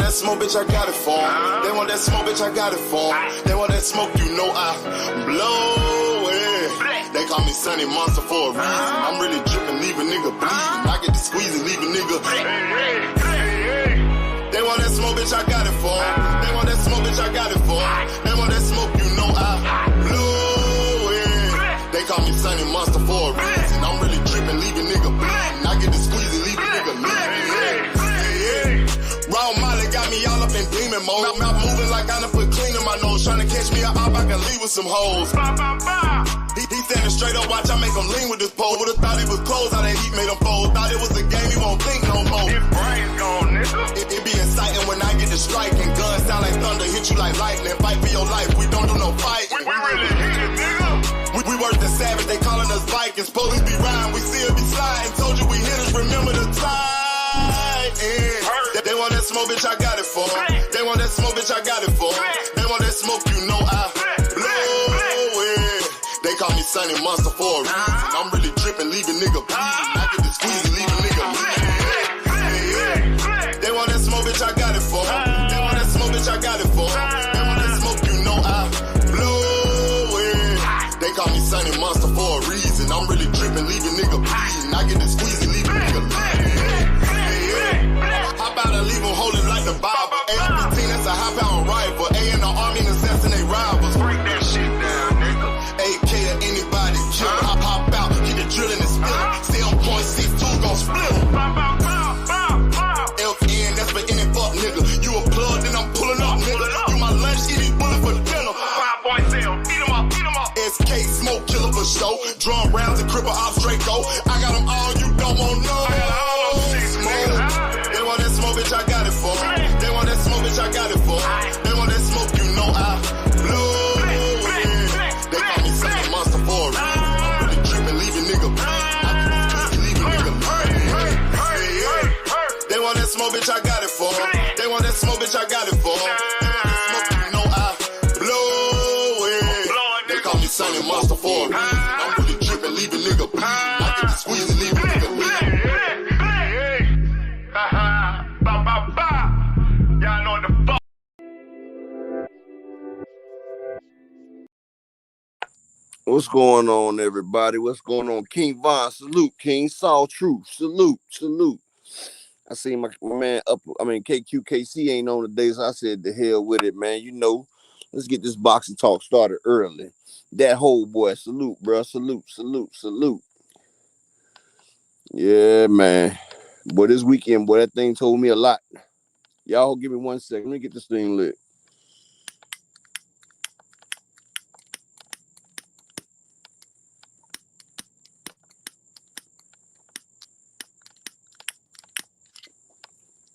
that smoke, bitch, I got it for 'em. They want that smoke, bitch, I got it for 'em. They want that smoke, you know I blow it. They call me Sunny Monster for a reason. I'm really dripping, leave a nigga bleeding. I get the squeeze and leave a nigga. They want that smoke, bitch, I got it for 'em. They want that smoke, bitch, I got it for 'em. They want that smoke, you know I blow it. They call me Sunny Monster for a reason. I'm really dripping, leave a nigga bleeding. I get the squeeze and leave a nigga bleeding. Raw Molly got me all up in demon mode. Mouth moving like I done put clean in my nose. Trying to catch me up, I can leave with some hoes. He standing straight up, watch I make him lean with this pole. Would've thought he was close, how that heat made him fold. Thought it was a game, he won't think no more. His brain's gone, nigga. It be exciting when I get to striking. Guns sound like thunder, hit you like lightning. Fight for your life, we don't do no fighting. We really hit it, nigga. We worse than savage, they calling us Vikings. Police be riding, we still be sliding. Told you we hitters, remember the time. They want that smoke, bitch, I got it for 'em. They want that smoke, bitch, I got it for 'em. They want that smoke, you know I blow it. They call me Sunny Monster for a reason. I'm really dripping, leave a nigga bleeding. I get the squeeze and leave a nigga bleeding. They want that smoke, bitch, I got it for 'em. They want that smoke, bitch, I got it for 'em. They want that smoke, you know I blow it. They call me Sunny Monster for a reason. I'm really dripping, leave a nigga bleeding. I get the squeeze and leave a nigga bleeding. How about I leave them holding like the Bible? AR-15, that's a high-pound rifle. A in the army and assassinate rivals. Break that shit down, nigga. AK to anybody kill. Hop out, get the drilling and spilling. 7.62 gon' split 'em. FN, that's for any fuck nigga. You a plug, then I'm pulling up, nigga. You my lunch, eat these bullets for dinner. 5.0, eat 'em up, eat 'em up. SK, smoke killer for show. Drum rounds and cripple ops Draco. I got 'em all, you don't want no. They want that smoke, bitch, I got it for 'em. They want that smoke, bitch, I got it for 'em. They want that smoke, you know I blow it. They call me Sunny Monster for a reason. I'm really dripping, leave a nigga bleeding. I get the squeeze, leave a nigga bleeding. They want that smoke, bitch, I got it for 'em. They want that smoke, bitch, I got it for 'em. They want that smoke, you know I blow it. They call me Sunny Monster for a reason. I'm really dripping, leave a nigga bleeding. I get the squeeze and leave a nigga bleeding. Y'all know the fuck. What's going on, everybody? What's going on? King Von, salute. King Saul Truth, salute, salute. I see my man up. KQKC ain't on today, so I said the hell with it, man. You know, let's get this boxing talk started early. That whole boy, salute, bro. Salute, salute, salute. Yeah, man. Boy, this weekend, boy, that thing told me a lot. Y'all give me 1 second. Let me get this thing lit.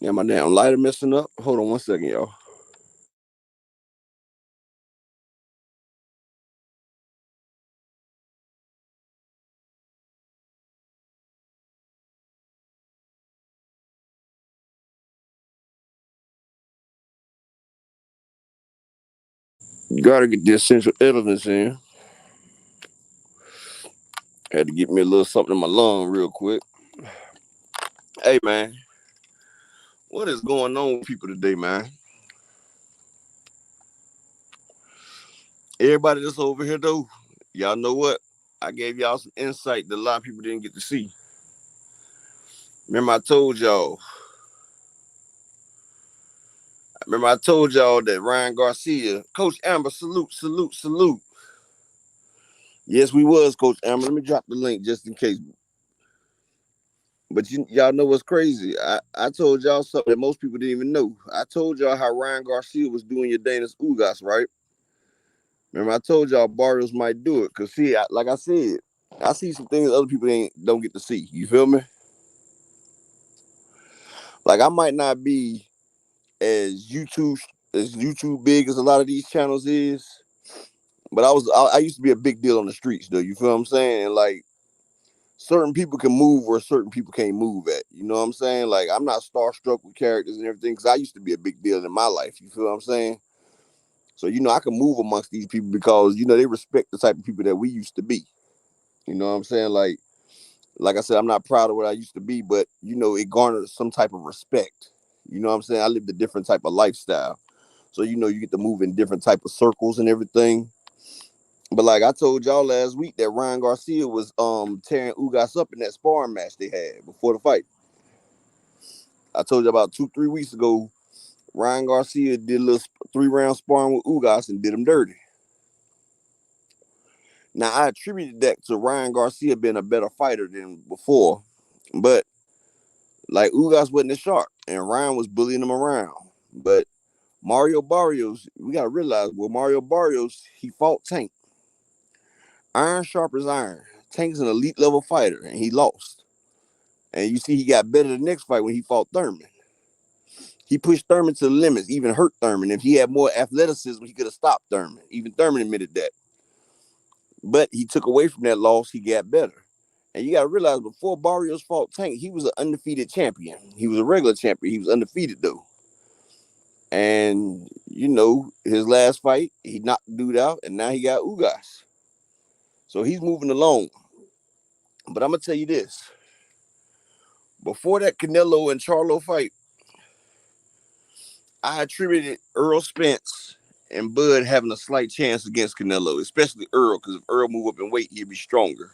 Yeah, my damn lighter messing up. Hold on 1 second, y'all. You gotta get the essential elements in. Had to get me a little something in my lung real quick. Hey, man. What is going on with people today, man? Everybody that's over here, though, y'all know what? I gave y'all some insight that a lot of people didn't get to see. Remember I told y'all that Ryan Garcia, Coach Amber, salute, salute, salute. Yes, we was, Coach Amber. Let me drop the link just in case. But y'all know what's crazy? I told y'all something that most people didn't even know. I told y'all how Ryan Garcia was doing your Dana's Ugas, right? Remember, I told y'all Barrios might do it. Because, see, like I said, I see some things other people don't get to see. You feel me? Like, I might not be as YouTube big as a lot of these channels is. But I used to be a big deal on the streets, though. You feel what I'm saying? And, like, certain people can move where certain people can't move at. You know what I'm saying? Like, I'm not starstruck with characters and everything because I used to be a big deal in my life. You feel what I'm saying? So, you know, I can move amongst these people because, you know, they respect the type of people that we used to be. You know what I'm saying? Like I said, I'm not proud of what I used to be, but, you know, it garners some type of respect. You know what I'm saying? I lived a different type of lifestyle. So, you know, you get to move in different type of circles and everything. But like I told y'all last week that Ryan Garcia was tearing Ugas up in that sparring match they had before the fight. I told you about 2-3 weeks ago, Ryan Garcia did a little 3-round sparring with Ugas and did him dirty. Now I attributed that to Ryan Garcia being a better fighter than before, but like Ugas wasn't as sharp, and Ryan was bullying him around. But Mario Barrios, we gotta realize, well, Mario Barrios, he fought Tank. Iron sharp as iron. Tank's an elite level fighter, and he lost. And you see, he got better the next fight when he fought Thurman. He pushed Thurman to the limits, even hurt Thurman. If he had more athleticism, he could have stopped Thurman. Even Thurman admitted that. But he took away from that loss, he got better. And you got to realize, before Barrios fought Tank, he was an undefeated champion. He was a regular champion. He was undefeated, though. And, you know, his last fight, he knocked the dude out, and now he got Ugas. So he's moving along. But I'm going to tell you this. Before that Canelo and Charlo fight, I attributed Earl Spence and Bud having a slight chance against Canelo, especially Earl, because if Earl move up in weight, he'd be stronger.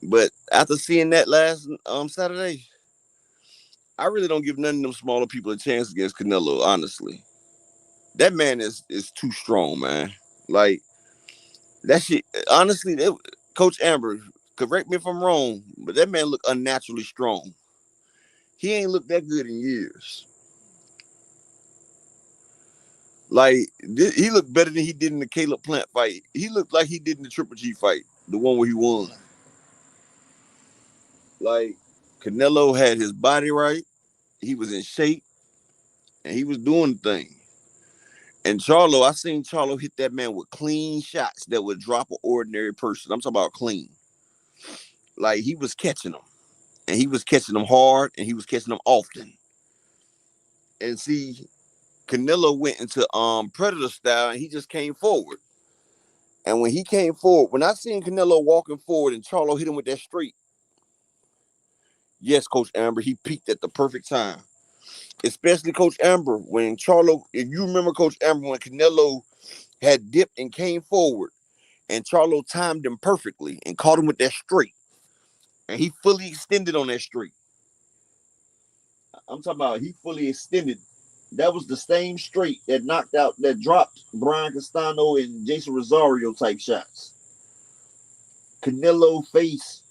But after seeing that last Saturday, I really don't give none of them smaller people a chance against Canelo, honestly. That man is too strong, man. Like, that shit, honestly, Coach Amber, correct me if I'm wrong, but that man look unnaturally strong. He ain't looked that good in years. Like, he looked better than he did in the Caleb Plant fight. He looked like he did in the Triple G fight, the one where he won. Like, Canelo had his body right. He was in shape, and he was doing the thing. And Charlo, I seen Charlo hit that man with clean shots that would drop an ordinary person. I'm talking about clean. Like, he was catching them. And he was catching them hard, and he was catching them often. And see, Canelo went into Predator style, and he just came forward. And when he came forward, when I seen Canelo walking forward and Charlo hit him with that straight, yes, Coach Amber, he peaked at the perfect time. Especially Coach Amber, when Charlo, if you remember Coach Amber, when Canelo had dipped and came forward, and Charlo timed him perfectly and caught him with that straight. And he fully extended on that straight. I'm talking about he fully extended. That was the same straight that knocked out, that dropped Brian Castano and Jason Rosario type shots. Canelo face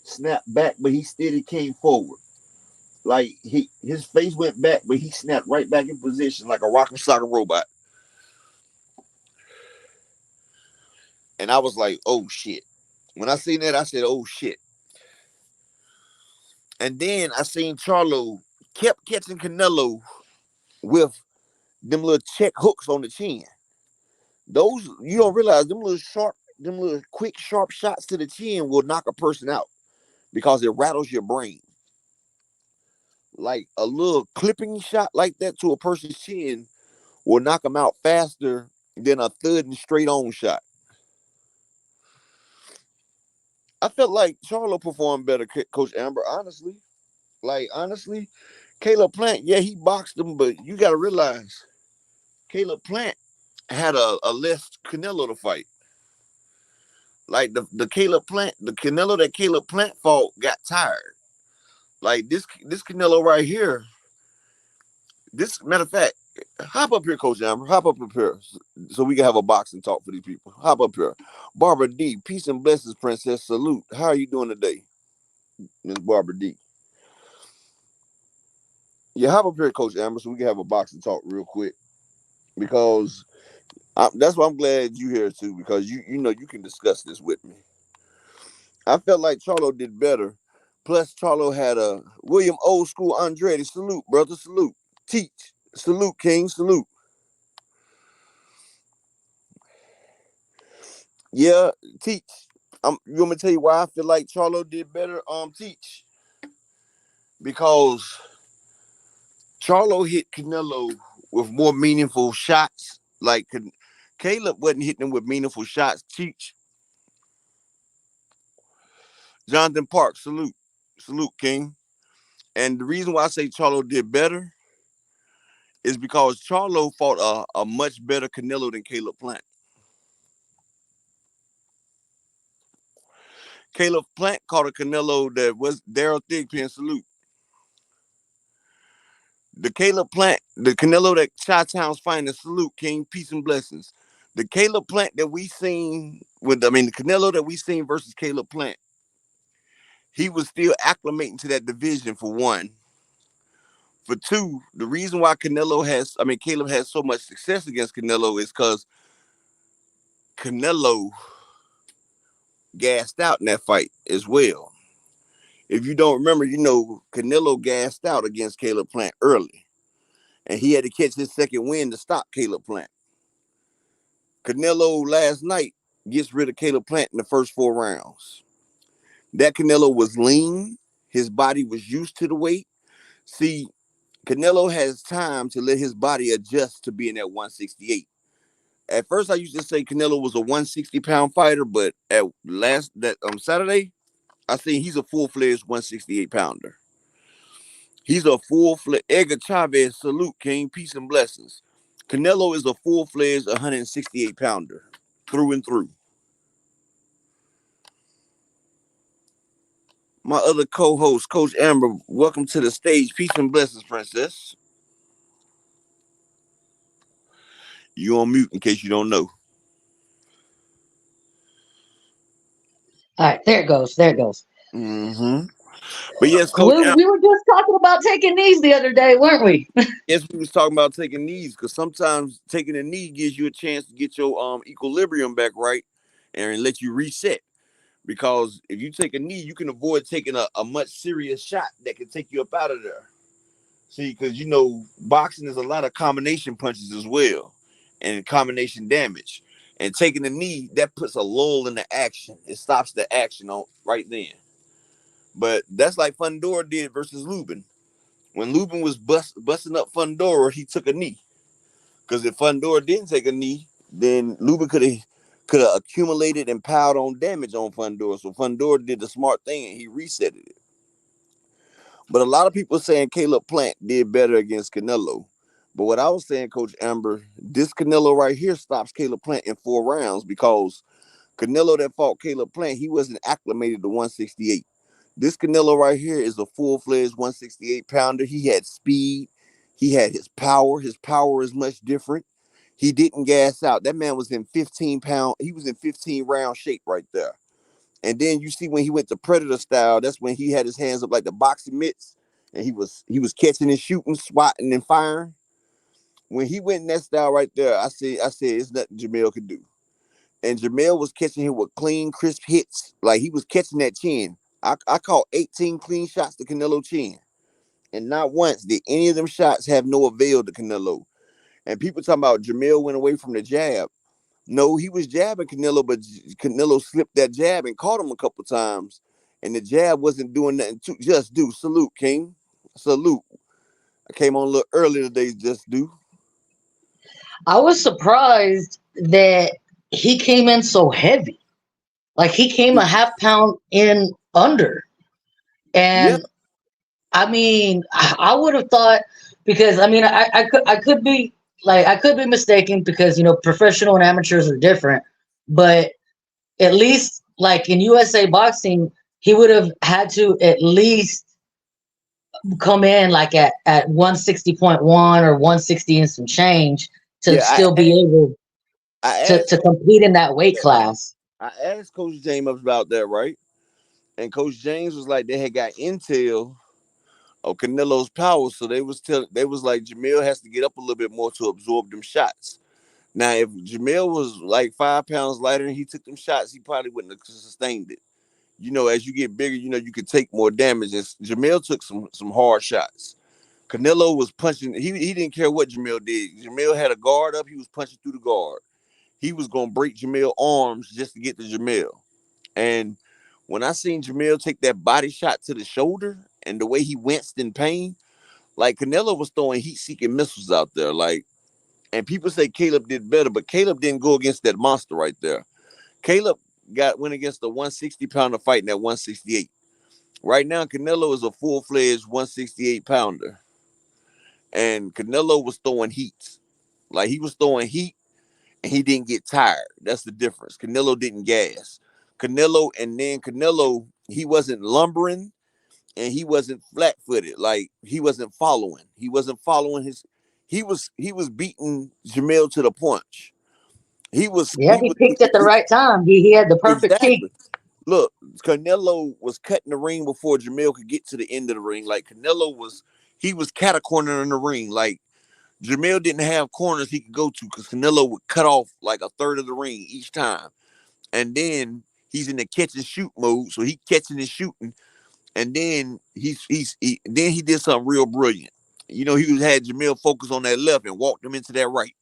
snapped back, but he still came forward. Like, his face went back, but he snapped right back in position like a rock and sock robot. And I was like, oh shit. When I seen that, I said, oh shit. And then I seen Charlo kept catching Canelo with them little check hooks on the chin. Those, you don't realize, them little quick, sharp shots to the chin will knock a person out because it rattles your brain. Like, a little clipping shot like that to a person's chin will knock them out faster than a thud and straight on shot. I felt like Charlo performed better, Coach Amber, honestly. Like, honestly, Caleb Plant, yeah, he boxed him, but you got to realize Caleb Plant had a less Canelo to fight. Like, the Canelo that Caleb Plant fought got tired. Like, this Canelo right here, this, matter of fact, hop up here, Coach Amber. Hop up here so we can have a boxing talk for these people. Hop up here. Barbara D, peace and blessings, Princess. Salute. How are you doing today, Miss Barbara D? Yeah, hop up here, Coach Amber, so we can have a boxing talk real quick. Because that's why I'm glad you here too, because you know you can discuss this with me. I felt like Charlo did better. Plus, Charlo had a William Old School Andretti. Salute, brother. Salute. Teach. Salute, King. Salute. Yeah, Teach. You want me to tell you why I feel like Charlo did better? Teach. Because Charlo hit Canelo with more meaningful shots. Like, Caleb wasn't hitting him with meaningful shots. Teach. Jonathan Park, salute. Salute, King. And the reason why I say Charlo did better is because Charlo fought a much better Canelo than Caleb Plant. Caleb Plant caught a Canelo that was Daryl Thigpen salute. The Canelo that Chi-Town's fighting salute, King, peace and blessings. The Caleb Plant that we seen the Canelo that we seen versus Caleb Plant, he was still acclimating to that division for one. For two, the reason why Caleb has so much success against Canelo is because Canelo gassed out in that fight as well. If you don't remember, Canelo gassed out against Caleb Plant early, and he had to catch his second win to stop Caleb Plant. Canelo last night gets rid of Caleb Plant in the first 4 rounds. That Canelo was lean. His body was used to the weight. See, Canelo has time to let his body adjust to being at 168. At first, I used to say Canelo was a 160-pound fighter, but at Saturday, I think he's a full-fledged 168-pounder. He's a full-fledged Edgar Chavez salute, King, peace and blessings. Canelo is a full-fledged 168-pounder through and through. My other co-host, Coach Amber, welcome to the stage. Peace and blessings, Princess. You on mute in case you don't know. All right, there it goes. There it goes. Mm-hmm. But yes, We Coach Amber. were just talking about taking knees the other day, weren't we? Yes, we was talking about taking knees because sometimes taking a knee gives you a chance to get your equilibrium back right and let you reset. Because if you take a knee, you can avoid taking a much serious shot that can take you up out of there. See, because boxing is a lot of combination punches as well, and combination damage. And taking a knee, that puts a lull in the action. It stops the action on right then. But that's like Fundora did versus Lubin. When Lubin was busting up Fundora, he took a knee. Because if Fundora didn't take a knee, then Lubin could have accumulated and piled on damage on Fundora. So Fundora did the smart thing and he resetted it. But a lot of people saying Caleb Plant did better against Canelo. But what I was saying, Coach Amber, this Canelo right here stops Caleb Plant in 4 rounds because Canelo that fought Caleb Plant, he wasn't acclimated to 168. This Canelo right here is a full-fledged 168-pounder. He had speed. He had his power. His power is much different. He didn't gas out. That man was in 15-pound. He was in 15-round shape right there. And then you see when he went to Predator style, that's when he had his hands up like the boxing mitts, and he was catching and shooting, swatting and firing. When he went in that style right there, I said it's nothing Jermell could do. And Jermell was catching him with clean, crisp hits. Like he was catching that chin. I caught 18 clean shots to Canelo chin. And not once did any of them shots have no avail to Canelo. And people talking about Jermell went away from the jab. No, he was jabbing Canelo, but Canelo slipped that jab and caught him a couple times. And the jab wasn't doing nothing to just do. Salute, King. Salute. I came on a little earlier today, just do. I was surprised that he came in so heavy. Like he came a half pound in under. Yeah. And I mean, I would have thought because I mean I could be mistaken because professional and amateurs are different, but at least like in USA boxing, he would have had to at least come in like at 160.1 or 160 and some change to still be able to compete in that weight class. I asked Coach James about that, right? And Coach James was like they had got intel of Canelo's power, so they was like Jermell has to get up a little bit more to absorb them shots. Now, if Jermell was like 5 pounds lighter and he took them shots, he probably wouldn't have sustained it. As you get bigger, you could take more damage. And Jermell took some hard shots. Canelo was punching. He didn't care what Jermell did. Jermell had a guard up. He was punching through the guard. He was going to break Jermell's arms just to get to Jermell. And when I seen Jermell take that body shot to the shoulder and the way he winced in pain, like Canelo was throwing heat-seeking missiles out there. Like, and people say Caleb did better, but Caleb didn't go against that monster right there. Caleb went against the 160-pounder fighting at 168. Right now, Canelo is a full-fledged 168 pounder, and Canelo was throwing heat. Like he was throwing heat, and he didn't get tired. That's the difference. Canelo didn't gas. Canelo, he wasn't lumbering and he wasn't flat-footed. Like he wasn't following. He wasn't following his. He was beating Jermell to the punch. He was Yeah, he he was picked at the right time. He had the perfect kick. exactly. Look, Canelo was cutting the ring before Jermell could get to the end of the ring. Like Canelo was, he was catacorner in the ring. Like Jermell didn't have corners he could go to because Canelo would cut off like a third of the ring each time. And then he's in the catch and shoot mode, so he catching and shooting. And then then he did something real brilliant. You know, he had Jermell focus on that left and walked him into that right.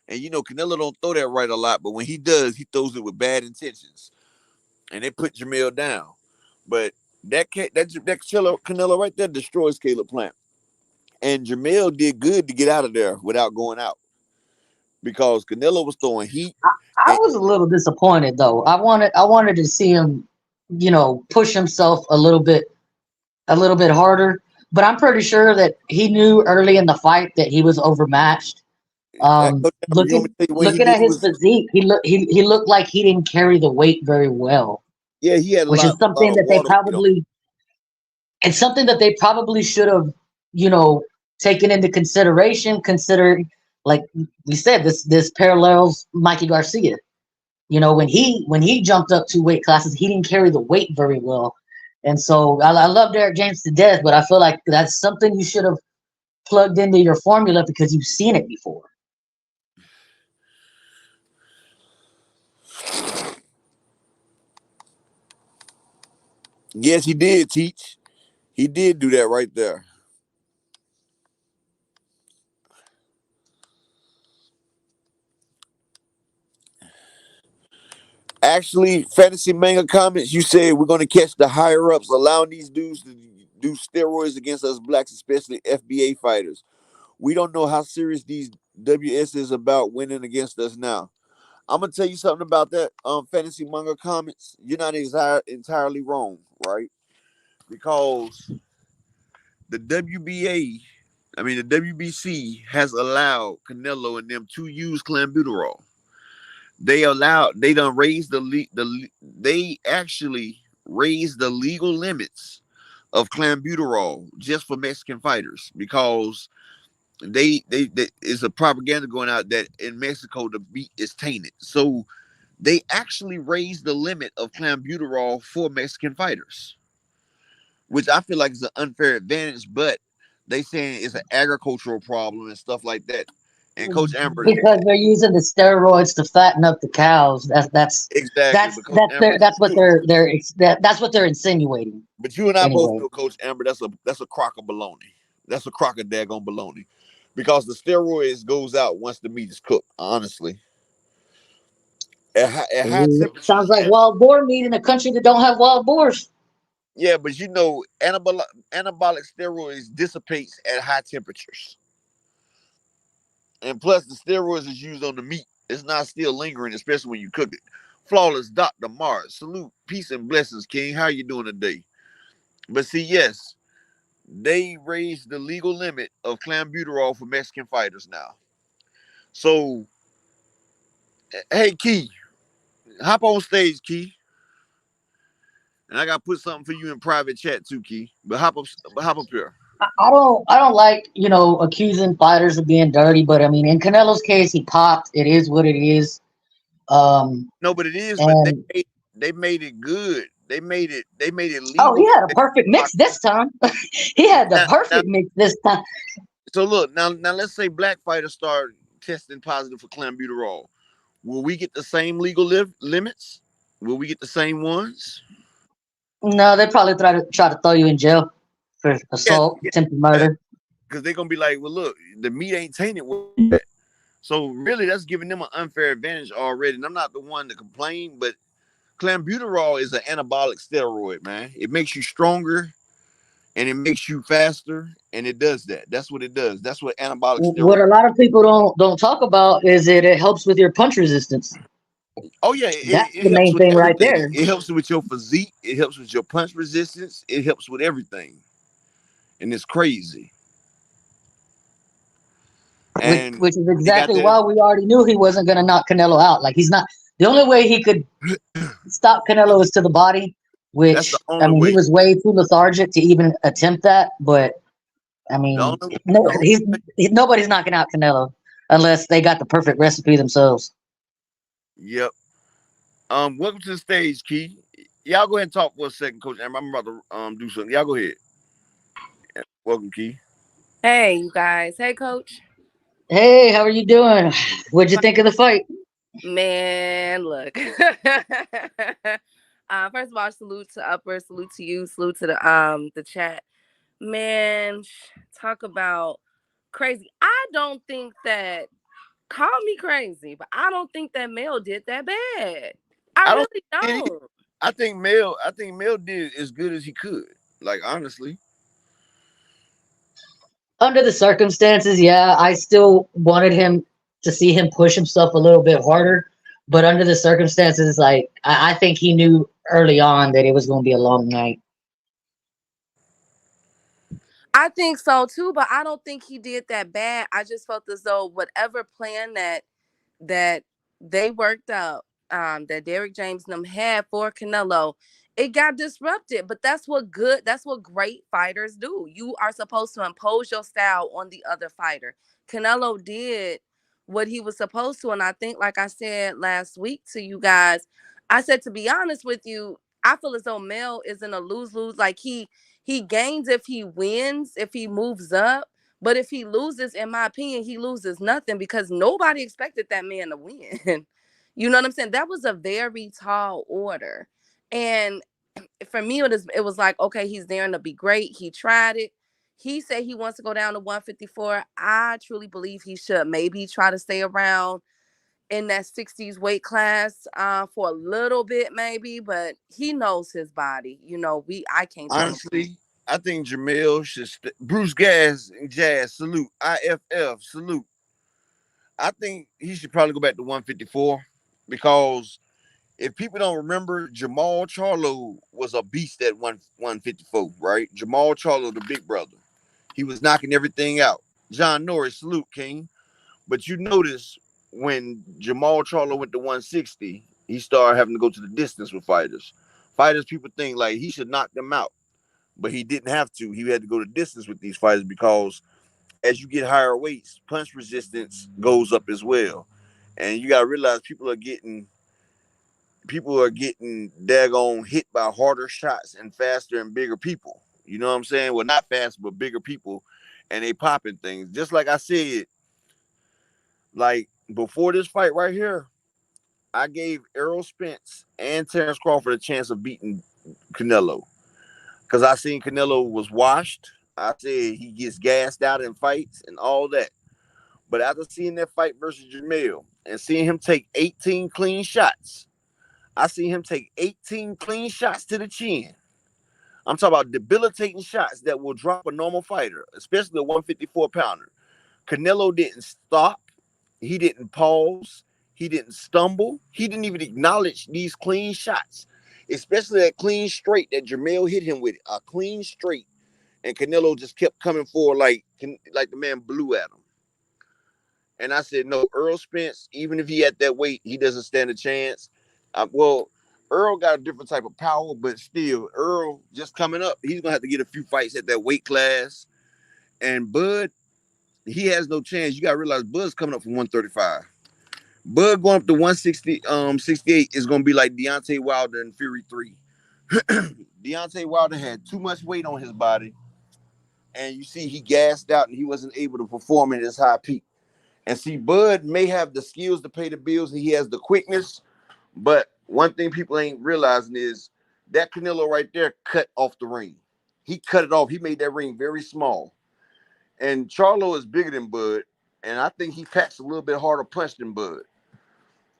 And you know, Canelo don't throw that right a lot, but when he does, he throws it with bad intentions. And they put Jermell down. But that Canelo right there destroys Caleb Plant. And Jermell did good to get out of there without going out because Canelo was throwing heat. I And was a little disappointed though. I wanted to see him, push himself a little bit harder. But I'm pretty sure that he knew early in the fight that he was overmatched. Coach Amber, you want me Looking to tell you what he looking did at his was, physique, he looked like he didn't carry the weight very well, yeah, he had a which is lot something of that they water weight on. probably it's something that they probably should have, you know, taken into consideration. Considering, like we said, this parallels Mikey Garcia. When he jumped up 2 weight classes, he didn't carry the weight very well, and so I love Derek James to death, but I feel like that's something you should have plugged into your formula because you've seen it before. Yes, he did teach. He did do that right there. Actually, fantasy manga comments, you said we're gonna catch the higher ups, allowing these dudes to do steroids against us blacks, especially FBA fighters. We don't know how serious these WS is about winning against us now. I'm gonna tell you something about that. Fantasy manga comments. You're not entirely wrong, right? Because the WBA, I mean the WBC has allowed Canelo and them to use clenbuterol. They done raised they actually raised the legal limits of clenbuterol just for Mexican fighters because they is a propaganda going out that in Mexico the meat is tainted. So they actually raised the limit of clenbuterol for Mexican fighters, which I feel like is an unfair advantage, but they saying it's an agricultural problem and stuff like that. And Coach Amber, Because they're using the steroids to fatten up the cows. exactly, but Coach Amber, That's what they're insinuating. but you and I both Anyway, know, Coach Amber, that's a crock of baloney. That's a crock of daggone baloney. Because the steroids goes out once the meat is cooked, honestly. At high sounds temperatures, like wild boar meat in a country that don't have wild boars. yeah, but you know, anabolic steroids dissipates at high temperatures. And plus the steroids is used on the meat. It's not still lingering, especially when you cook it. Flawless Dr. Mars. Salute, peace and blessings, King. How you doing today? But see, yes, they raised the legal limit of clenbuterol for Mexican fighters now. So, hey, Key, hop on stage, Key. And I gotta put something for you in private chat too, Key. But hop up here. I don't like, accusing fighters of being dirty, but I mean, in Canelo's case, he popped. It is what it is. Um, No, but it is. But and they made it good. They made it oh, he legal. had a perfect mix this time. He had the Now, perfect mix this time. so look now. Let's say black fighters start testing positive for clenbuterol. Will we get the same legal limits? Will we get the same ones? No, they probably try to throw you in jail for Yes, assault, yes, attempted murder. because they're gonna be like, well, look, the meat ain't tainted. So really, that's giving them an unfair advantage already. And I'm not the one to complain, but clenbuterol is an anabolic steroid, man. It makes you stronger and it makes you faster, and it does that. That's what it does. That's what anabolic What steroid. a lot of people don't talk about is it helps with your punch resistance. Oh yeah, That's it the helps main with thing right everything. there. It helps with your physique. It helps with your punch resistance. It helps with everything, and it's crazy. And Which is they got exactly that. why we already knew he wasn't going to knock Canelo out. Like he's not the only way he could stop Canelo is to the body. That's the Which I only mean, he way. was way too lethargic to even attempt that. But I The mean, only, no, the only way. nobody's knocking out Canelo unless they got the perfect recipe themselves. Yep. Welcome to the stage, Key. Y'all go ahead and talk for a second, Coach. I'm about to do something. Y'all go ahead. Welcome, Key. Hey, you guys. Hey, coach. Hey, how are you doing? What'd you think of the fight? Man, look. First of all, salute to Upper, salute to you, salute to the chat. Man, talk about crazy. I don't think that call me crazy, but I don't think that Mel did that bad. I I don't really think don't. I think Mel did as good as he could. Like honestly. Under the circumstances, yeah, I still wanted him to see him push himself a little bit harder. But under the circumstances, like I think he knew early on that it was going to be a long night. I think so too, but I don't think he did that bad. I just felt as though whatever plan that they worked out, that Derrick James and them had for Canelo, it got disrupted. But that's what great fighters do. You are supposed to impose your style on the other fighter. Canelo did what he was supposed to, and I think, like I said last week to you guys, I said, to be honest with you, I feel as though Mel is in a lose-lose. Like he gains if he wins, if he moves up. But if he loses, in my opinion, he loses nothing because nobody expected that man to win. You know what I'm saying? That was a very tall order. And for me, it was like, okay, he's there to be great. He tried it. He said he wants to go down to 154. I truly believe he should maybe try to stay around in that 60s weight class for a little bit, maybe, but he knows his body. I can't tell him. Honestly, I think Jermell should Bruce Gas and Jazz salute. IFF salute. I think he should probably go back to 154 because if people don't remember, Jermell Charlo was a beast at 154, right? Jermell Charlo, the big brother. He was knocking everything out. John Norris, salute, King. But you notice when Jermell Charlo went to 160, he started having to go to the distance with fighters. Fighters, people think like he should knock them out, but he didn't have to. He had to go to distance with these fighters because as you get higher weights, punch resistance goes up as well. And you gotta realize people are getting daggone hit by harder shots and faster and bigger people. You know what I'm saying? Well, not fast, but bigger people, and they popping things. Just like I said, like before this fight right here, I gave Errol Spence and Terrence Crawford a chance of beating Canelo because I seen Canelo was washed. I said he gets gassed out in fights and all that. But after seeing that fight versus Jermell and seeing him take 18 clean shots, I seen him take 18 clean shots to the chin. I'm talking about debilitating shots that will drop a normal fighter, especially a 154 pounder. Canelo didn't stop. He didn't pause. He didn't stumble. He didn't even acknowledge these clean shots, especially that clean straight that Jermell hit him with. A clean straight. And Canelo just kept coming forward like the man blew at him. And I said, no, Earl Spence, even if he at that weight, he doesn't stand a chance. Well, Earl got a different type of power, but still, Earl just coming up, he's gonna have to get a few fights at that weight class. And Bud, he has no chance. You gotta realize Bud's coming up from 135. Bud going up to 160, 68 is gonna be like Deontay Wilder and Fury 3. Deontay Wilder had too much weight on his body, and you see he gassed out and he wasn't able to perform at his high peak. And see, Bud may have the skills to pay the bills and he has the quickness, but one thing people ain't realizing is that Canelo right there cut off the ring. He cut it off. He made that ring very small. And Charlo is bigger than Bud, and I think he packs a little bit harder punch than Bud.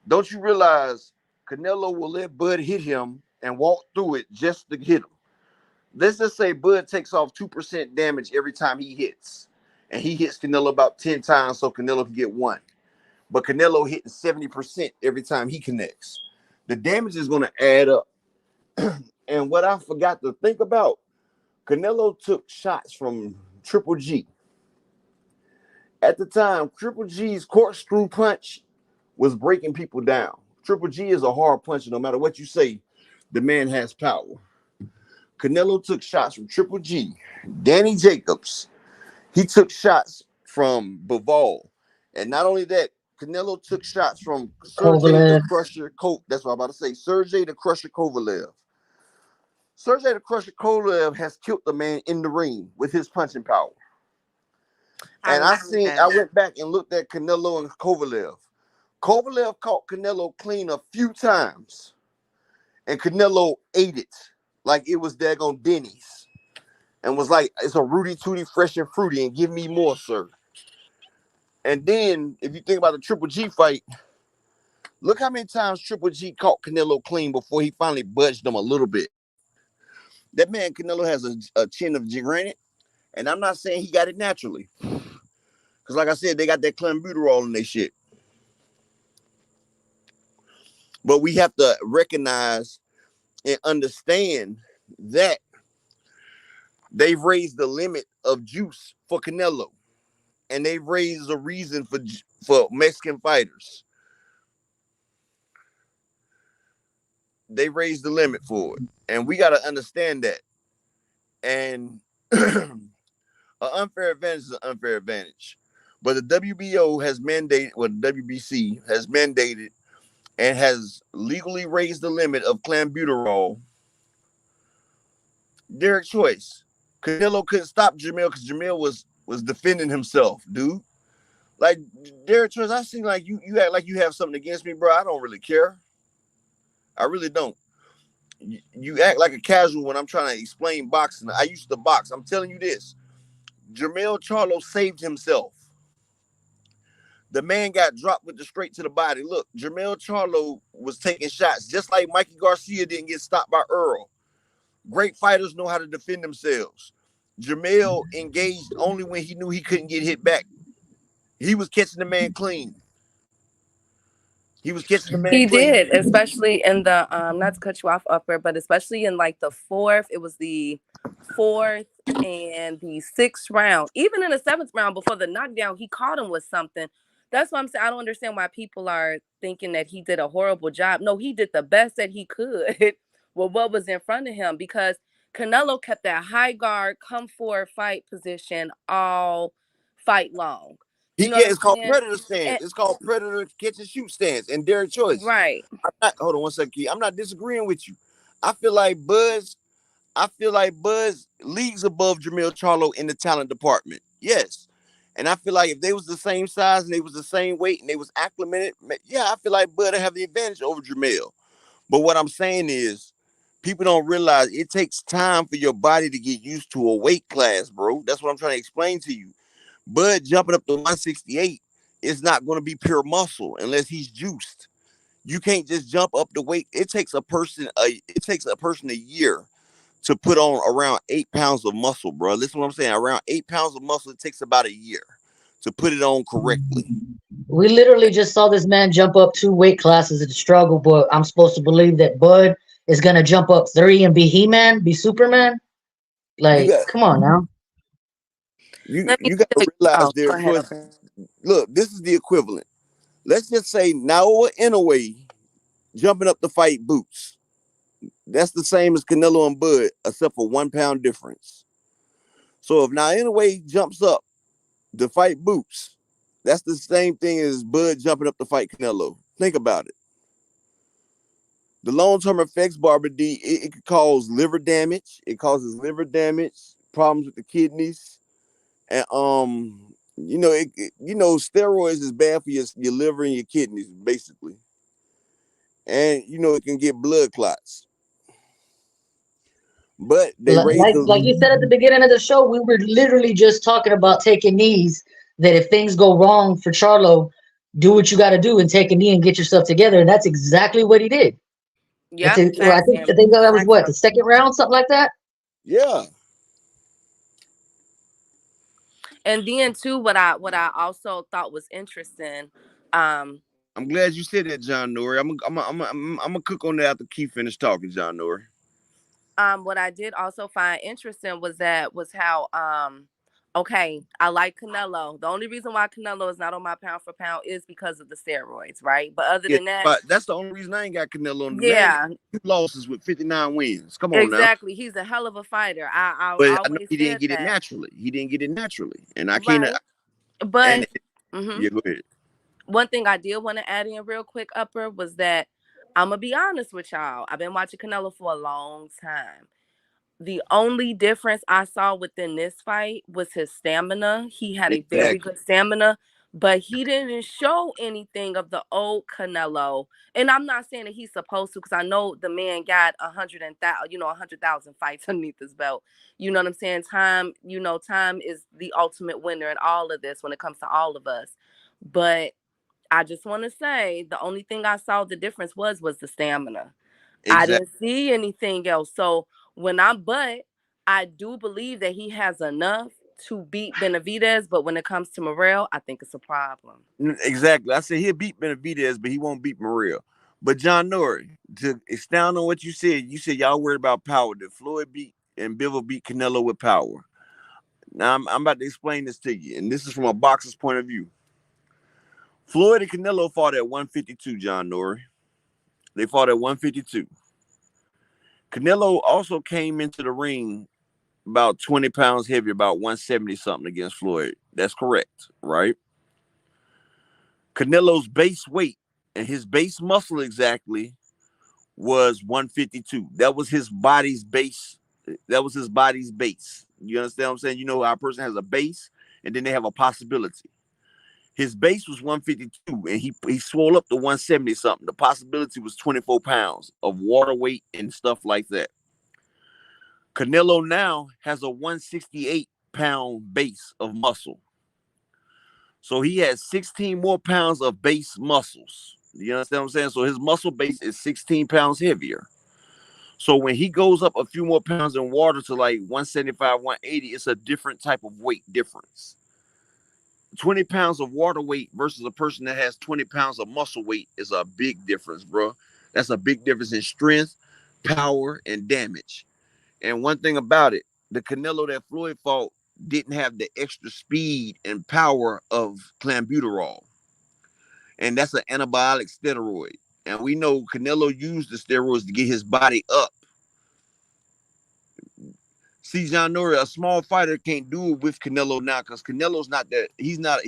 Don't you realize Canelo will let Bud hit him and walk through it just to hit him? Let's just say Bud takes off 2% damage every time he hits. And he hits Canelo about 10 times so Canelo can get one. but Canelo hitting 70% every time he connects. The damage is going to add up. And what I forgot to think about, Canelo took shots from Triple G. At the time, Triple G's corkscrew punch was breaking people down. Triple G is a hard puncher. No matter what you say, the man has power. Canelo took shots from Triple G. Danny Jacobs, he took shots from Bivol. And not only that, Canelo took shots from Sergey the Crusher. That's what I'm about to say. Sergey the Crusher Kovalev. Sergey the Crusher Kovalev has killed the man in the ring with his punching power. And I went back and looked at Canelo and Kovalev. Kovalev caught Canelo clean a few times, and Canelo ate it like it was daggone Denny's, and was like, it's a Rudy Tooty fresh and fruity, and give me more, sir. And then, if you think about the Triple G fight, look how many times Triple G caught Canelo clean before he finally budged him a little bit. That man, Canelo, has a chin of granite, and I'm not saying he got it naturally. Because like I said, they got that clenbuterol in their shit. But we have to recognize and understand that they've raised the limit of juice for Canelo. And they've raised a reason for Mexican fighters. They raised the limit for it. And we got to understand that. And an unfair advantage is an unfair advantage. But the WBO has mandated, well, the WBC has mandated and has legally raised the limit of clenbuterol. Derek Choice. Canelo couldn't stop Jermell because Jermell was defending himself, dude. Like, Derek Choice, I seem like you act like you have something against me, bro. I don't really care. I really don't. You act like a casual when I'm trying to explain boxing. I used to box. I'm telling you this. Jermell Charlo saved himself. The man got dropped with the straight to the body. Look, Jermell Charlo was taking shots just like Mikey Garcia didn't get stopped by Earl. Great fighters know how to defend themselves. Jermell engaged only when he knew he couldn't get hit back. He was catching the man clean. He did, especially in the not to cut you off, Upper, but especially in like the fourth. It was the fourth and the sixth round. Even in the seventh round before the knockdown, he caught him with something. That's why I'm saying I don't understand why people are thinking that he did a horrible job. No, he did the best that he could with what was in front of him, because Canelo kept that high guard, come forward fight position all fight long. It's called predator stance. It's called predator catch and shoot stance. And Derek Choice. Right. Hold on one second, Key. I'm not disagreeing with you. I feel like Buzz leagues above Jermell Charlo in the talent department. Yes. And I feel like if they was the same size and they was the same weight and they was acclimated, yeah, I feel like Bud would have the advantage over Jermell. But what I'm saying is, people don't realize it takes time for your body to get used to a weight class, bro. That's what I'm trying to explain to you. Bud jumping up to 168 is not going to be pure muscle unless he's juiced. You can't just jump up the weight. It takes a person a year to put on around 8 pounds of muscle, bro. Listen to what I'm saying. Around 8 pounds of muscle, it takes about a year to put it on correctly. We literally just saw this man jump up 2 weight classes at the struggle, but I'm supposed to believe that Bud is going to jump up 3 and be He-Man, be Superman? Like, come on now. You got to realize look, this is the equivalent. Let's just say Naoya Inoue jumping up to fight Boots. That's the same as Canelo and Bud, except for 1 pound difference. So if Naoya Inoue jumps up to fight Boots, that's the same thing as Bud jumping up to fight Canelo. Think about it. The long-term effects, Barbara D, it could cause liver damage. It causes liver damage, problems with the kidneys. And steroids is bad for your liver and your kidneys, basically. And it can get blood clots. But they like you said at the beginning of the show, we were literally just talking about taking knees. That if things go wrong for Charlo, do what you got to do and take a knee and get yourself together. And that's exactly what he did. Yeah, I think that was what, the second round, something like that. Yeah. And then too, what I also thought was interesting Um, I'm glad you said that, John Nori. I'm gonna cook on that after Keith finished talking, John Nori. what I did also find interesting was how okay, I like Canelo. The only reason why Canelo is not on my pound for pound is because of the steroids, right? But other Yeah, than that, but that's the only reason I ain't got Canelo on the man. yeah, 2 losses with 59 wins. Come on now. exactly. He's a hell of a fighter. I But I know always he didn't said get it that. naturally. He didn't get it naturally, and I can't. Right. But And yeah, go ahead. one thing I did want to add in real quick, Upper, was that I'm gonna be honest with y'all. I've been watching Canelo for a long time. The only difference I saw within this fight was his stamina. He had a very Exactly. good stamina, but he didn't show anything of the old Canelo. And I'm not saying that he's supposed to, because I know the man got 100,000 fights underneath his belt. You know what I'm saying? Time is the ultimate winner in all of this when it comes to all of us. But I just want to say the only thing I saw the difference was the stamina. I Exactly. didn't see anything else. So I do believe that he has enough to beat Benavides, but when it comes to Morrell, I think it's a problem. Exactly. I said he'll beat Benavides, but he won't beat Morrell. But John Nori, to expound on what you said y'all worried about power. Did Floyd beat and Bivol beat Canelo with power? Now I'm about to explain this to you, and this is from a boxer's point of view. Floyd and Canelo fought at 152, John Nori. They fought at 152. Canelo also came into the ring about 20 pounds heavier, about 170 something against Floyd. That's correct, right? Canelo's base weight and his base muscle exactly was 152. That was his body's base. That was his body's base. You understand what I'm saying? You know how a person has a base and then they have a possibility. His base was 152 and he swole up to 170 something. The possibility was 24 pounds of water weight and stuff like that. Canelo now has a 168-pound base of muscle. So he has 16 more pounds of base muscles. You understand what I'm saying? So his muscle base is 16 pounds heavier. So when he goes up a few more pounds in water to like 175, 180, it's a different type of weight difference. 20 pounds of water weight versus a person that has 20 pounds of muscle weight is a big difference, bro. That's a big difference in strength, power, and damage. And one thing about it, the Canelo that Floyd fought didn't have the extra speed and power of clenbuterol. And that's an anabolic steroid. And we know Canelo used the steroids to get his body up. See, John Nori, a small fighter can't do it with Canelo now because Canelo's not that. He's not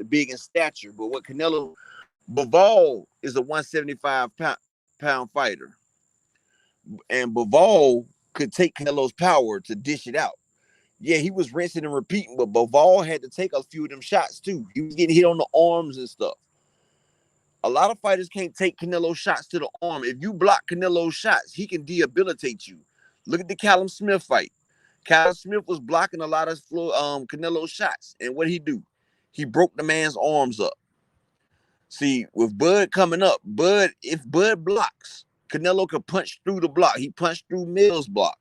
big in stature. But what Bivol is a 175-pound fighter. And Bivol could take Canelo's power to dish it out. Yeah, he was rinsing and repeating, but Bivol had to take a few of them shots too. He was getting hit on the arms and stuff. A lot of fighters can't take Canelo's shots to the arm. If you block Canelo's shots, he can debilitate you. Look at the Callum Smith fight. Callum Smith was blocking a lot of Canelo's shots. And what did he do? He broke the man's arms up. See, with Bud coming up, if Bud blocks, Canelo could punch through the block. He punched through Mills' block.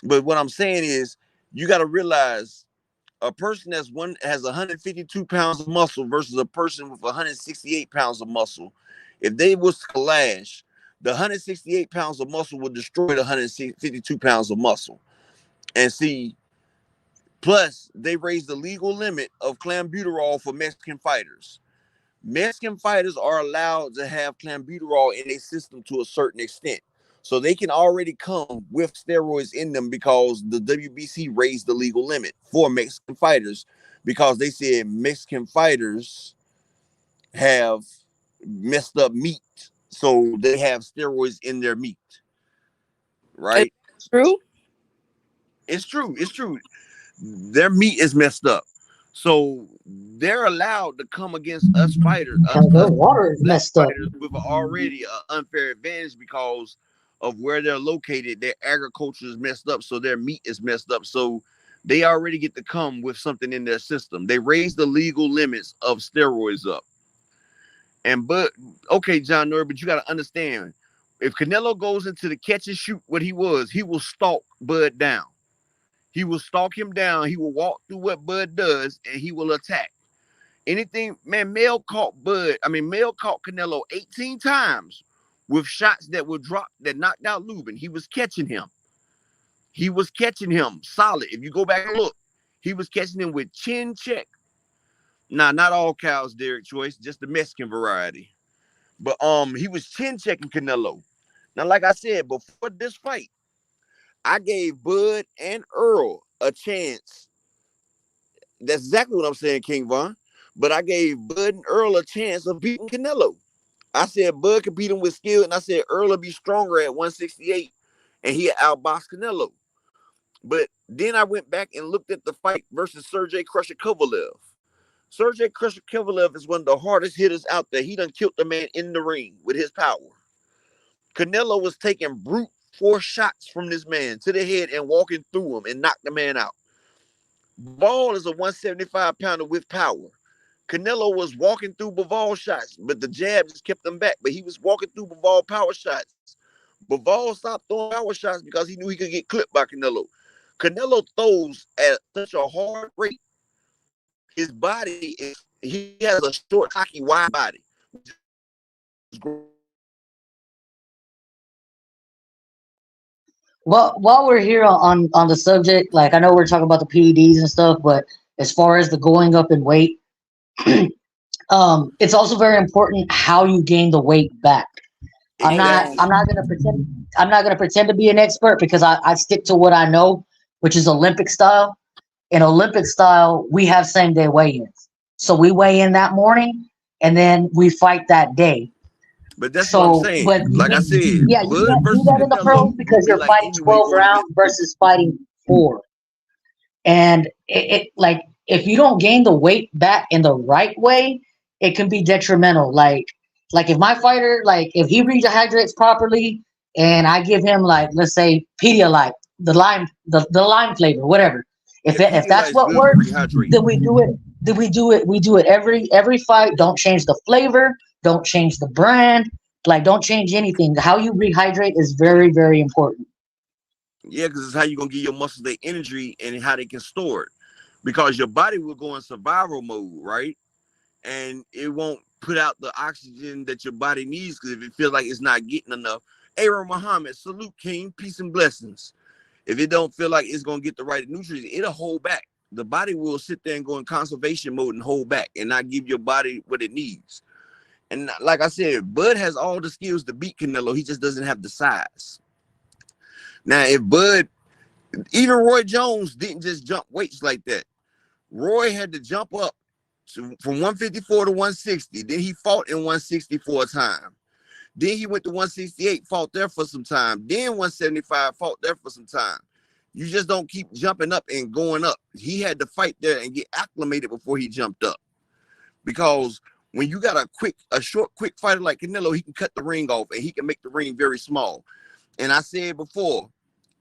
But what I'm saying is, you got to realize a person has 152 pounds of muscle versus a person with 168 pounds of muscle. If they was to clash, the 168 pounds of muscle would destroy the 152 pounds of muscle. And see, plus they raised the legal limit of clenbuterol for Mexican fighters. Mexican fighters are allowed to have clenbuterol in their system to a certain extent. So they can already come with steroids in them because the WBC raised the legal limit for Mexican fighters because they said Mexican fighters have messed up meat. So they have steroids in their meat. Right? It's true. It's true. It's true. Their meat is messed up. So they're allowed to come against us fighters. Their water is messed up. With already an unfair advantage because of where they're located. Their agriculture is messed up, so their meat is messed up. So they already get to come with something in their system. They raise the legal limits of steroids up. Okay, John Nori, but you got to understand, if Canelo goes into the catch and shoot what he will stalk Bud down. He will stalk him down. He will walk through what Bud does, and he will attack. Anything, man, Mel caught Canelo 18 times with shots that would drop, that knocked out Lubin. He was catching him. He was catching him solid. If you go back and look, he was catching him with chin check. Nah, not all cows, Derek Choice, just the Mexican variety. But he was chin checking Canelo. Now, like I said, before this fight, I gave Bud and Earl a chance. That's exactly what I'm saying, King Von. But I gave Bud and Earl a chance of beating Canelo. I said Bud could beat him with skill, and I said Earl would be stronger at 168, and he'd outbox Canelo. But then I went back and looked at the fight versus Sergey Crusher Kovalev. Sergey Crusher Kovalev is one of the hardest hitters out there. He done killed the man in the ring with his power. Canelo was taking brute force shots from this man to the head and walking through him and knocked the man out. Ball is a 175-pounder with power. Canelo was walking through Bivol shots, but the jab just kept him back. But he was walking through Bivol power shots. Bivol stopped throwing power shots because he knew he could get clipped by Canelo. Canelo throws at such a hard rate. His body he has a short, cocky, wide body. Well, while we're here on the subject, like I know we're talking about the PEDs and stuff, but as far as the going up in weight, it's also very important how you gain the weight back. I'm not gonna pretend to be an expert because I stick to what I know, which is Olympic style. In Olympic style, we have same day weigh-ins. So we weigh in that morning and then we fight that day. But that's what I'm saying. Like I said, yeah, you can't do that in the pros because you're fighting 12 rounds versus fighting 4. And it like if you don't gain the weight back in the right way, it can be detrimental. Like if my fighter, like if he rehydrates properly and I give him like, let's say Pedialyte, the lime flavor, whatever. If that's what works, then we do it. We do it every fight. Don't change the flavor. Don't change the brand. Like, don't change anything. How you rehydrate is very, very important. Yeah, because it's how you're going to give your muscles their energy and how they can store it. Because your body will go in survival mode, right? And it won't put out the oxygen that your body needs because if it feels like it's not getting enough. Aaron Muhammad, salute, King. Peace and blessings. If it don't feel like it's going to get the right nutrients, it'll hold back. The body will sit there and go in conservation mode and hold back and not give your body what it needs. And like I said, Bud has all the skills to beat Canelo. He just doesn't have the size. Now, if Bud, even Roy Jones didn't just jump weights like that. Roy had to jump up from 154 to 160. Then he fought in 164 a time. Then he went to 168, fought there for some time. Then 175, fought there for some time. You just don't keep jumping up and going up. He had to fight there and get acclimated before he jumped up. Because when you got a short, quick fighter like Canelo, he can cut the ring off and he can make the ring very small. And I said before,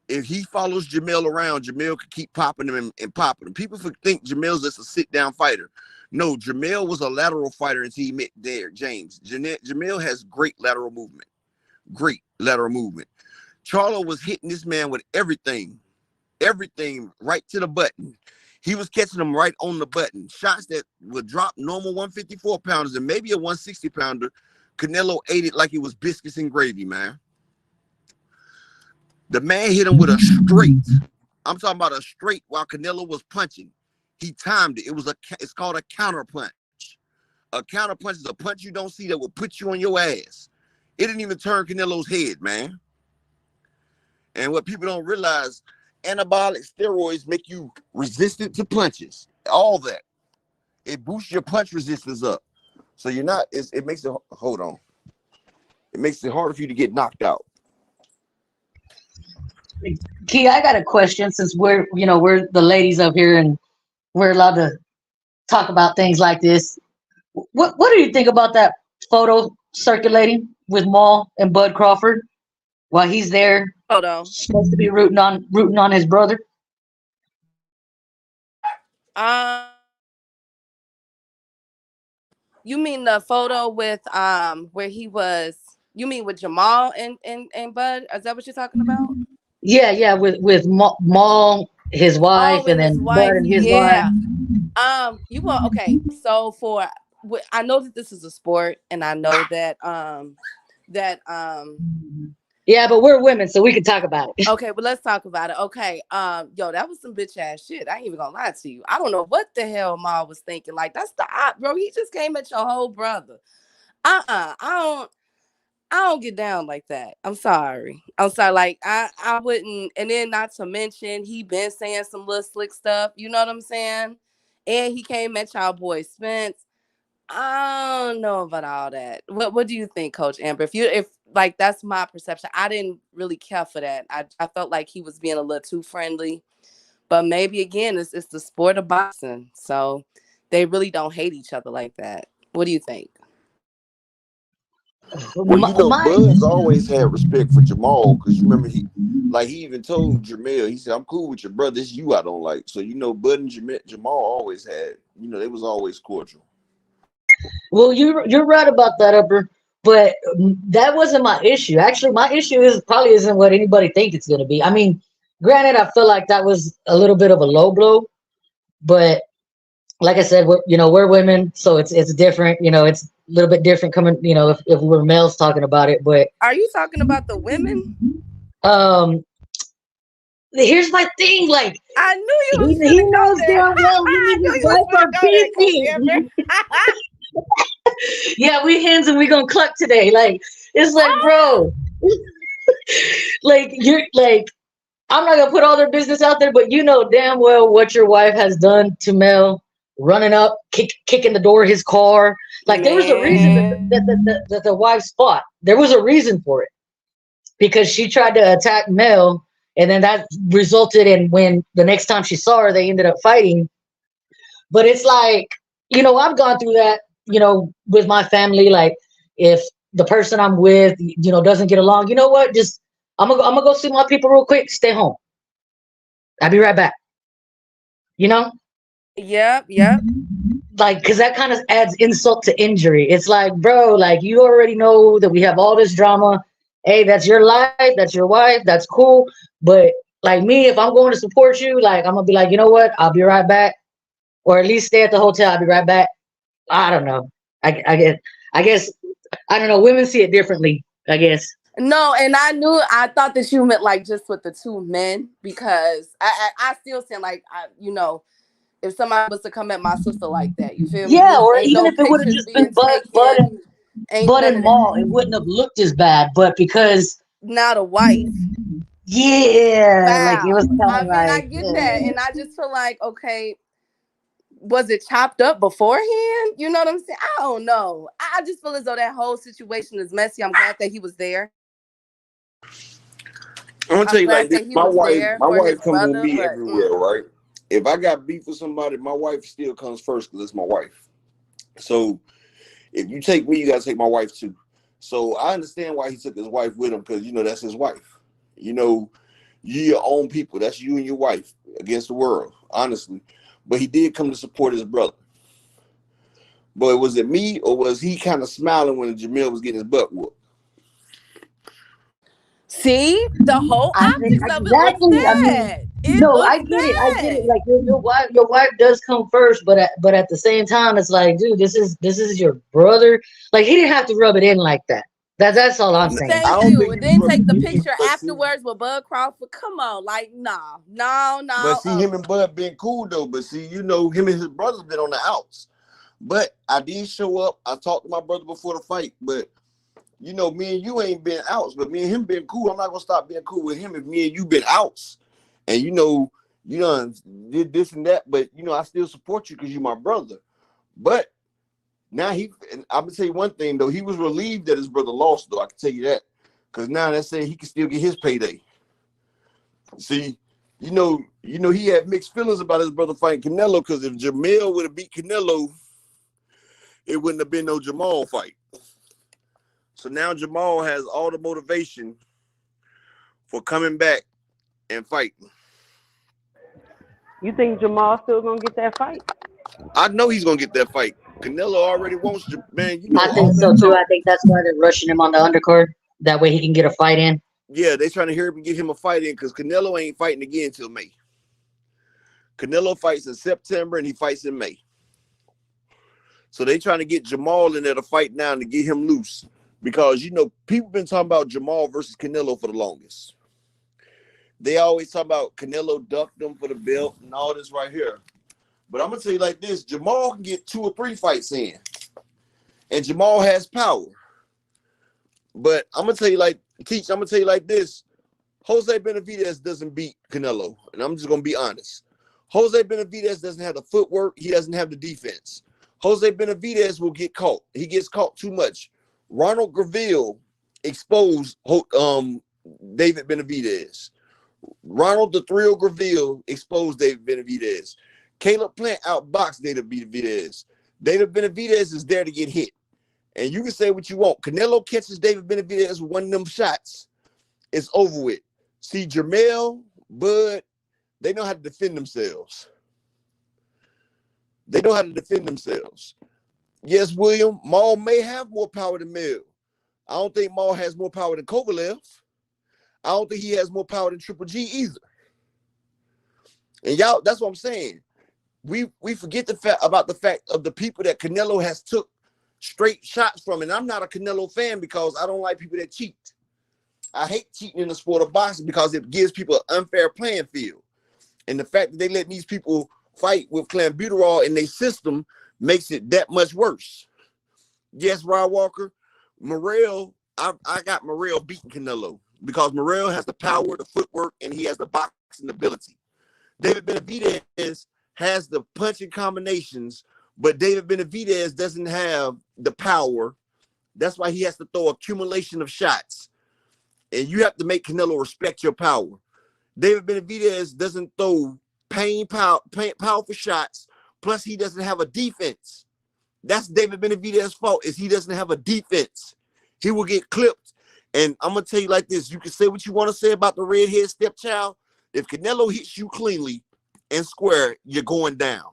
if he follows Jermell around, Jermell could keep popping him and popping him. People think Jermell's just a sit-down fighter. No, Jermell was a lateral fighter until he met Derek James. Jermell has great lateral movement. Great lateral movement. Charlo was hitting this man with everything right to the button. He was catching them right on the button. Shots that would drop normal 154-pounders and maybe a 160-pounder. Canelo ate it like it was biscuits and gravy, man. The man hit him with a straight. I'm talking about a straight while Canelo was punching. He timed it. It's called a counter punch. A counter punch is a punch you don't see that will put you on your ass. It didn't even turn Canelo's head, man. And what people don't realize, anabolic steroids make you resistant to punches. All that. It boosts your punch resistance up. So you're not, it makes it, hold on. It makes it harder for you to get knocked out. Key, I got a question since we're the ladies up here and we're allowed to talk about things like this. What do you think about that photo circulating with Maul and Bud Crawford while he's there? Photo Supposed to be rooting on his brother. You mean the photo with where he was? You mean with Jermell and Bud? Is that what you're talking about? Yeah, with Maul, his wife, and then Bud and his wife. You will okay. So I know that this is a sport, and I know that that Yeah, but we're women, so we can talk about it. okay, but let's talk about it. Okay, yo, that was some bitch ass shit. I ain't even gonna lie to you. I don't know what the hell Ma was thinking. Like, that's the op, bro. He just came at your whole brother. I don't get down like that. I'm sorry. Like, I wouldn't. And then not to mention, he been saying some little slick stuff. You know what I'm saying? And he came at y'all boy Spence. I don't know about all that. What do you think, Coach Amber? If like, that's my perception. I didn't really care for that. I felt like he was being a little too friendly. But maybe again, it's the sport of boxing, so they really don't hate each other like that. What do you think? Well, you know, My Bud's always had respect for Jermell because you remember he even told Jermell, he said, "I'm cool with your brother. It's you I don't like." So you know, Bud and Jermell always had, you know, they was always cordial. Well, you're right about that, Upper, but that wasn't my issue. Actually, my issue is probably isn't what anybody think it's going to be. I mean, granted, I feel like that was a little bit of a low blow, but like I said, we're women, so it's different. You know, it's a little bit different coming. You know, if we were males talking about it, but Are you talking about the women? um, here's my thing. Like, I knew you was he finna go knows there. damn well me I and knew his you was wife are finna go there, Coach beefing. Amber. Yeah, we hands and we gonna cluck today. Like, it's like, bro, like you're like, I'm not gonna put all their business out there, but you know damn well what your wife has done to Mel, running up, kicking the door of his car. Like, there was a reason Man. that the wives fought. There was a reason for it because she tried to attack Mel, and then that resulted in when the next time she saw her, they ended up fighting. But it's like, I've gone through that, with my family. Like, if the person I'm with, doesn't get along, you know what? Just I'm gonna go see my people real quick. Stay home. I'll be right back. You know, Yep. like, because that kind of adds insult to injury. It's like, bro, like, you already know that we have all this drama. Hey, that's your life. That's your wife. That's cool. But like me, if I'm going to support you, like, I'm gonna be like, you know what? I'll be right back, or at least stay at the hotel. I'll be right back. I don't know. I guess I don't know. Women see it differently, I guess. No, and I thought that you meant like just with the two men, because I still saying like, if somebody was to come at my sister like that, you feel me? Yeah, or Ain't even no if it would have pictures just been being taken, ain't Bud none and of that. Maul, it wouldn't have looked as bad. But because, Not a wife. yeah, like, it was Wow. kind I of mean, I like, get that, and I just feel like, okay, was it chopped up beforehand? You know what I'm saying? I don't know. I just feel as though that whole situation is messy. I'm glad that he was there. I'm gonna I'm tell you like glad this. that he My was wife, there my for wife his comes with brother, me but everywhere, right? If I got beef with somebody, my wife still comes first because it's my wife. So if you take me, you gotta take my wife too. So I understand why he took his wife with him, because that's his wife. You know, you your own people. That's you and your wife against the world, honestly. But he did come to support his brother. But was it me, or was he kind of smiling when Jermell was getting his butt whooped? see, the whole I think optics of it looks exactly. I mean, bad. It no, I looks get it. I get it. bad. Like, your wife does come first, but at the same time, it's like, dude, this is your brother. Like, he didn't have to rub it in like that. That's all I'm saying. I Thank don't you. think he And was then take rubbing the it in, picture but see, afterwards with Bud Crawford. Come on, like, nah, no, but no. see, him and Bud been cool though. But see, him and his brothers been on the outs. But I did show up. I talked to my brother before the fight, but me and you ain't been outs, but me and him been cool. I'm not gonna stop being cool with him if me and you been outs. And you done did this and that, but I still support you because you my brother. But now and I'm gonna tell you one thing though, he was relieved that his brother lost, though. I can tell you that. Because now that's saying he can still get his payday. See, he had mixed feelings about his brother fighting Canelo, because if Jermell would have beat Canelo, it wouldn't have been no Jermell fight. So now Jermell has all the motivation for coming back and fighting. You think Jermell still gonna get that fight? I know he's gonna get that fight. Canelo already wants, man. I All think so that too. talk. I think that's why they're rushing him on the undercard. That way he can get a fight in. Yeah, they trying to hear him get him a fight in, because Canelo ain't fighting again until May. Canelo fights in September and he fights in May. So they trying to get Jermell in there to fight now to get him loose. Because, you know, people been talking about Jermell versus Canelo for the longest. They always talk about Canelo ducked them for the belt and all this right here. But I'm going to tell you like this. Jermell can get 2 or 3 fights in. And Jermell has power. But I'm going to tell you like, Teach, I'm going to tell you like this. Jose Benavides doesn't beat Canelo. And I'm just going to be honest. Jose Benavides doesn't have the footwork. He doesn't have the defense. Jose Benavides will get caught. He gets caught too much. Ronald Graville exposed David Benavides. Ronald the Thrill Graville exposed David Benavides. Caleb Plant outboxed David Benavides. David Benavides is there to get hit. And you can say what you want. Canelo catches David Benavides with one of them shots. It's over with. See, Jermell, Bud, they know how to defend themselves. They know how to defend themselves. Yes, William, Maul may have more power than Mill. I don't think Maul has more power than Kovalev. I don't think he has more power than Triple G either. And y'all, that's what I'm saying. We forget the fact of the people that Canelo has took straight shots from. And I'm not a Canelo fan because I don't like people that cheat. I hate cheating in the sport of boxing because it gives people an unfair playing field. And the fact that they let these people fight with clenbuterol in their system makes it that much worse. Yes, Rod Walker, Morrell, I got Morrell beating Canelo because Morrell has the power, the footwork, and he has the boxing ability. David Benavides has the punching combinations, but David Benavides doesn't have the power. That's why he has to throw accumulation of shots. And you have to make Canelo respect your power. David Benavides doesn't throw powerful shots. Plus, he doesn't have a defense. That's David Benavides' fault, is he doesn't have a defense. He will get clipped. And I'm going to tell you like this. You can say what you want to say about the redhead stepchild. If Canelo hits you cleanly and square, you're going down.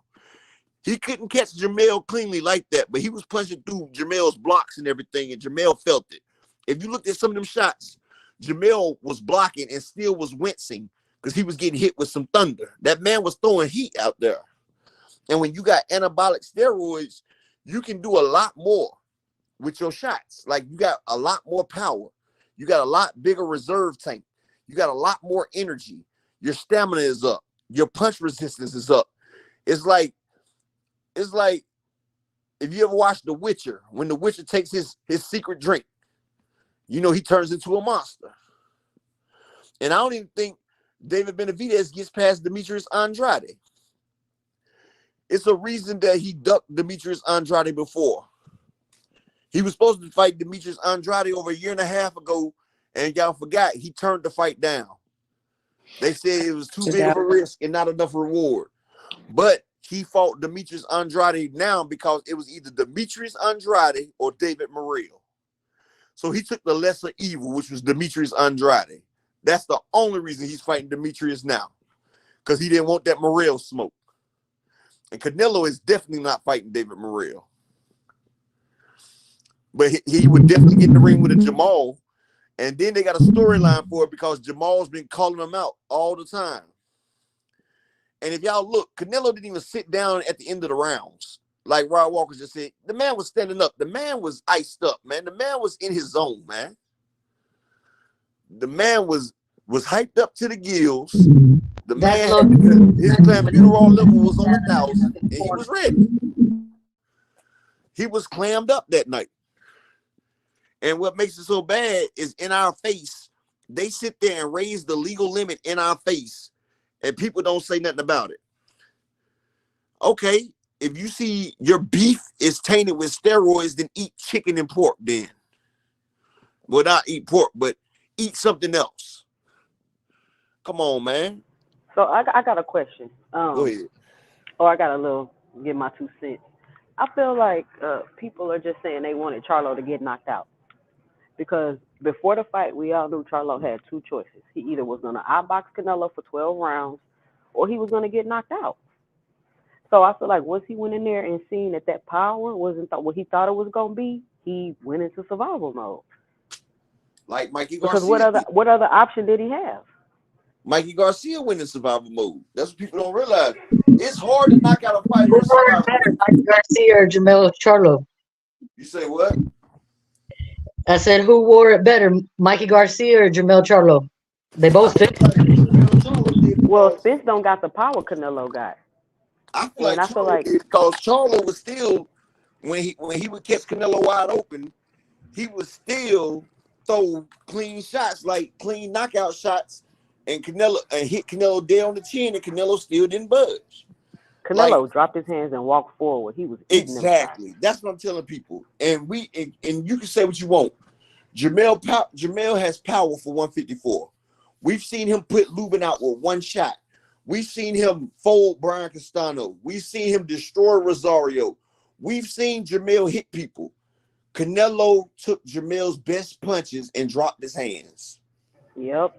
He couldn't catch Jermell cleanly like that, but he was punching through Jermell's blocks and everything, and Jermell felt it. If you looked at some of them shots, Jermell was blocking and still was wincing because he was getting hit with some thunder. That man was throwing heat out there. And when you got anabolic steroids, you can do a lot more with your shots. Like, you got a lot more power. You got a lot bigger reserve tank. You got a lot more energy. Your stamina is up. Your punch resistance is up. It's like if you ever watched The Witcher, when the Witcher takes his secret drink, you know, he turns into a monster. And I don't even think David Benavides gets past Demetrius Andrade. It's a reason that he ducked Demetrius Andrade before. He was supposed to fight Demetrius Andrade over a year and a half ago, and y'all forgot he turned the fight down. They said it was too big of a risk and not enough reward. But he fought Demetrius Andrade now because it was either Demetrius Andrade or David Morrell. So he took the lesser evil, which was Demetrius Andrade. That's the only reason he's fighting Demetrius now, because he didn't want that Morrell smoke. And Canelo is definitely not fighting David Morrell. But he would definitely get in the ring with a Jermell. And then they got a storyline for it because Jamal's been calling him out all the time. And if y'all look, Canelo didn't even sit down at the end of the rounds. Like Rod Walker just said, the man was standing up. The man was iced up, man. The man was in his zone, man. The man was hyped up to the gills. The man, his clenbuterol level was on 1,000, and he was ready. He was clammed up that night. And what makes it so bad is in our face, they sit there and raise the legal limit in our face, and people don't say nothing about it. Okay, if you see your beef is tainted with steroids, then eat chicken and pork then. Well, not eat pork, but eat something else. Come on, man. So I got a question. Go ahead. Or I got give my 2 cents. I feel like people are just saying they wanted Charlo to get knocked out. Because before the fight, we all knew Charlo had 2 choices. He either was going to outbox Canelo for 12 rounds, or he was going to get knocked out. So I feel like once he went in there and seen that power wasn't what he thought it was going to be, he went into survival mode. Like Mikey Garcia. Because what other option did he have? Mikey Garcia went in survival mode. That's what people don't realize. It's hard to knock out a fighter in survival mode. Mikey Garcia or Jermell Charlo? You say what? I said, who wore it better, Mikey Garcia or Jermell Charlo? They both fit. Well, Spence don't got the power Canelo got. I feel like because Charlo was still when he would catch Canelo wide open, he would still throw clean shots, like clean knockout shots, and Canelo and hit Canelo dead on the chin, and Canelo still didn't budge. Canelo dropped his hands and walked forward. He was exactly. That's what I'm telling people. And you can say what you want. Jermell has power for 154. We've seen him put Lubin out with one shot. We've seen him fold Brian Castano. We've seen him destroy Rosario. We've seen Jermell hit people. Canelo took Jermell's best punches and dropped his hands. Yep.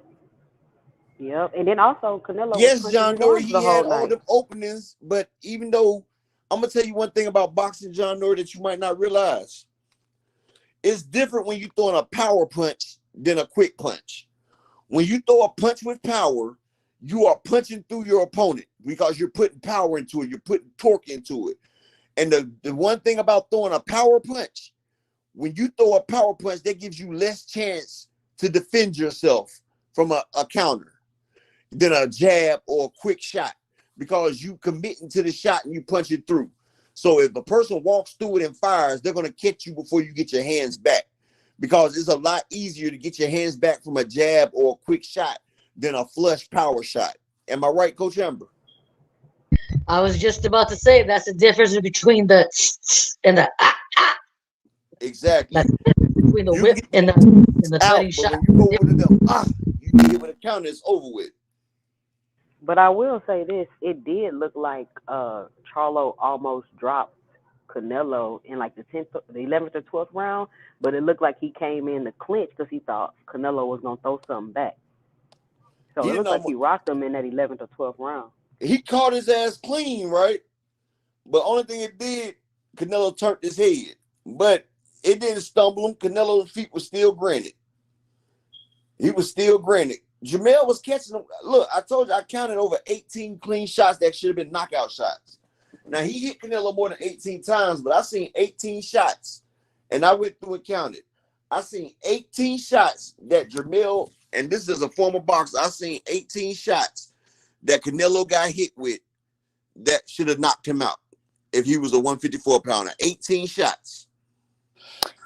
And then also Canelo. Yes, John Norrie, he had all the openings, but even though I'm gonna tell you one thing about boxing, John Norrie, that you might not realize. It's different when you throwing a power punch than a quick punch. When you throw a punch with power, you are punching through your opponent because you're putting power into it, you're putting torque into it. And the one thing about throwing a power punch, when you throw a power punch, that gives you less chance to defend yourself from a counter than a jab or a quick shot, because you committing to the shot and you punch it through. So if a person walks through it and fires, they're going to catch you before you get your hands back, because it's a lot easier to get your hands back from a jab or a quick shot than a flush power shot. Am I right, Coach Amber? I was just about to say that's the difference between the and the Exactly. That's the difference between the whip and the cutting shot. When you go over them, you get hit with a counter, it's over with. But I will say this: it did look like Charlo almost dropped Canelo in like the 11th or 12th round, but it looked like he came in to clinch because he thought Canelo was gonna throw something back. So it looked like he rocked him in that 11th or 12th round. He caught his ass clean, right? But only thing it did, Canelo turned his head, but it didn't stumble him. Canelo's feet were still granted. He was still granted. Jermell was catching him. Look, I told you I counted over 18 clean shots that should have been knockout shots. Now, he hit Canelo more than 18 times, but I seen 18 shots, and I went through and counted. I seen 18 shots that Jermell, and this is a former boxer, I seen 18 shots that Canelo got hit with that should have knocked him out if he was a 154-pounder. 18 shots.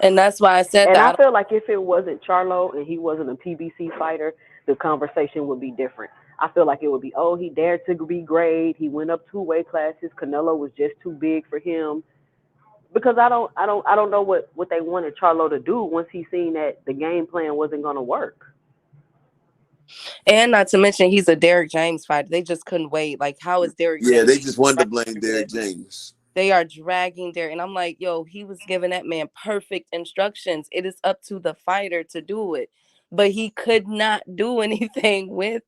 And that's why I said and that. And I feel like if it wasn't Charlo and he wasn't a PBC fighter, the conversation would be different. I feel like it would be, oh, he dared to be great. He went up 2 weight classes. Canelo was just too big for him. Because I don't know what they wanted Charlo to do once he seen that the game plan wasn't going to work. And not to mention, he's a Derrick James fighter. They just couldn't wait. Like, how is Derrick James? Yeah, they just wanted to blame Derrick James. They are dragging Derrick. And I'm like, yo, he was giving that man perfect instructions. It is up to the fighter to do it. But he could not do anything with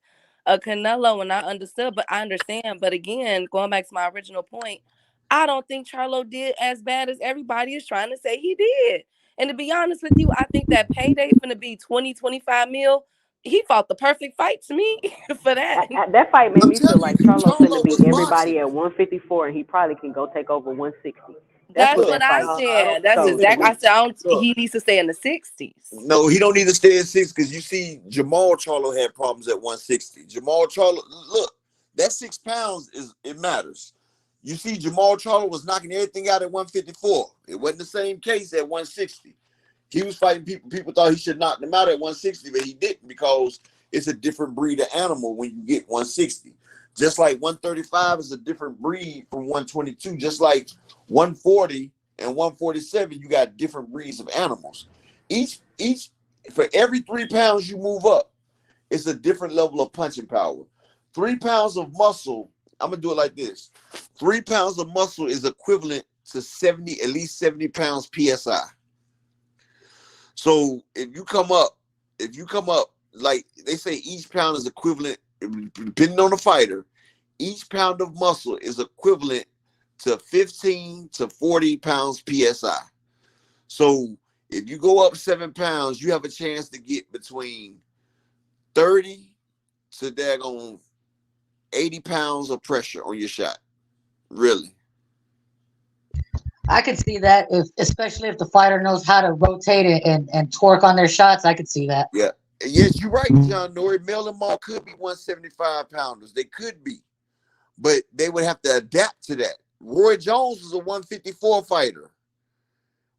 a Canelo. And I understood, but I understand. But again, going back to my original point, I don't think Charlo did as bad as everybody is trying to say he did. And to be honest with you, I think that payday finna be 20, 25 mil. He fought the perfect fight to me for that. That fight made me feel like Charlo's finna beat everybody at 154, and he probably can go take over 160. That's what I said. That's exactly. I said he needs to stay in the 60s. No, he don't need to stay in 60s, because you see Jermell Charlo had problems at 160. Jermell Charlo, look, that 6 pounds it matters. You see, Jermell Charlo was knocking everything out at 154. It wasn't the same case at 160. He was fighting people. People thought he should knock them out at 160, but he didn't, because it's a different breed of animal when you get 160. Just like 135 is a different breed from 122. Just like 140 and 147, you got different breeds of animals. Each for every 3 pounds you move up, it's a different level of punching power. 3 pounds of muscle, I'm gonna do it like this. 3 pounds of muscle is equivalent to at least 70 pounds PSI. So if you come up, like they say, each pound is equivalent, depending on the fighter, each pound of muscle is equivalent to 15 to 40 pounds PSI. So if you go up 7 pounds, you have a chance to get between 30 to daggone 80 pounds of pressure on your shot. Really. I could see that, especially if the fighter knows how to rotate it and torque on their shots. I could see that. Yeah. Yes, you're right, John Norrie. Mel and Maul could be 175 pounders. They could be. But they would have to adapt to that. Roy Jones was a 154 fighter.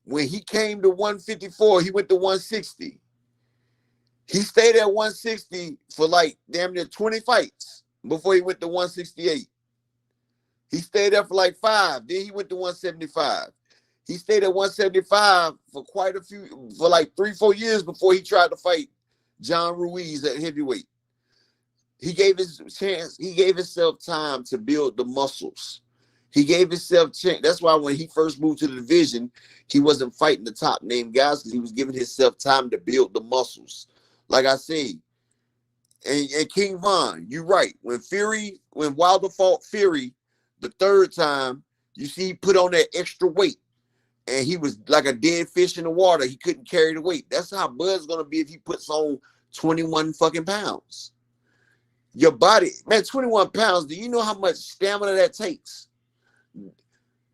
When he came to 154, he went to 160. He stayed at 160 for like damn near 20 fights before he went to 168. He stayed there for like 5. Then he went to 175. He stayed at 175 for quite a few, for like 3-4 years before he tried to fight John Ruiz at heavyweight. He gave his chance. He gave himself time to build the muscles. He gave himself chance. That's why when he first moved to the division, he wasn't fighting the top name guys because he was giving himself time to build the muscles. Like I say, and King Von, you're right. When Wilder fought Fury the third time, you see he put on that extra weight. And he was like a dead fish in the water. He couldn't carry the weight. That's how Bud's gonna be if he puts on 21 fucking pounds. Your body, man, 21 pounds. Do you know how much stamina that takes?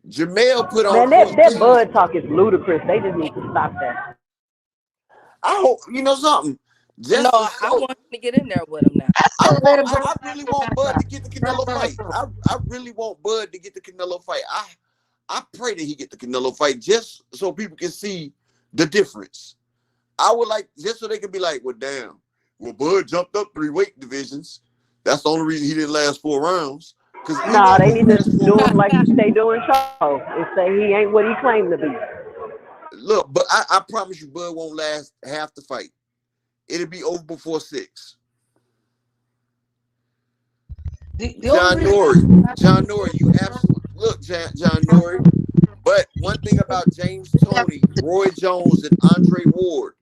Jermell put on. Man, that Bud talk is ludicrous. They just need to stop that. I hope you know something. No, I want him to get in there with him now. I really want Bud to get the Canelo fight. I really want Bud to get the Canelo fight. I pray that he get the Canelo fight just so people can see the difference. I would like, just so they can be like, well, damn. Well, Bud jumped up 3 weight divisions. That's the only reason he didn't last 4 rounds. Nah, they need to do him like they doing Charlo and say he ain't what he claimed to be. Look, but I promise you, Bud won't last half the fight. It'll be over before 6. John Norrie, you absolutely look, John Norrie. But one thing about James Toney, Roy Jones, and Andre Ward,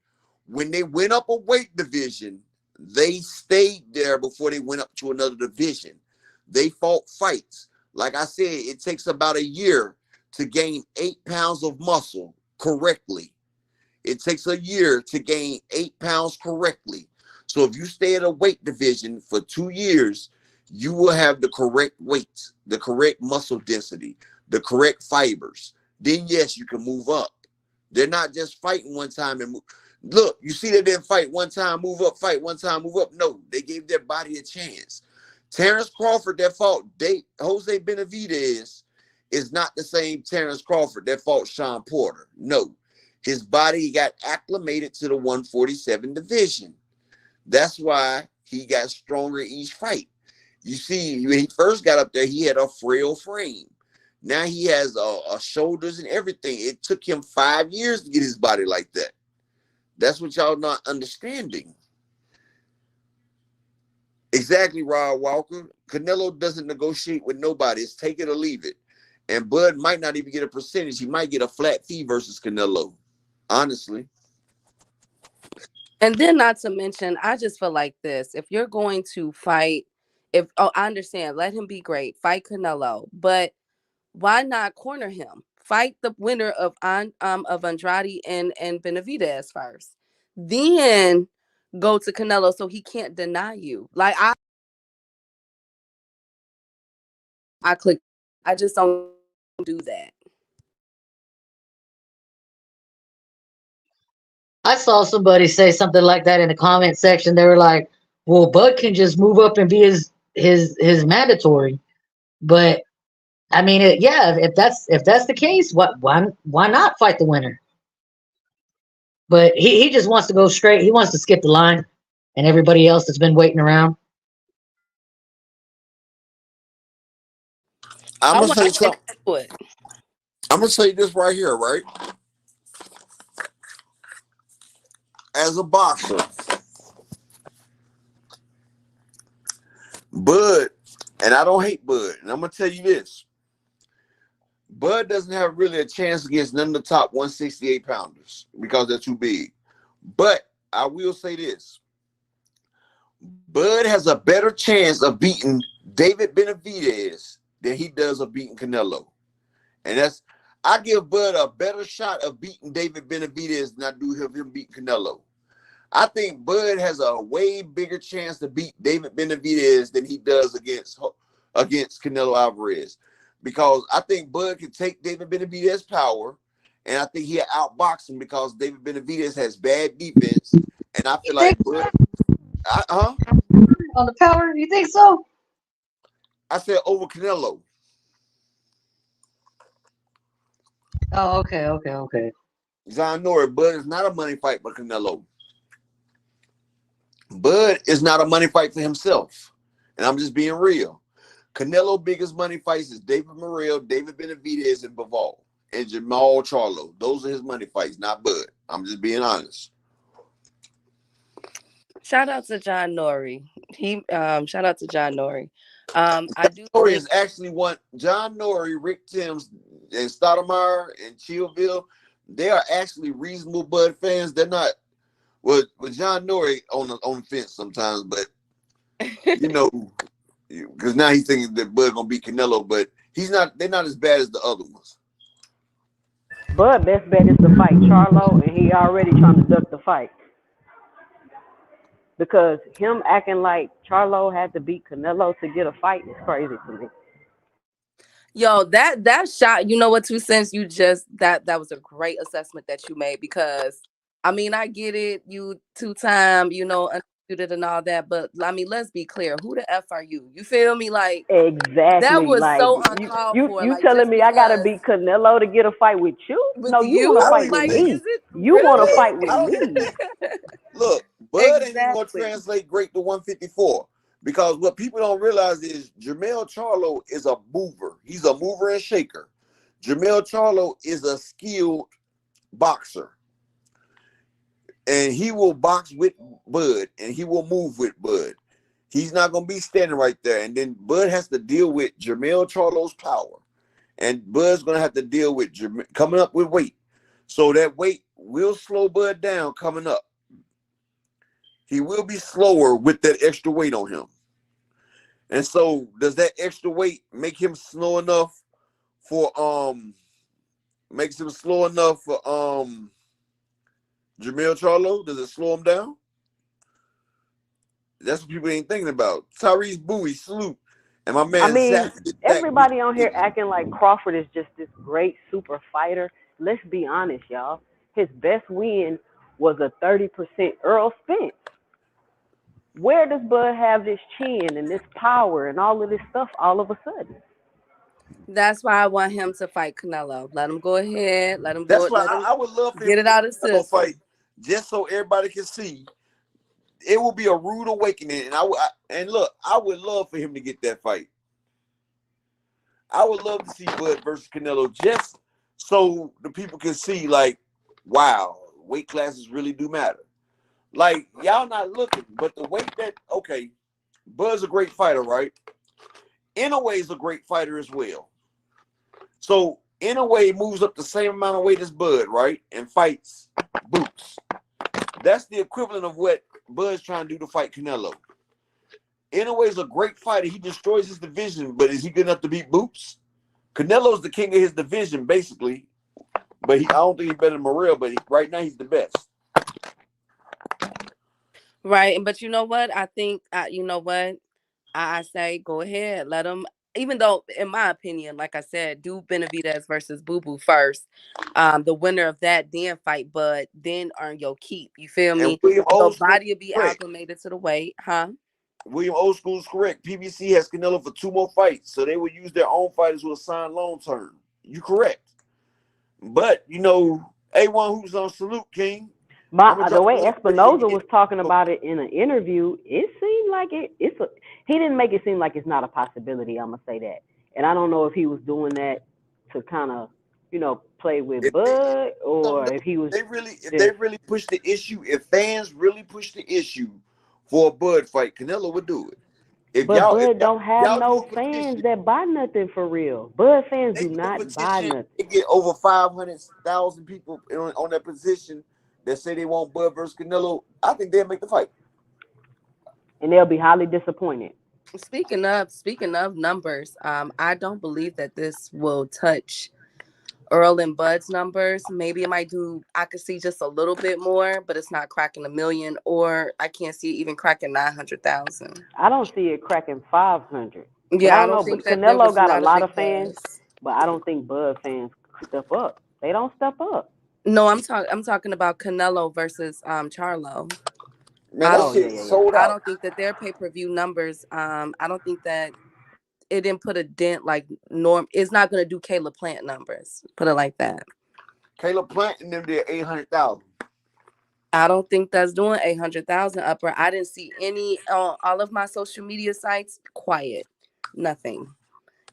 when they went up a weight division, they stayed there before they went up to another division. They fought fights. Like I said, it takes about a year to gain 8 pounds of muscle correctly. It takes a year to gain 8 pounds correctly. So if you stay at a weight division for 2 years, you will have the correct weight, the correct muscle density, the correct fibers. Then yes, you can move up. They're not just fighting one time and move. Look, you see they didn't fight one time, move up, fight one time, move up. No, they gave their body a chance. Terrence Crawford that fought Jose Benavides is not the same Terrence Crawford that fought Sean Porter. No, his body got acclimated to the 147 division. That's why he got stronger each fight. You see, when he first got up there, he had a frail frame. Now he has shoulders and everything. It took him 5 years to get his body like that. That's what y'all not understanding. Exactly, Rod Walker. Canelo doesn't negotiate with nobody. It's take it or leave it. And Bud might not even get a percentage. He might get a flat fee versus Canelo, honestly. And then not to mention, I just feel like this. If you're going to fight, I understand, let him be great. Fight Canelo. But why not corner him? Fight the winner of Andrade and Benavides first. Then go to Canelo so he can't deny you. Like I just don't do that. I saw somebody say something like that in the comment section. They were like, "Well, Bud can just move up and be his mandatory." But I mean, if that's the case, why not fight the winner? But he just wants to go straight. He wants to skip the line, and everybody else that's been waiting around. I'm gonna say something. I'm gonna say this right here, right? As a boxer, Bud, and I don't hate Bud, and I'm gonna tell you this: Bud doesn't have really a chance against none of the top 168 pounders because they're too big. But I will say this: Bud has a better chance of beating David Benavides than he does of beating Canelo, and I give Bud a better shot of beating David Benavides than I do of him beating Canelo. I think Bud has a way bigger chance to beat David Benavides than he does against Canelo Alvarez, because I think Bud can take David Benavides' power, and I think he'll outbox him because David Benavides has bad defense, and I feel like Bud. On the power, you think so? I said over Canelo. Oh, okay. John Norrie, Bud is not a money fight for Canelo. Bud is not a money fight for himself. And I'm just being real. Canelo biggest money fights is David Morrell, David Benavides, and Bivol, and Jermell Charlo. Those are his money fights, not Bud. I'm just being honest. Shout out to John Norrie. Shout out to John Norrie. I do Norrie think is actually one. John Norrie, Rick Timms, and Stoudemire and Chillville, they are actually reasonable Bud fans. They're not with John Norrie on the fence sometimes, but you know, because now he's thinking that Bud gonna beat Canelo, but he's not. They're not as bad as the other ones. Bud best bet is to fight Charlo, and he already trying to duck the fight. Because him acting like Charlo had to beat Canelo to get a fight is crazy to me. Yo, that shot, you know what, 2 cents, you just that was a great assessment that you made, because I mean, I get it, you 2-time, you know, undisputed and all that, but I mean, let's be clear, who the F are you? You feel me? Like, exactly. that was like, so uncalled for. You like, telling me I gotta beat Canelo to get a fight with you? With No, you want to fight like, with me. is it You want to fight with I don't me. Look, Bud ain't even Exactly. gonna translate great to 154, because what people don't realize is Jermell Charlo is a mover. He's a mover and shaker. Jermell Charlo is a skilled boxer, and he will box with Bud, and he will move with Bud. He's not gonna be standing right there, and then Bud has to deal with Jermell Charlo's power, and Bud's gonna have to deal with coming up with weight. So that weight will slow Bud down coming up. He will be slower with that extra weight on him. And so does that extra weight make him slow enough for Jermell Charlo? Does it slow him down? That's what people ain't thinking about. Tyrese Bowie, salute. And my man, I mean, Zach, everybody on here acting like Crawford is just this great super fighter. Let's be honest, y'all. His best win was a 30% Earl Spence. Where does Bud have this chin and this power and all of this stuff all of a sudden? That's why I want him to fight Canelo. Let him go ahead. Let him go. That's why I would love for get him it out of his system. Fight, just so everybody can see. It will be a rude awakening, and I would love for him to get that fight. I would love to see Bud versus Canelo, just so the people can see, like, wow, weight classes really do matter. Like, y'all not looking, but the weight that, okay, Bud's a great fighter, right? Inouye's a great fighter as well. So Inoue moves up the same amount of weight as Bud, right? And fights Boots. That's the equivalent of what Bud's trying to do to fight Canelo. Inouye's a great fighter. He destroys his division, but is he good enough to beat Boots? Canelo's the king of his division, basically. But I don't think he's better than Morrell, but right now he's the best. Right, but you know what? I think you know what? I say go ahead, let him. Even though, in my opinion, like I said, do Benavides versus Boo Boo first. The winner of that then fight Bud, then earn your keep. You feel me? Your body will be acclimated to the weight, huh? William Old School is correct. PBC has Canelo for 2 more fights, so they will use their own fighters who will sign long term. You correct. But, you know, A1 who's on salute, King. The way Espinoza was talking about it in an interview, it seemed like he didn't make it seem like it's not a possibility. I'm gonna say that, and I don't know if he was doing that to kind of, you know, play with Bud, or if he was. They really push the issue. If fans really push the issue for a Bud fight, Canelo would do it. Bud don't have no fans that buy nothing for real. Bud fans do not buy nothing. They get over 500,000 people on that position that say they want Bud versus Canelo. I think they'll make the fight, and they'll be highly disappointed. Speaking of numbers, I don't believe that this will touch Earl and Bud's numbers. Maybe it might do, I could see just a little bit more, but it's not cracking 1 million, or I can't see it even cracking 900,000. I don't see it cracking 500. But I Yeah, I don't don't know. But think that there Canelo was got a not a lot big of fans, buzz. but I don't think Bud fans step up. They don't step up. No, I'm talking about Canelo versus Charlo. Man, I that Oh don't yeah, shit yeah, yeah. sold I out. don't think that their pay-per-view numbers, I don't think that it didn't put a dent like it's not gonna do Caleb Plant numbers. Put it like that. Caleb Plant and them did 800,000. I don't think that's doing 800,000 upper. I didn't see any on all of my social media sites. Quiet, nothing.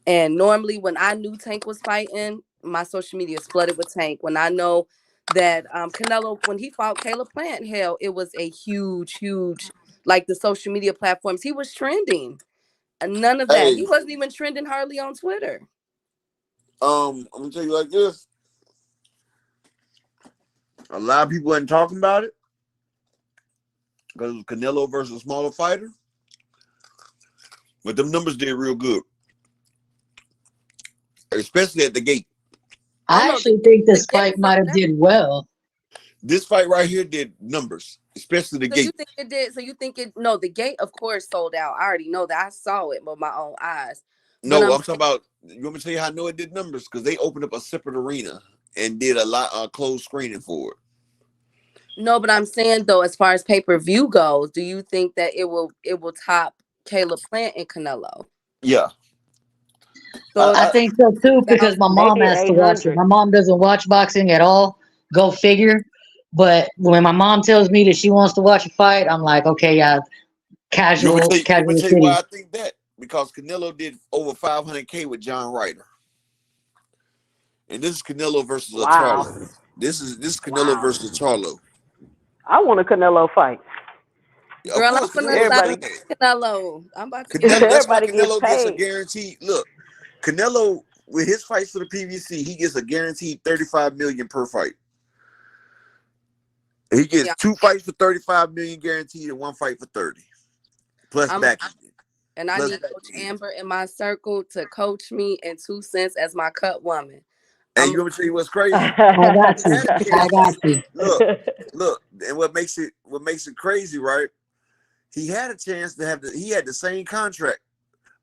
And normally, when I knew Tank was fighting, my social media is flooded with Tank. When I know that Canelo, when he fought Caleb Plant, hell, it was a huge, like the social media platforms. He was trending. And none of that. Hey, He wasn't even trending hardly on Twitter. I'm gonna tell you like this. A lot of people ain't talking about it because it was Canelo versus a smaller fighter. But them numbers did real good. Especially at the gate. I Oh no, actually think the this gate fight might have sold out. did well. This fight right here did numbers, especially the So gate. you think it did? So you think it? No, the gate, of course, sold out. I already know that. I saw it with my own eyes. But No, I'm I'm talking about, you want me to tell you how I know it did numbers? Because they opened up a separate arena and did a lot of closed screening for it. no, but I'm saying though, as far as pay-per-view goes, do you think that it will top Caleb Plant and Canelo? Yeah. So I think so too because my They mom did has to watch it. 800. My mom doesn't watch boxing at all. Go figure. But when my mom tells me that she wants to watch a fight, I'm like, okay, yeah, You want me to casual tell you why city. I think that? Because Canelo did over 500K with John Ryder. And this is Canelo versus a Wow. Charlo. This is Canelo Wow. versus Charlo. I want a Canelo fight. Of girl, I'm course, gonna Canelo sign gonna up Everybody, get for Canelo. I'm about to get Canelo. That's why everybody get Canelo gets a paid. guaranteed look. Canelo with his fights for the PVC, he gets a guaranteed 35 million per fight. He gets yeah. 2 fights for 35 million guaranteed and 1 fight for 30. Plus I'm back end. and I Plus need back Coach end. Amber in my circle to coach me in 2 cents as my cut woman. And I'm you want me to tell you what's crazy? I got He you. had a I chance. got you. Look, and what makes it crazy, right? He had a chance to have he had the same contract,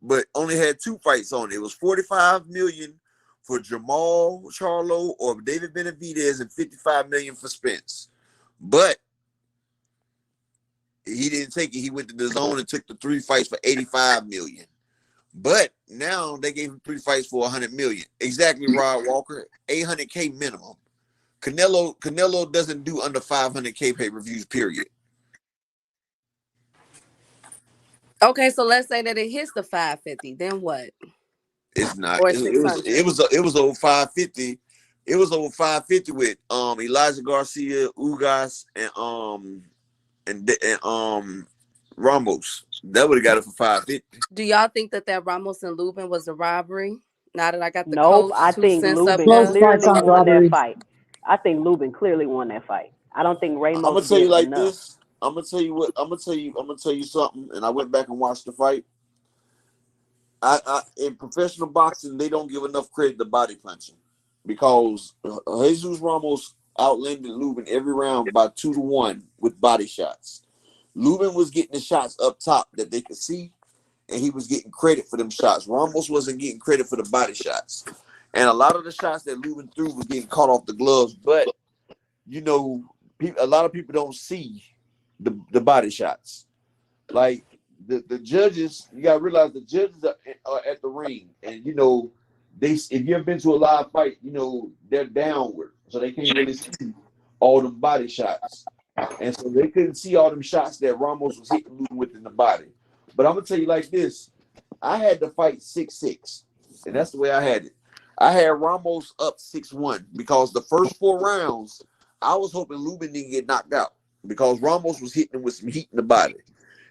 but only had 2 fights on it. It was 45 million for Jermell Charlo or David Benavides and 55 million for Spence. But he didn't take it. He went to the zone and took the 3 fights for 85 million. But now they gave him 3 fights for 100 million. Exactly, Rod Walker. 800K minimum. Canelo doesn't do under 500K pay-per-views, period. okay, so let's say that it hits the 550, then what? It's not. Or It, it was 600. it was over 550. It was over 550 with Elijah Garcia, Ugas, and Ramos. That would have got it for 550. Do y'all think that Ramos and Lubin was a robbery? Now that I got the Nope. coach I 2 think cents up Lubin Close there. fights clearly aren't won that robberies. fight. I think Lubin clearly won that fight. I don't think I'm Ramos gonna tell you did like enough. this. I'm gonna tell you what. I'm gonna tell you something. And I went back and watched the fight. I in professional boxing, they don't give enough credit to body punching because Jesus Ramos outlanded Lubin every round by 2-1 with body shots. Lubin was getting the shots up top that they could see, and he was getting credit for them shots. Ramos wasn't getting credit for the body shots. And a lot of the shots that Lubin threw was getting caught off the gloves. But, you know, a lot of people don't see the body shots. Like, the judges, you got to realize the judges are at the ring. And, you know, if you ever been to a live fight, you know, they're downward. So they can't really see all them body shots. And so they couldn't see all them shots that Ramos was hitting Lubin with in the body. But I'm going to tell you like this. I had to fight 6-6. And that's the way I had it. I had Ramos up 6-1 because the first 4 rounds, I was hoping Lubin didn't get knocked out because Ramos was hitting him with some heat in the body.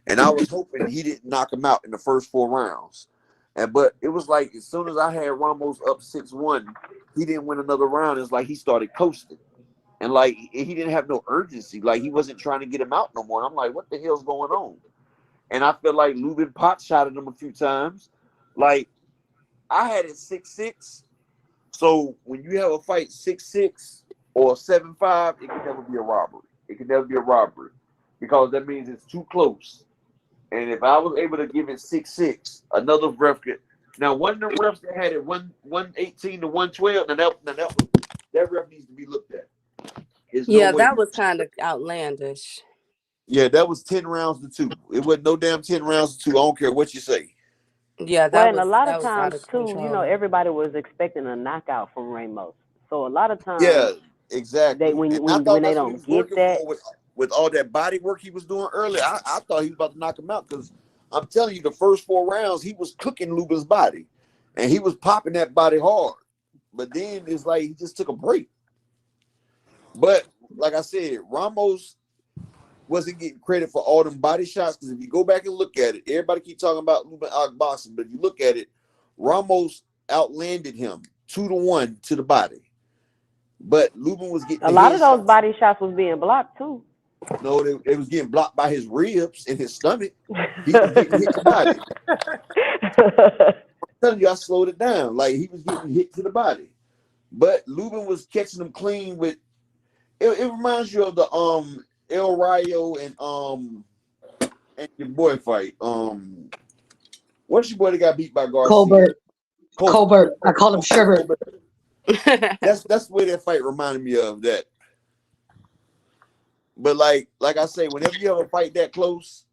And I was hoping he didn't knock him out in the first 4 rounds. But it was like as soon as I had Ramos up 6-1, he didn't win another round. It's like he started coasting. And like he didn't have no urgency. Like he wasn't trying to get him out no more. And I'm like, what the hell's going on? And I feel like Lubin pot shotted him a few times. Like I had it 6-6, So when you have a fight 6'6" or 7'5", it can never be a robbery. It can never be a robbery because that means it's too close. And if I was able to give it 6'6", another ref could. Now, one of the refs that had it 118 to 112, that ref needs to be looked at. There's no Yeah, way. that was kind of outlandish. Yeah, that was 10 rounds to 2. It wasn't no damn 10 rounds to 2. I don't care what you say. Yeah, Well, that and a was lot that of was out times of too, you know, control. everybody was expecting a knockout from Ramos. So a lot of times Yeah, exactly. when And I when thought they that's what he don't was get working that, for with all that body work he was doing earlier. I thought he was about to knock him out because I'm telling you, the first 4 rounds, he was cooking Lubin's body. And he was popping that body hard. But then it's like he just took a break. But like I said, Ramos wasn't getting credit for all them body shots because if you go back and look at it, everybody keep talking about Lubin outboxing, but if you look at it, Ramos outlanded him 2-1 to the body. But Lubin was getting a the lot of those headshots. body shots was being blocked too. No, they was getting blocked by his ribs and his stomach. He was getting hit to the body. I'm telling you, I slowed it down. Like he was getting hit to the body. But Lubin was catching them clean with it reminds you of the El Rayo and your boy fight. What's your boy that got beat by Garcia? Colbert. I call him Sherbert. That's the way that fight reminded me of that. But like I say, whenever you have a fight that close,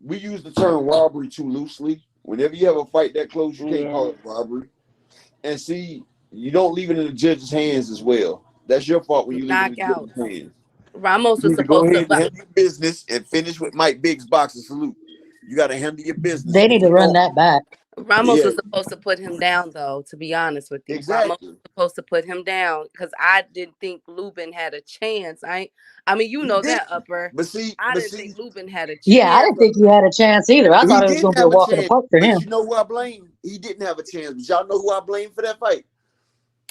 we use the term robbery too loosely. Whenever you have a fight that close, you can't call it robbery. And see, you don't leave it in the judge's hands as well. That's your fault when you leave it in the Knockout. judge's hands. Ramos You was need to go supposed ahead to. and handle your business and finish with Mike Biggs' boxing salute. You got to handle your business. They need to run that back. Ramos Yeah, was supposed to put him down, though. To be honest with you, Ramos exactly. was supposed to put him down because I didn't think Lubin had a chance. I mean, you He know did, that upper. but see, I didn't think Lubin had a Yeah, I chance. didn't think he had a chance either. I he thought it was going didn't to be a have a walk in the chance. park for But him. you know who I blame? He didn't have a chance. But y'all know who I blame for that fight?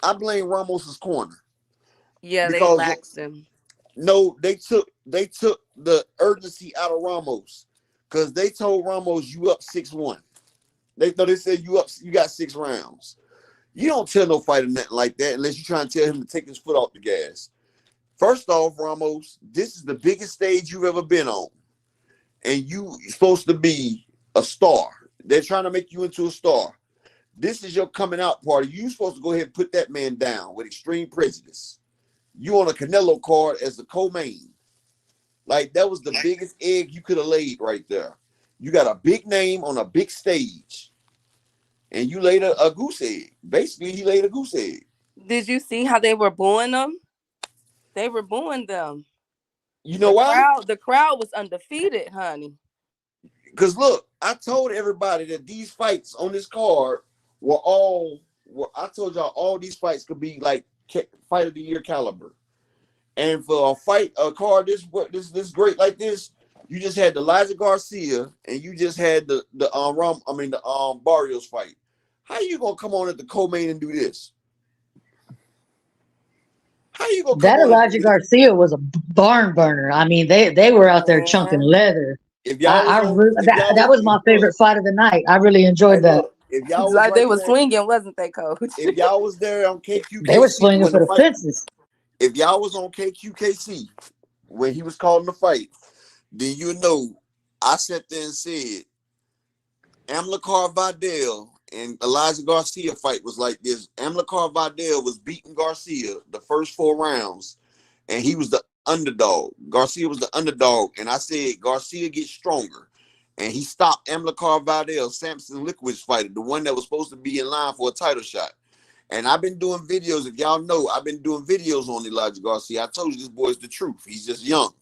I blame Ramos's corner Yeah, they because laxed him. no, they took the urgency out of Ramos because they told Ramos you up 6-1. They said you got 6 rounds. You don't tell no fighter nothing like that unless you try and tell him to take his foot off the gas. First off, Ramos, this is the biggest stage you've ever been on. And you're supposed to be a star. They're trying to make you into a star. This is your coming out party. You're supposed to go ahead and put that man down with extreme prejudice. You on a Canelo card as the co-main. Like, that was the biggest egg you could have laid right there. You got a big name on a big stage. And you laid a goose egg. Basically, he laid a goose egg. Did you see how they were booing them? They were booing them. You know why? The crowd was undefeated, honey. Because look, I told everybody that these fights on this card I told y'all all these fights could be like fight of the year caliber. And for a card this great like this, you just had the Elijah Garcia and you just had the Barrios fight. How you gonna come on at the co-main and do this? How you gonna come That on? Elijah Garcia was a barn burner. I mean, they were out there chunking leather. If y'all That was my favorite fight of the night. I really enjoyed that. If y'all was Like they right were there, swinging, wasn't they, Coach? if y'all was there on KQKC, They were swinging for the fences. If y'all was on KQKC when he was calling the fight, then you know I sat there and said Amilcar Vidal and Elijah Garcia fight was like this. Amilcar Vidal was beating Garcia the first 4 rounds, and he was the underdog. Garcia was the underdog, and I said Garcia gets stronger. And he stopped Amilcar Vidal, Samson Liquid's fighter, the one that was supposed to be in line for a title shot. And I've been doing videos. If y'all know, I've been doing videos on Elijah Garcia. I told you this boy's the truth. He's just young.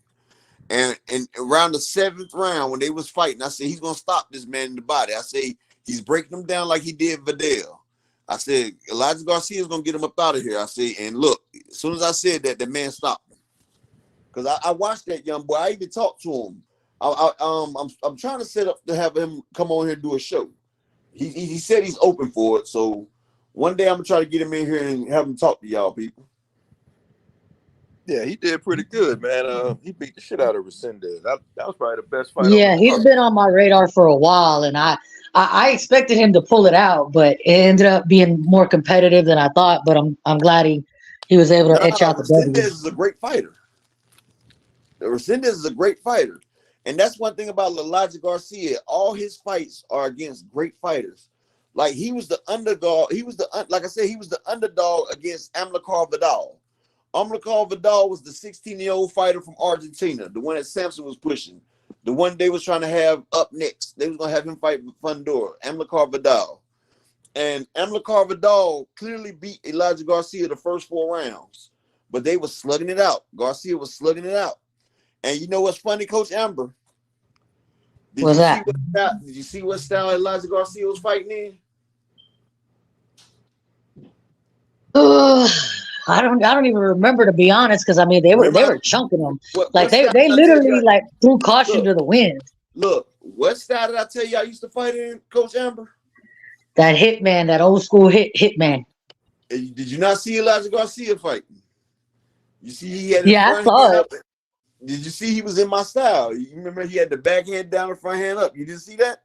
And around the 7th round, when they was fighting, I said, he's going to stop this man in the body. I say, he's breaking him down like he did Vidal. I said, Elijah Garcia is going to get him up out of here. I say, and look, as soon as I said that, the man stopped him. Because I watched that young boy. I even talked to him. I'm trying to set up to have him come on here and do a show. He said he's open for it. So one day I'm going to try to get him in here and have him talk to y'all people. Yeah, he did pretty good, man. He beat the shit out of Resendez. That was probably the best fight. Yeah, he's been on my radar for a while, and I I expected him to pull it out, but it ended up being more competitive than I thought. But I'm glad he was able to Nah, etch out the Resendez W. is a great fighter. Resendez is a great fighter. And that's one thing about Elijah Garcia. All his fights are against great fighters. Like he was the underdog. He was like I said, he was the underdog against Amilcar Vidal. Amilcar Vidal was the 16-year-old fighter from Argentina, the one that Samson was pushing. The one they was trying to have up next. They was gonna have him fight with Fundora, Amilcar Vidal. And Amilcar Vidal clearly beat Elijah Garcia the first 4 rounds. But they was slugging it out. Garcia was slugging it out. And you know what's funny, Coach Amber? What's that? Did you see what style Elijah Garcia was fighting in? I don't even remember, to be honest, because I mean they were chunking them. Like What style they did I tell literally you? like threw caution Look, to the wind. look, what style did I tell you I used to fight in, Coach Amber? That hitman, that old school hitman. Did you not see Elijah Garcia fighting? You see he had his Yeah, I front saw hand it. up. Did you see he was in my style? You remember he had the back hand down, the front hand up. You didn't see that?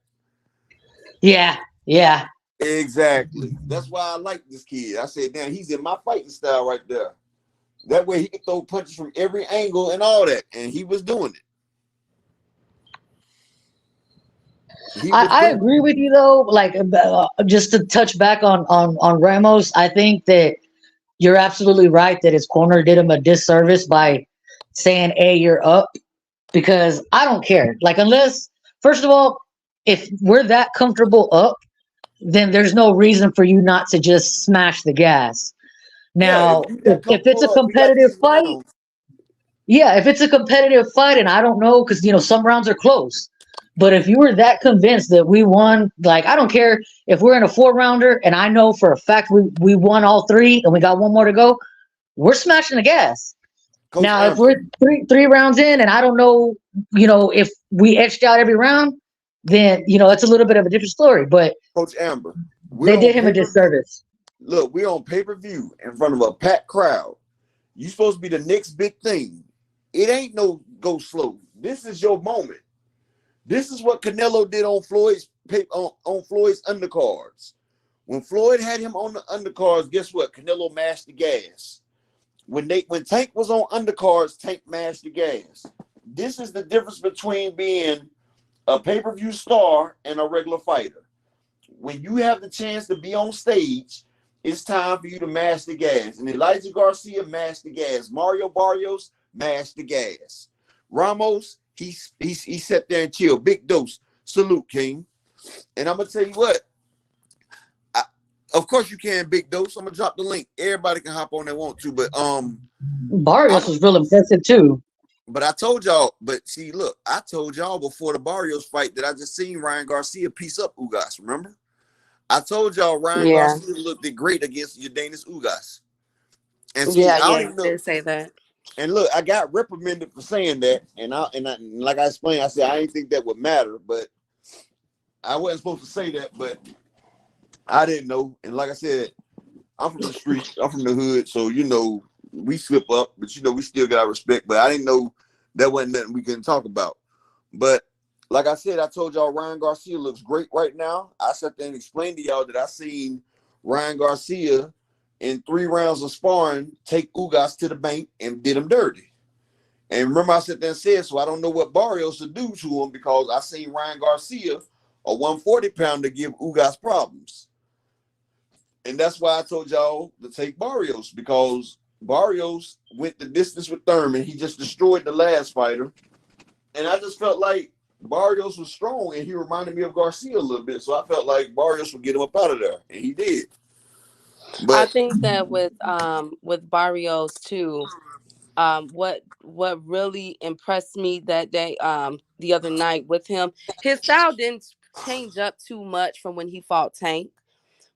Yeah, yeah. Exactly. That's why I like this kid. I said, damn, he's in my fighting style right there. That way he could throw punches from every angle and all that. And he was doing it. I agree with you though. Like just to touch back on Ramos, I think that you're absolutely right that his corner did him a disservice by saying, "Hey, you're up," because I don't care. Like unless, first of all, if we're that comfortable up, then there's no reason for you not to just smash the gas. Yeah, if Now, you got if it's a comfortable up, we got competitive these fight, rounds. yeah, if it's a competitive fight, and I don't know, because some rounds are close. But if you were that convinced that we won, like I don't care if we're in a 4-rounder, and I know for a fact we won all 3, and we got 1 more to go, we're smashing the gas. Coach Now, if Amber. we're three rounds in, and I don't know, if we edged out every round, then it's a little bit of a different story. But Coach Amber, we're they on did him a pay-per-view. disservice. Look, we're on pay-per-view in front of a packed crowd. You supposed to be the next big thing. It ain't no go slow. This is your moment. This is what Canelo did on Floyd's undercards. When Floyd had him on the undercards, guess what? Canelo mashed the gas. When Tank was on undercards, Tank mashed the gas. This is the difference between being a pay-per-view star and a regular fighter. When you have the chance to be on stage, it's time for you to mash the gas. And Elijah Garcia mashed the gas. Mario Barrios mashed the gas. Ramos, he sat there and chilled. Big dose. Salute, King. And I'm gonna tell you what. Of course you can, Big Dose. I'm gonna drop the link. Everybody can hop on they want to, but Barrios was real impressive too. But I told y'all, but see, look, I told y'all before the Barrios fight that I just seen Ryan Garcia piece up Ugas, remember? I told y'all Ryan Yeah. Garcia looked great against Yordenis Ugas. And see, Yeah, I don't you even know. did say that. And look, I got reprimanded for saying that, and like I explained, I said I didn't think that would matter, but I wasn't supposed to say that, but I didn't know. And like I said, I'm from the street, I'm from the hood, so we slip up, but we still got our respect. But I didn't know that wasn't nothing we couldn't talk about. But like I said, I told y'all Ryan Garcia looks great right now. I sat there and explained to y'all that I seen Ryan Garcia in 3 rounds of sparring take Ugas to the bank and did him dirty. And remember, I sat there and said, so I don't know what Barrios should do to him because I seen Ryan Garcia, a 140-pounder, give Ugas problems. And that's why I told y'all to take Barrios, because Barrios went the distance with Thurman. He just destroyed the last fighter. And I just felt like Barrios was strong, and he reminded me of Garcia a little bit. So I felt like Barrios would get him up out of there, and he did. But I think that with Barrios too, what really impressed me that day, the other night with him, his style didn't change up too much from when he fought Tank.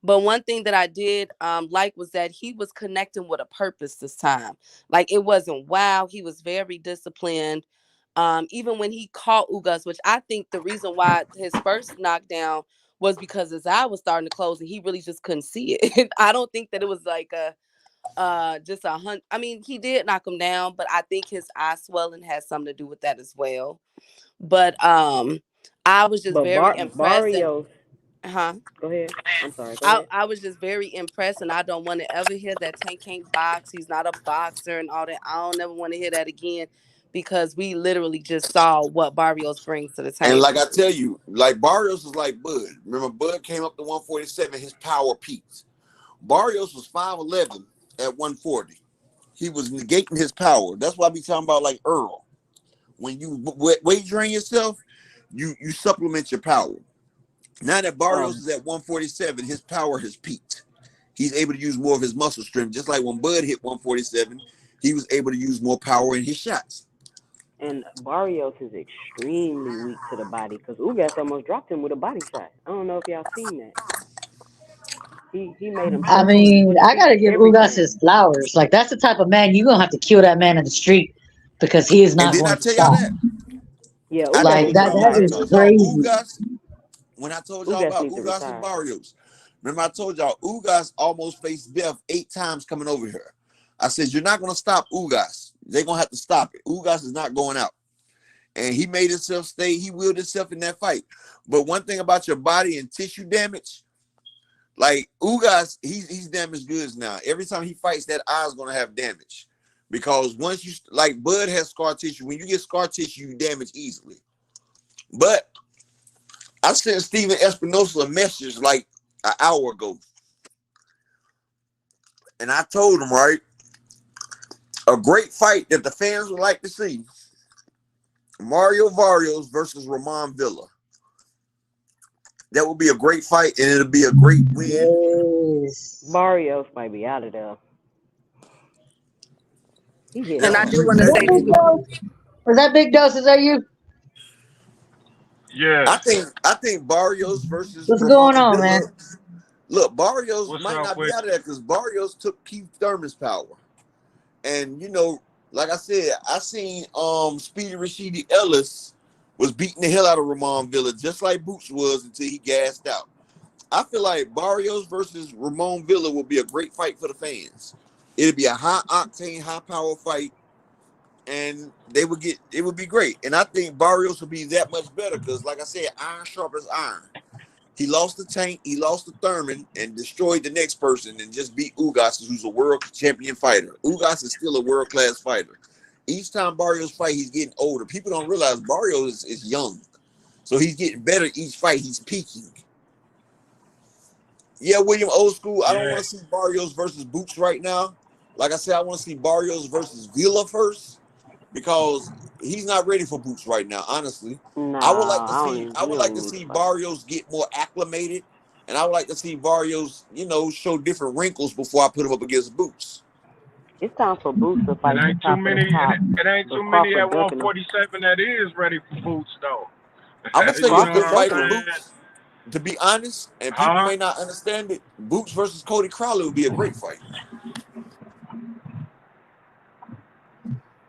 But one thing that I did like was that he was connecting with a purpose this time. Like it wasn't wow. He was very disciplined. Even when he caught Ugas, which I think the reason why his first knockdown was because his eye was starting to close and he really just couldn't see it. I don't think that it was like just a hunt. I mean, he did knock him down, but I think his eye swelling has something to do with that as well. But I was just But very impressed. Barrios, Huh? Go ahead. I'm sorry. Go ahead. I was just very impressed, and I don't want to ever hear that Tank can't box. He's not a boxer and all that. I don't ever want to hear that again, because we literally just saw what Barrios brings to the And like table. I tell you, like Barrios is like Bud. Remember, Bud came up to 147, his power peaked. Barrios was 5'11 at 140. He was negating his power. That's why I be talking about like Earl. When you weight drain yourself, you supplement your power. Now that Barrios is at 147, his power has peaked. He's able to use more of his muscle strength. Just like when Bud hit 147, he was able to use more power in his shots. And Barrios is extremely weak to the body because Ugas almost dropped him with a body shot. I don't know if y'all seen that. He made him I shuffle and mean, switch I feet gotta give Ugas everything. his flowers. Like that's the type of man you're gonna have to kill that man in the street because he is And not did I going to tell y'all stop. that? Yeah, I Ugas Like told need to that y'all when that I retire is told though. y'all crazy. Ugas, when I told y'all Ugas about needs to Ugas and retire. Barrios. Remember I told y'all Ugas almost faced death 8 times coming over here. I said, you're not going to stop Ugas. They're going to have to stop it. Ugas is not going out. And he made himself stay. He willed himself in that fight. But one thing about your body and tissue damage, like Ugas, he's damaged goods now. Every time he fights, that eye's going to have damage. Because once you, like Bud has scar tissue. When you get scar tissue, you damage easily. But I sent Steven Espinosa a message like an hour ago. And I told him, right, a great fight that the fans would like to see. Mario Barrios versus Ramon Villa. That would be a great fight, and it'll be a great win. Yes. Barrios might be out of there. He hitting And I hard. do want Is to that say big too. dose? Is that big dose? Is that you? Yeah. I think Barrios versus What's going Ramon on, man? Villa. Look, Barrios What's might up not be with out of there because Barrios took Keith Thurman's power. And you know, like I said, I seen Speedy Rashidi Ellis was beating the hell out of Ramon Villa, just like Boots was until he gassed out. I feel like Barrios versus Ramon Villa will be a great fight for the fans. It'll be a high octane, high power fight, and it would be great. And I think Barrios will be that much better because, like I said, iron sharpens iron. He lost the Tank, he lost the Thurman, and destroyed the next person and just beat Ugas, who's a world champion fighter. Ugas is still a world-class fighter. Each time Barrios fight, he's getting older. People don't realize Barrios is young. So he's getting better each fight. He's peaking. Yeah, William, old school. I don't yeah. want to see Barrios versus Boots right now. Like I said, I want to see Barrios versus Villa first because he's not ready for Boots right now, honestly. I would like to Nah, see we don't even need to fight. Barrios get more acclimated, and I would like to see Barrios, show different wrinkles before I put him up against Boots. It's time for Boots to It fight the ain't too top of the many. top, It ain't but too many at Crawford ducking him. 147 that is ready for Boots though. I'm gonna tell You you a know what good Crawford I'm fight ducking for him. saying? Boots. To be honest, and people Huh? may not understand it, Boots versus Cody Crowley would be a great fight.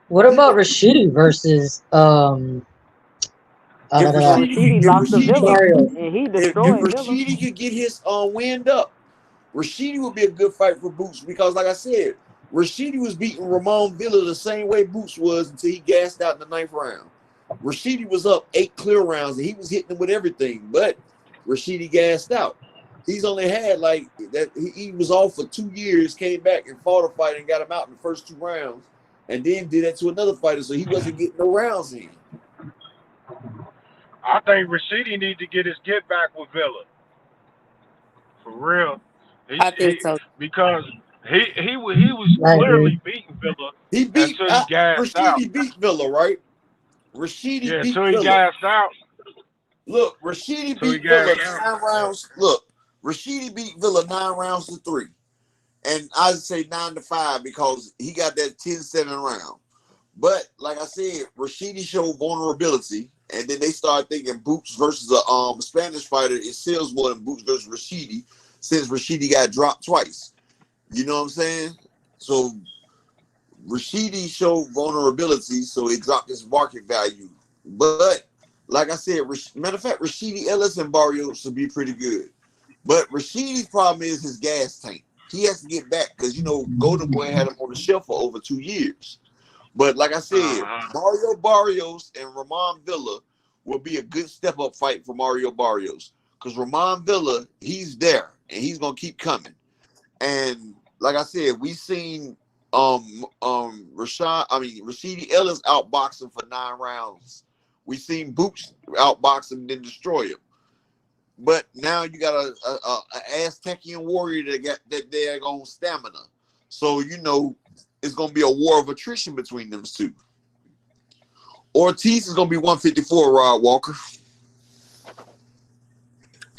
What about Rashidi versus If Rashidi If lost to Villa, Barrios? and he if destroyed Villa. Rashidi could get his wind up, Rashidi would be a good fight for Boots because, like I said, Rashidi was beating Ramon Villa the same way Boots was until he gassed out in the 9th round. Rashidi was up 8 clear rounds and he was hitting him with everything, but Rashidi gassed out. He's only had like that. He was off for 2 years, came back and fought a fight and got him out in the first 2 rounds, and then did that to another fighter, so he wasn't getting no rounds in. I think Rashidi need to get his get back with Villa for real. I think He so. because he was I agree. clearly beating Villa He beat until he gassed out. Rashidi beat Villa, right? Rashidi Yeah, beat until he Villa. gassed out. Look, Rashidi Until he beat Villa gassed out. 9 rounds. Look, Rashidi beat Villa 9 rounds to 3. And I'd say 9-5 because he got that 10-7 round. But like I said, Rashidi showed vulnerability. And then they started thinking Boots versus a Spanish fighter, it sells more than Boots versus Rashidi since Rashidi got dropped twice. You know what I'm saying? So Rashidi showed vulnerability, so it dropped his market value. But like I said, matter of fact, Rashidi Ellis and Barrios should be pretty good. But Rashidi's problem is his gas tank. He has to get back because, Golden Boy had him on the shelf for over 2 years. But like I said, Mario Barrios and Ramon Villa will be a good step-up fight for Mario Barrios. because Ramon Villa, he's there and he's gonna keep coming. And like I said, we seen Rashidi Ellis outbox him for 9 rounds. We seen Boots outbox him and then destroy him. But now you got a Aztecian warrior that they're on stamina. So you know it's gonna be a war of attrition between them two. Ortiz is gonna be 154, Rod Walker.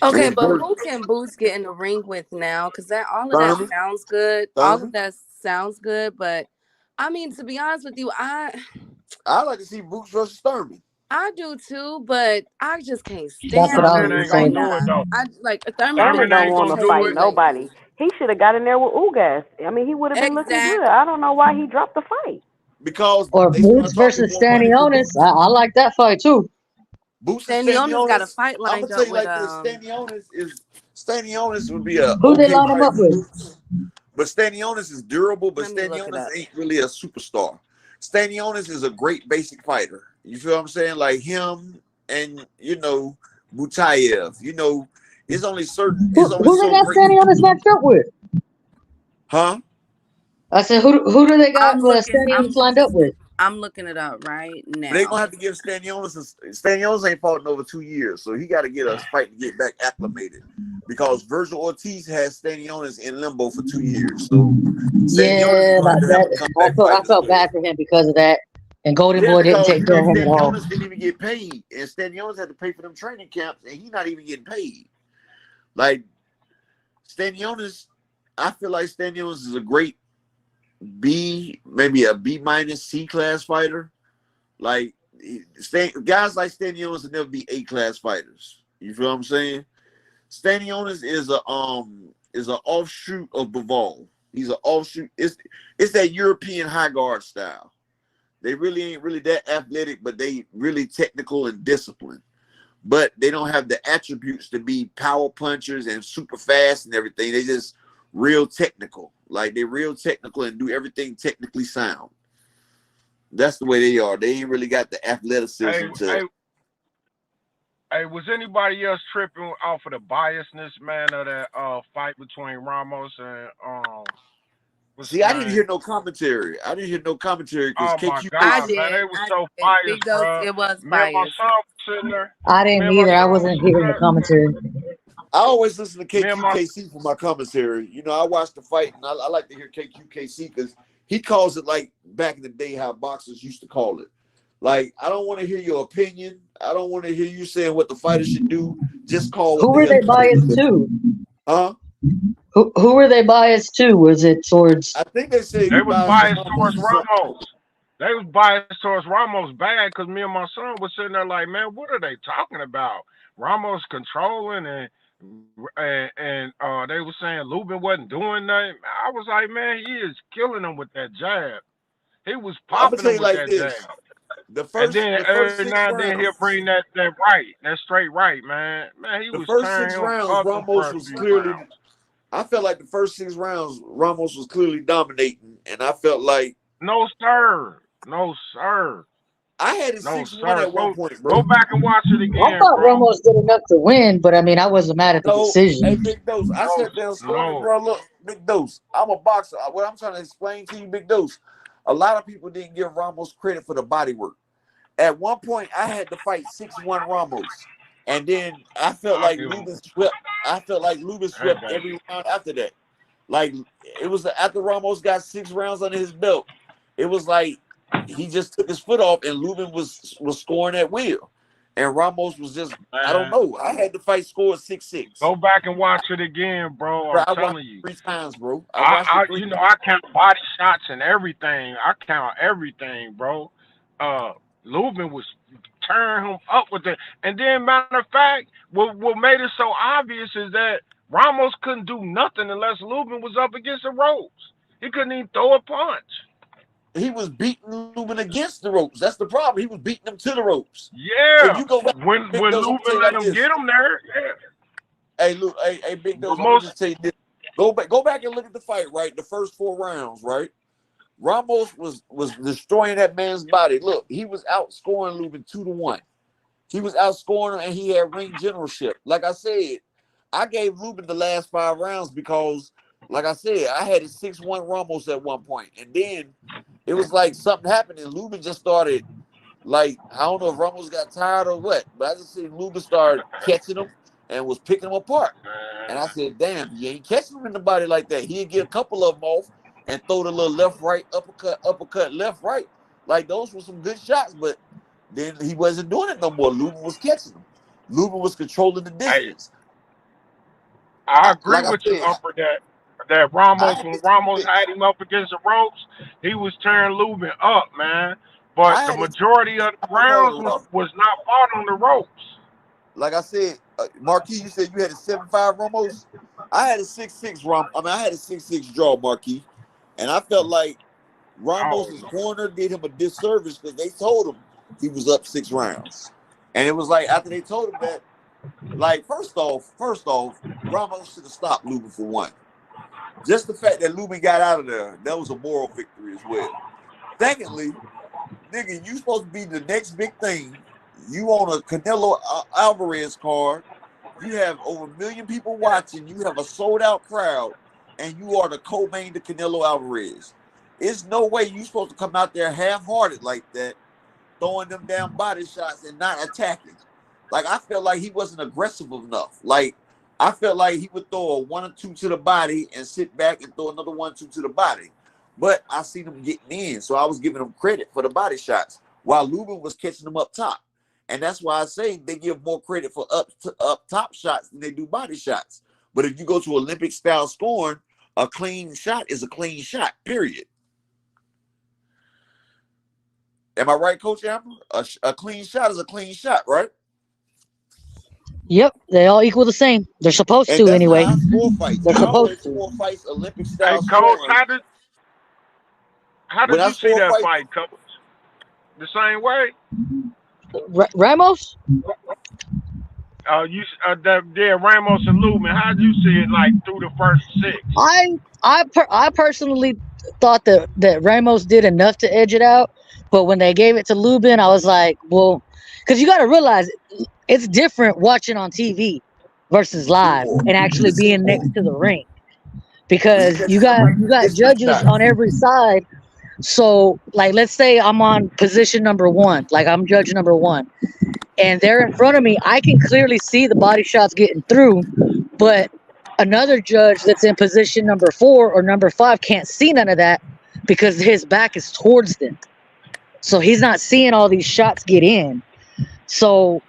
Okay, And but who can Boots get in the ring with now? Because all of that Thurman. sounds good. Thurman. All of that sounds good, but I mean, to be honest with you, I like to see Boots versus Thurman. I do too, but I just can't stand That's what I Thurman was ain't saying. gonna do it though. I like Thurman Thurman been don't ain't want gonna to do fight it. nobody. He should have got in there with Ugas. I mean, he would have been looking Exactly. good. I don't know why he dropped the fight. Because Or they Boots start talking versus more money for Stanionis. Boots. I like that fight too. Boots and Stanionis got a Stanionis. fight I'm lined gonna tell up you with like this: Stanionis would be a Who they okay line him fight up for with? Boots, but Stanionis is durable. But Let me look it Stanionis up. ain't really a superstar. Stanionis is a great basic fighter. You feel what I'm saying? Like him and Butayev. It's only certain. It's Who only they so got great. Stanionis matched up with? Huh? I said, who do they got I'm Stanionis lined up with? I'm looking it up right But they're now. gonna have to give Stanionis ain't fought in over 2 years, so he got to get a fight to get back acclimated. Because Virgil Ortiz has Stanionis in limbo for 2 years, so Stanionis is Yeah, gonna have to have a comeback fight. I felt bad for him because of that. And Golden Yeah, Boy didn't because take care of him at all. Stanionis didn't even get paid, and Stanionis had to pay for them training camps, and he's not even getting paid. Like Stanionis, I feel like Stanionis is a great maybe a B minus C class fighter. Like guys like Stanionis will never be A class fighters. You feel what I'm saying? Stanionis is an offshoot of Bivol. He's an offshoot. It's that European high guard style. They really ain't really that athletic, but they really technical and disciplined. But they don't have the attributes to be power punchers and super fast and everything. They just real technical. Like they're real technical and do everything technically sound. That's the way they are. They ain't really got the athleticism to. Hey, was anybody else tripping off of the biasness, man, of that fight between Ramos and See, I didn't hear no commentary. Because Oh my KQ. I God, man, did. they was so biased, Big Dose, bro. it was Me and my biased. son was sitting there. I didn't either. I wasn't hearing the commentary. I always listen to Me and my- KQKC for my commentary. I watch the fight, and I like to hear KQKC because he calls it like back in the day how boxers used to call it. Like, I don't want to hear your opinion. I don't want to hear you saying what the fighter should do. Just call it. Who were they biased to? Huh? Who were they biased to? Was it towards? I think they said they was biased towards Ramos. They was biased towards Ramos bad because me and my son was sitting there like, man, what are they talking about? Ramos controlling and they were saying Lubin wasn't doing nothing. I was like, man, he is killing him with that jab. He was popping him with that jab. And then every now and then he'll bring that right, that straight right, man. Man, he was tearing him up. Ramos was clearly. I felt like the first 6 rounds, Ramos was clearly dominating, and I felt like no sir. I had it 6-1 at one point, bro. Go back and watch it again. I thought Ramos did enough to win, but I mean, I wasn't mad at the decision. Hey, Big Dose, I sat down scoring, bro. Look, Big Dose, I'm a boxer. What I'm trying to explain to you, Big Dose, a lot of people didn't give Ramos credit for the body work. At one point, I had to fight 6-1 Ramos, and then I felt like Lubin swept. Every round after that. Like it was after Ramos got 6 rounds under his belt. It was like he just took his foot off, and Lubin was scoring at will, and Ramos was just I don't know. I had the fight scored 6-6. Go back and watch it again, bro. I'm telling you, 3 times, bro. I count body shots and everything. I count everything, bro. Lubin was tearing him up with it, and then matter of fact, what made it so obvious is that Ramos couldn't do nothing unless Lubin was up against the ropes. He couldn't even throw a punch. He was beating Lubin against the ropes. That's the problem. He was beating him to the ropes. Yeah. If you go back, when Lubin let him get him there. Yeah. Hey, Big Dose, I'm just tell you this. Go back and look at the fight, right? The first 4 rounds, right? Ramos was destroying that man's body. Look, he was outscoring Lubin 2-1. He was outscoring him, and he had ring generalship. Like I said, I gave Lubin the last 5 rounds because, like I said, I had a 6-1 Ramos at one point, and then it was like something happened, and Lubin just started. Like, I don't know if Ramos got tired or what, but I just seen Lubin start catching him and was picking him apart. And I said, damn, he ain't catching him in the body like that. He'd get a couple of them off and throw the little left, right, uppercut, left, right. Like, those were some good shots, but then he wasn't doing it no more. Lubin was catching him. Lubin was controlling the distance. I agree Like I with you, said, Upper, that Ramos, I when had Ramos a had him up against the ropes, he was tearing Lubin up, man. But I the had a majority of the I call it rounds a rough. was not fought on the ropes. Like I said, Marquis, you said you had a 7-5 Ramos. I had a 6-6 I had a 6-6 draw, Marquis. And I felt like Oh, Ramos's corner did him a disservice because they told him he was up 6 rounds. And it was like after they told him that, like, first off, Ramos should have stopped Lubin for one. Just the fact that Lubin got out of there, that was a moral victory as well. Secondly, nigga, you supposed to be the next big thing. You on a Canelo Alvarez card. You have over 1 million people watching. You have a sold-out crowd, and you are the co-main to Canelo Alvarez. There's no way you supposed to come out there half-hearted like that, throwing them down body shots and not attacking. Like, I felt like he wasn't aggressive enough. Like, I felt like he would throw a 1 or 2 to the body and sit back and throw another 1 or 2 to the body. But I seen him getting in, so I was giving him credit for the body shots while Lubin was catching them up top. And that's why I say they give more credit for up top shots than they do body shots. But if you go to Olympic style scoring, a clean shot is a clean shot, period. Am I right, Coach Amber? A clean shot is a clean shot, right? Yep, they all equal the same. They're supposed And to that's anyway. how I score fights. They're I always supposed to. score fights Olympic hey, style Coach, scoring. how When did I you see score that fights, fight, Coach? The same way? Ramos? Ramos and Lubin. How did you see it, like, through the first 6? I personally thought that Ramos did enough to edge it out, but when they gave it to Lubin, I was like, well, because you got to realize it's different watching on TV versus see live more. and You actually can see being more. next to the ring, When you because catch you them got right you got distance judges shots. on every side. So, like, let's say I'm on position number 1, like I'm judge number 1, and they're in front of me. I can clearly see the body shots getting through, but another judge that's in position number 4 or number 5 can't see none of that because his back is towards them. So he's not seeing all these shots get in. So,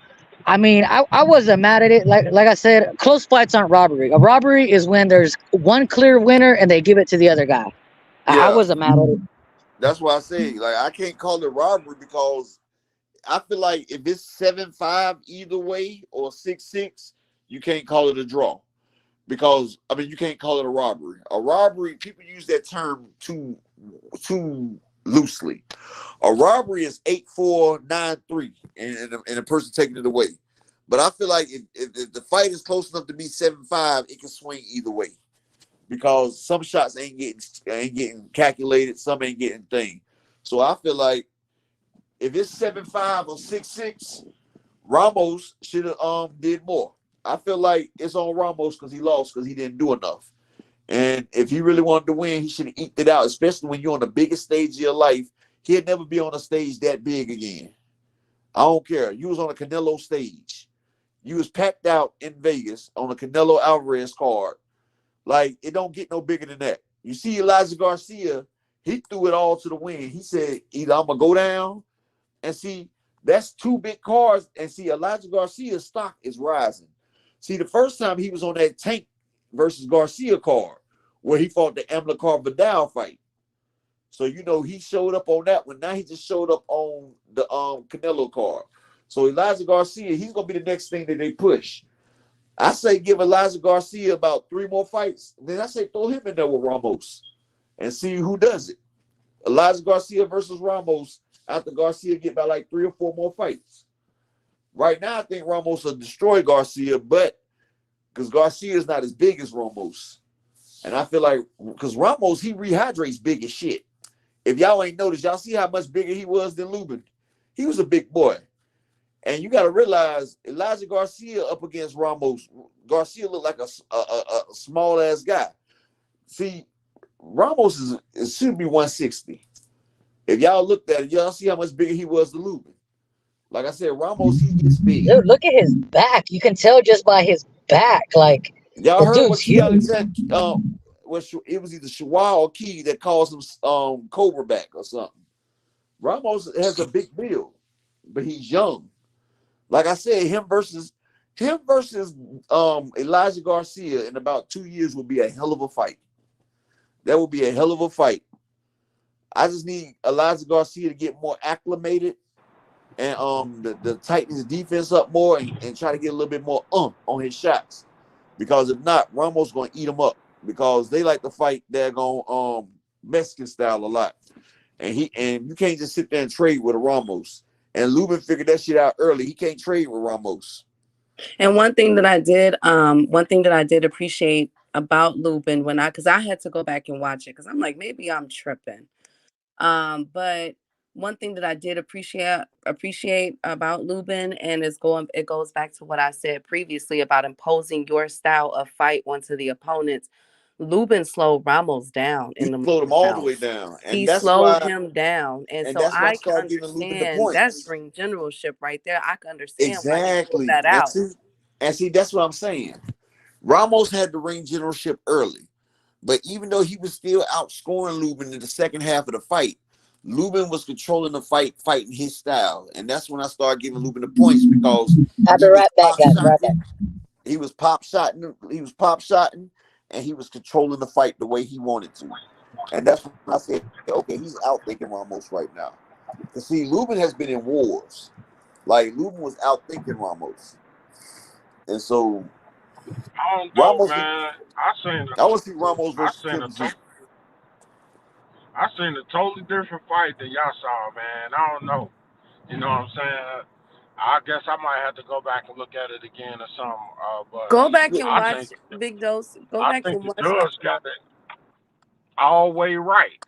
I mean, I wasn't mad at it. Like I said, close fights aren't robbery. A robbery is when there's one clear winner and they give it to the other guy. I Yeah, wasn't mad at it. that's why I say, like, I can't call it robbery because I feel like if it's 7-5 either way or 6-6, you can't call it a draw. Because I mean, you can't call it a robbery. A robbery, people use that term too loosely. A robbery is 8-4, 9-3, and a person taking it away. But I feel like if the fight is close enough to be 7-5, it can swing either way. Because some shots ain't getting calculated, some ain't getting thing. So I feel like if it's 7-5 or 6-6, Ramos should have did more. I feel like it's on Ramos because he lost because he didn't do enough. And if he really wanted to win, he should have eked it out, especially when you're on the biggest stage of your life. He'll never be on a stage that big again. I don't care. You was on a Canelo stage. You was packed out in Vegas on a Canelo Alvarez card. Like, it don't get no bigger than that. You see Elijah Garcia, he threw it all to the wind. He said, either I'm going to go down and see, that's 2 big cards. And see, Elijah Garcia's stock is rising. See, the first time he was on that Tank versus Garcia card where he fought the Amilcar Vidal fight. So, you know, he showed up on that one. Now he just showed up on the Canelo card. So Elijah Garcia, he's going to be the next thing that they push. I say give Elijah Garcia about 3 more fights. Then I say throw him in there with Ramos and see who does it. Elijah Garcia versus Ramos after Garcia get by like 3 or 4 more fights. Right now, I think Ramos will destroy Garcia, but because Garcia is not as big as Ramos. And I feel like, because Ramos, he rehydrates big as shit. If y'all ain't noticed, y'all see how much bigger he was than Lubin. He was a big boy. And you got to realize Elijah Garcia up against Ramos. Garcia looked like a small ass guy. See, Ramos should be 160. If y'all looked at it, y'all see how much bigger he was than Lubin. Like I said, Ramos, he gets big. Dude, look at his back. You can tell just by his back. Like, y'all the heard dude's what huge. Alexander, it was either Shawal or Key that calls him Cobra back or something. Ramos has a big build, but he's young. Like I said, him versus Elijah Garcia in about 2 years will be a hell of a fight. That will be a hell of a fight. I just need Elijah Garcia to get more acclimated and the tighten his defense up more and try to get a little bit more on his shots. Because if not, Ramos gonna eat him up because they like to fight daggone Mexican style a lot. And you can't just sit there and trade with a Ramos. And Lubin figured that shit out early. He can't trade with Ramos. And one thing that I did appreciate about Lubin because I had to go back and watch it because I'm like, maybe I'm tripping. But one thing that I did appreciate about Lubin, and it goes back to what I said previously about imposing your style of fight onto the opponents. Lubin slowed Ramos down He slowed him all the way down, and he that's slowed why him down, and so that's why I can started giving Lubin the understand that's points. ring generalship right there. I can understand Exactly. why he pulled that out. And see, that's what I'm saying. Ramos had the ring generalship early, but even though he was still outscoring Lubin in the second half of the fight, Lubin was controlling the fight, fighting his style, and that's when I started giving Lubin the points because I'll be right back, guys. Right back. He was pop shotting, and he was controlling the fight the way he wanted to. And that's when I said, okay, he's outthinking Ramos right now. Because see, Lubin has been in wars. Like Lubin was outthinking Ramos. And so I don't know, Ramos, man. I want to see Ramos versus Triple G. I seen a totally different fight than y'all saw, man. I don't know. You know what I'm saying? I guess I might have to go back and look at it again or something. But go back and watch Big Dose. Go back and watch. I think the judge got it all way right.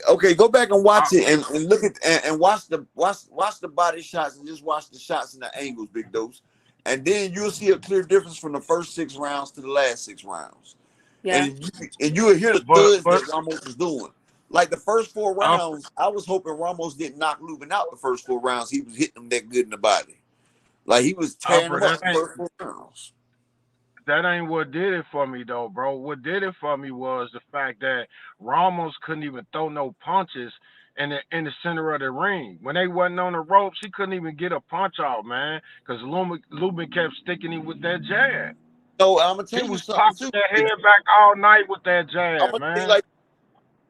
Okay, go back and watch it and look at and watch the body shots and just watch the shots and the angles, Big Dose. And then you'll see a clear difference from the first 6 rounds to the last 6 rounds. Yeah. And you will hear the thuds that Ramos was doing. Like the first 4 rounds, I was hoping Ramos didn't knock Lubin out the first 4 rounds. He was hitting him that good in the body. Like he was tearing him up the first 4 rounds. That ain't what did it for me, though, bro. What did it for me was the fact that Ramos couldn't even throw no punches in the center of the ring. When they wasn't on the ropes, he couldn't even get a punch off, man, because Lubin kept sticking him with that jab. So I'm gonna tell you something too. He was popping that head back all night with that jab, man. Like,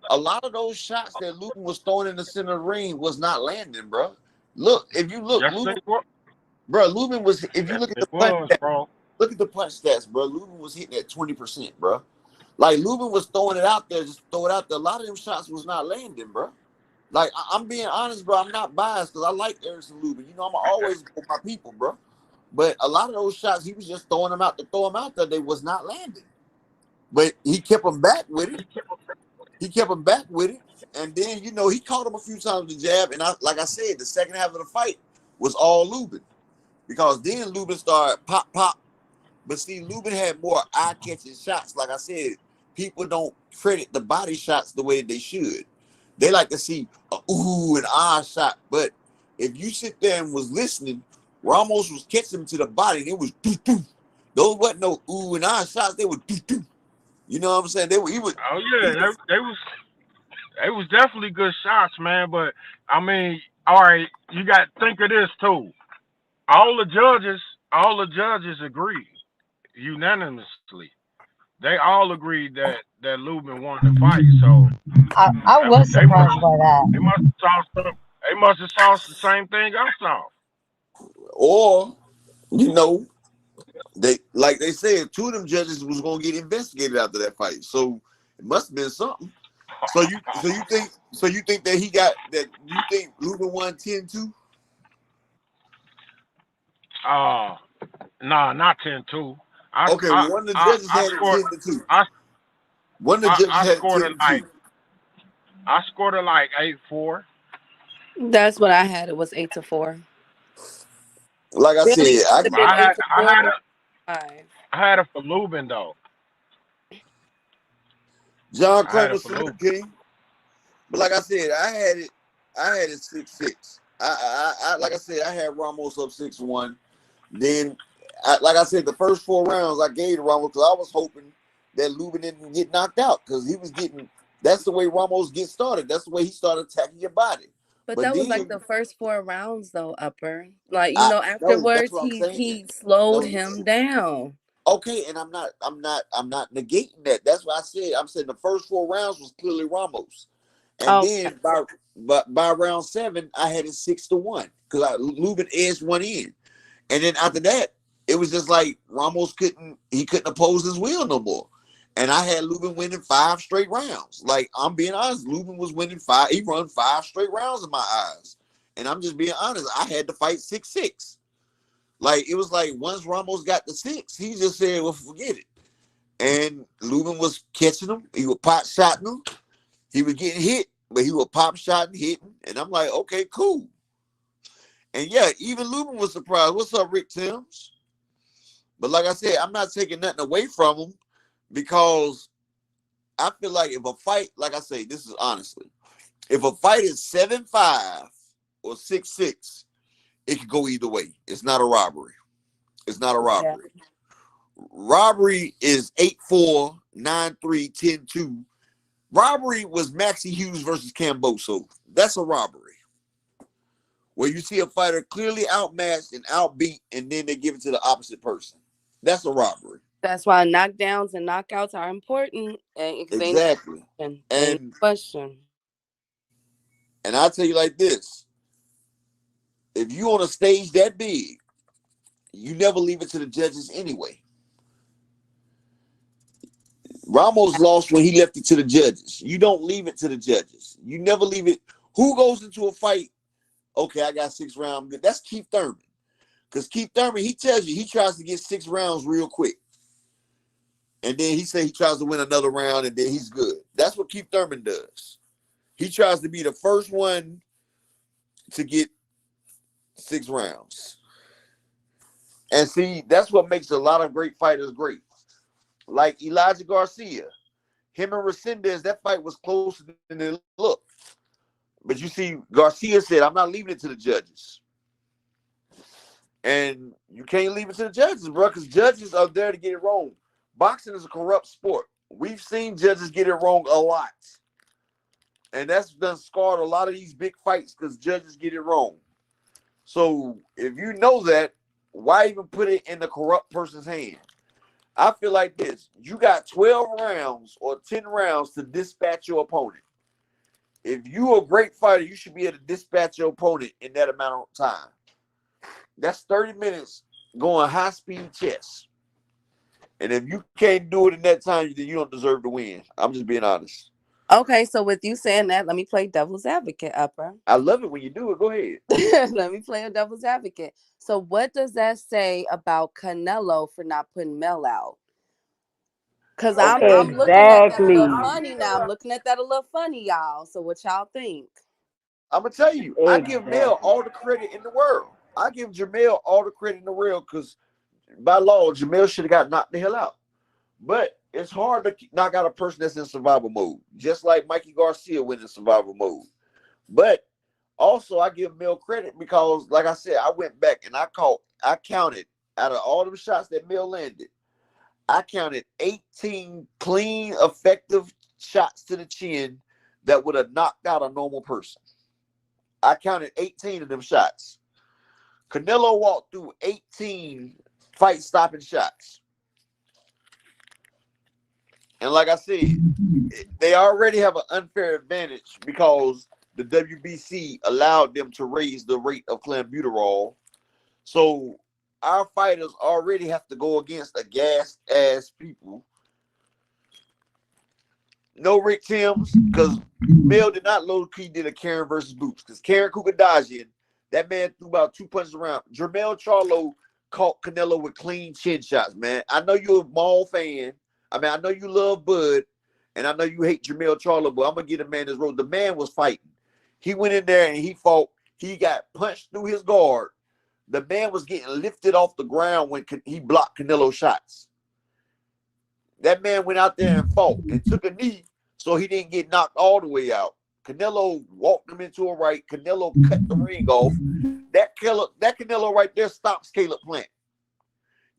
a lot of those shots that Lubin was throwing in the center of the ring was not landing, bro. Look, if you look, Lubin was. If you look at the punch stats, look at the punch stats, bro. Lubin was hitting at 20%, bro. Like Lubin was throwing it out there, just throw it out there. A lot of them shots was not landing, bro. Like I'm being honest, bro. I'm not biased because I like Erickson Lubin. You know, I'm always with my people, bro. But a lot of those shots, he was just throwing them out to throw them out there. They was not landing. But he kept them back with it. And then, you know, he caught him a few times with the jab. And like I said, the second half of the fight was all Lubin. Because then Lubin started pop. But see, Lubin had more eye-catching shots. Like I said, people don't credit the body shots the way they should. They like to see a ooh and ah shot. But if you sit there and was listening, Ramos was catching him to the body. And it was doo-doo. Those wasn't no ooh and ah shots. They were doo-doo. You know what I'm saying? They was definitely good shots, man. But I mean, all right, you got to think of this too. All the judges agreed unanimously. They all agreed that Lubin won the fight. So I was surprised by that. They must have saw the same thing I saw. Or, you know, they said 2 of them judges was gonna get investigated after that fight. So it must have been something. So you think that he got that? You think Lubin won 10-2? Nah, not 10-2. Okay, one of the judges had it 10-2. One of the judges had 10-2. I scored it like 8-4. That's what I had. It was 8-4. Like I Really, said, it should have been I had 8 to I 4. had a 5. I had it for Lubin though. John I had Kramer it for salute Lubin. King. But like I said, I had it 6-6. I like I said, I had Ramos up 6-1. Then, like I said, the first 4 rounds I gave to Ramos because I was hoping that Lubin didn't get knocked out because he was getting. That's the way Ramos gets started. That's the way he started attacking your body. But But that was like then the first 4 rounds though, Upper. Like, I no, that's afterwards what I'm saying. he slowed No, him down. okay, and I'm not negating that. That's what I said. I'm saying the first 4 rounds was clearly Ramos, and Okay. then by round 7, I had it 6-1 because Lubin edged one in. And then after that, it was just like Ramos couldn't oppose his will no more. And I had Lubin winning 5 straight rounds. Like, I'm being honest, Lubin was winning 5. He run 5 straight rounds in my eyes. And I'm just being honest. I had to fight 6-6. Like, it was like once Ramos got the 6, he just said, well, forget it. And Lubin was catching him. He was pop shotting him. He was getting hit, but he was pop shotting, hitting. And I'm like, okay, cool. And yeah, even Lubin was surprised. What's up, Rick Timms? But like I said, I'm not taking nothing away from him because I feel like if a fight, like I say, this is honestly, if a fight is 7-5 or 6-6, it could go either way. It's not a robbery. It's not a robbery. Yeah. Robbery is 8-4, 9-3, 10-2. Robbery was Maxie Hughes versus Camboso. That's a robbery. Where you see a fighter clearly outmatched and outbeat, and then they give it to the opposite person. That's a robbery. That's why knockdowns and knockouts are important. Exactly. And question. And I'll tell you like this. If you on a stage that big, you never leave it to the judges anyway. Ramos lost when he left it to the judges. You don't leave it to the judges. You never leave it. Who goes into a fight? Okay, I got 6 rounds. That's Keith Thurman. Because Keith Thurman, he tells you he tries to get 6 rounds real quick. And then he says he tries to win another round and then he's good. That's what Keith Thurman does. He tries to be the first one to get 6 rounds. And see, that's what makes a lot of great fighters great. Like Elijah Garcia. Him and Resendez, that fight was closer than it looked. But you see, Garcia said, I'm not leaving it to the judges. And you can't leave it to the judges, bro, because judges are there to get it wrong. Boxing is a corrupt sport. We've seen judges get it wrong a lot. And that's done scarred a lot of these big fights because judges get it wrong. So if you know that, why even put it in the corrupt person's hand? I feel like this. You got 12 rounds or 10 rounds to dispatch your opponent. If you're a great fighter, you should be able to dispatch your opponent in that amount of time. That's 30 minutes going high-speed chess. And if you can't do it in that time, then you don't deserve to win. I'm just being honest. Okay, so with you saying that, let me play devil's advocate, Upper. I love it when you do it. Go ahead. Let me play a devil's advocate. So what does that say about Canelo for not putting Mel out? Because I'm looking at that a little funny now. I'm looking at that a little funny, y'all. So what y'all think? I'm going to tell you, I give Mel all the credit in the world. I give Jermell all the credit in the world because by law, Jermell should have got knocked the hell out. But it's hard to knock out a person that's in survival mode, just like Mikey Garcia went in survival mode. But also, I give Mel credit because, like I said, I went back and I counted out of all the shots that Mel landed, I counted 18 clean, effective shots to the chin that would have knocked out a normal person. I counted 18 of them shots. Canelo walked through 18 fight-stopping shots. And like I said, they already have an unfair advantage because the WBC allowed them to raise the rate of clenbuterol. So our fighters already have to go against a gassed-ass people. No Rick Timms, because Mel did not low-key did a Karen versus Boots. Because Karen Kukadajian, that man threw about 2 punches around. Jermell Charlo caught Canelo with clean chin shots, man. I know you're a Maul fan. I mean, I know you love Bud, and I know you hate Jermell Charlo, but I'm going to get a man this road. The man was fighting. He went in there and he fought. He got punched through his guard. The man was getting lifted off the ground when he blocked Canelo shots. That man went out there and fought and took a knee so he didn't get knocked all the way out. Canelo walked him into a right. Canelo cut the ring off. That Canelo right there stops Caleb Plant.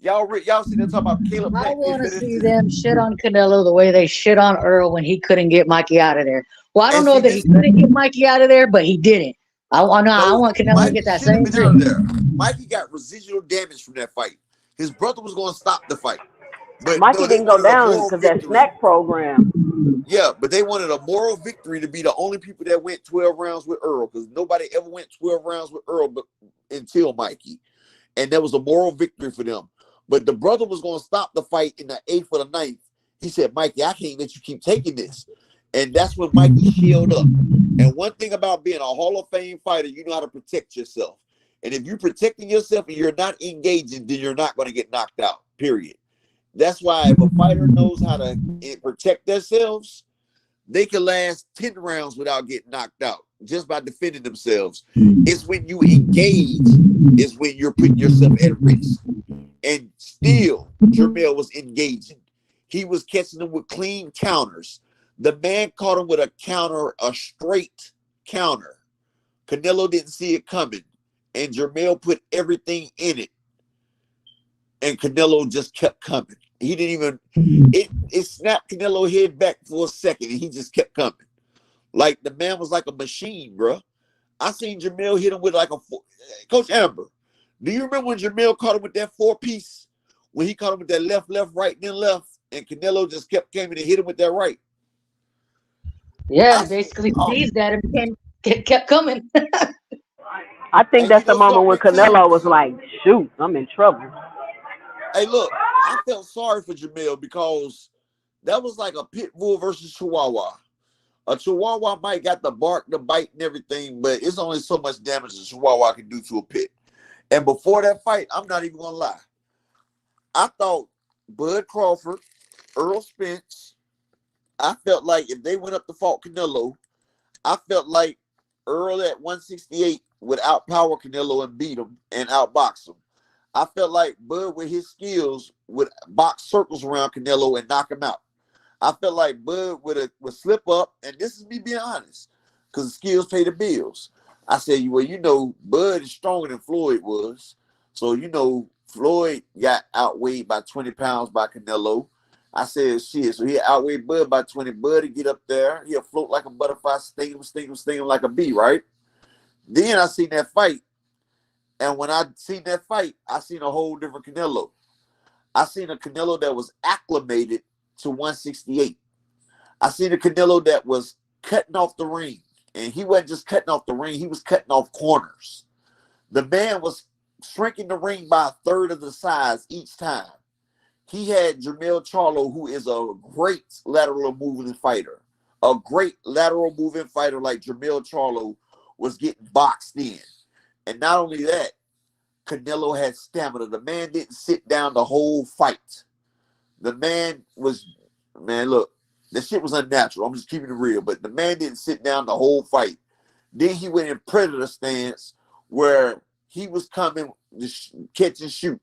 Y'all see them talking about Caleb Plant. I want to see them shit on Canelo the way they shit on Earl when he couldn't get Mikey out of there. Well, I don't know that he couldn't get Mikey out of there, but he didn't. I want Canelo to get that same out of there. Mikey got residual damage from that fight. His brother was going to stop the fight. But Mikey didn't go down because that snack program. Yeah, but they wanted a moral victory to be the only people that went 12 rounds with Earl, because nobody ever went 12 rounds with Earl until Mikey. And that was a moral victory for them. But the brother was going to stop the fight in the 8th or the 9th. He said, Mikey, I can't let you keep taking this. And that's when Mikey shielded up. And one thing about being a Hall of Fame fighter, you know how to protect yourself. And if you're protecting yourself and you're not engaging, then you're not going to get knocked out, period. That's why if a fighter knows how to protect themselves, they can last 10 rounds without getting knocked out just by defending themselves. It's when you engage is when you're putting yourself at risk. And still, Jermell was engaging. He was catching them with clean counters. The man caught him with a counter, a straight counter. Canelo didn't see it coming. And Jermell put everything in it. And Canelo just kept coming. He didn't even, it snapped Canelo's head back for a second, and he just kept coming. Like, the man was like a machine, bro. I seen Jermell hit him with like Coach Amber, do you remember when Jermell caught him with that 4-piece? When he caught him with that left, right, then left, and Canelo just kept coming and hit him with that right. Yeah, basically seized that and kept coming. I think that's the moment when Canelo was like, shoot, I'm in trouble. Hey, look, I felt sorry for Jermell because that was like a pit bull versus Chihuahua. A Chihuahua might got the bark, the bite, and everything, but it's only so much damage a Chihuahua can do to a pit. And before that fight, I'm not even going to lie, I thought Bud Crawford, Earl Spence, I felt like if they went up to fight Canelo, I felt like Earl at 168 would outpower Canelo and beat him and outbox him. I felt like Bud with his skills would box circles around Canelo and knock him out. I felt like Bud would slip up, and this is me being honest, because the skills pay the bills. I said, well, you know, Bud is stronger than Floyd was. So, you know, Floyd got outweighed by 20 pounds by Canelo. I said, shit, so he outweighed Bud by 20. Bud to get up there, he'll float like a butterfly, sting him like a bee, right? Then I seen that fight. And when I seen that fight, I seen a whole different Canelo. I seen a Canelo that was acclimated to 168. I seen a Canelo that was cutting off the ring. And he wasn't just cutting off the ring, he was cutting off corners. The man was shrinking the ring by a third of the size each time. He had Jermell Charlo, who is a great lateral moving fighter. A great lateral moving fighter like Jermell Charlo was getting boxed in. And not only that, Canelo had stamina. The man didn't sit down the whole fight. The man was, man, look, that shit was unnatural. I'm just keeping it real. But the man didn't sit down the whole fight. Then he went in predator stance where he was coming to catch and shoot.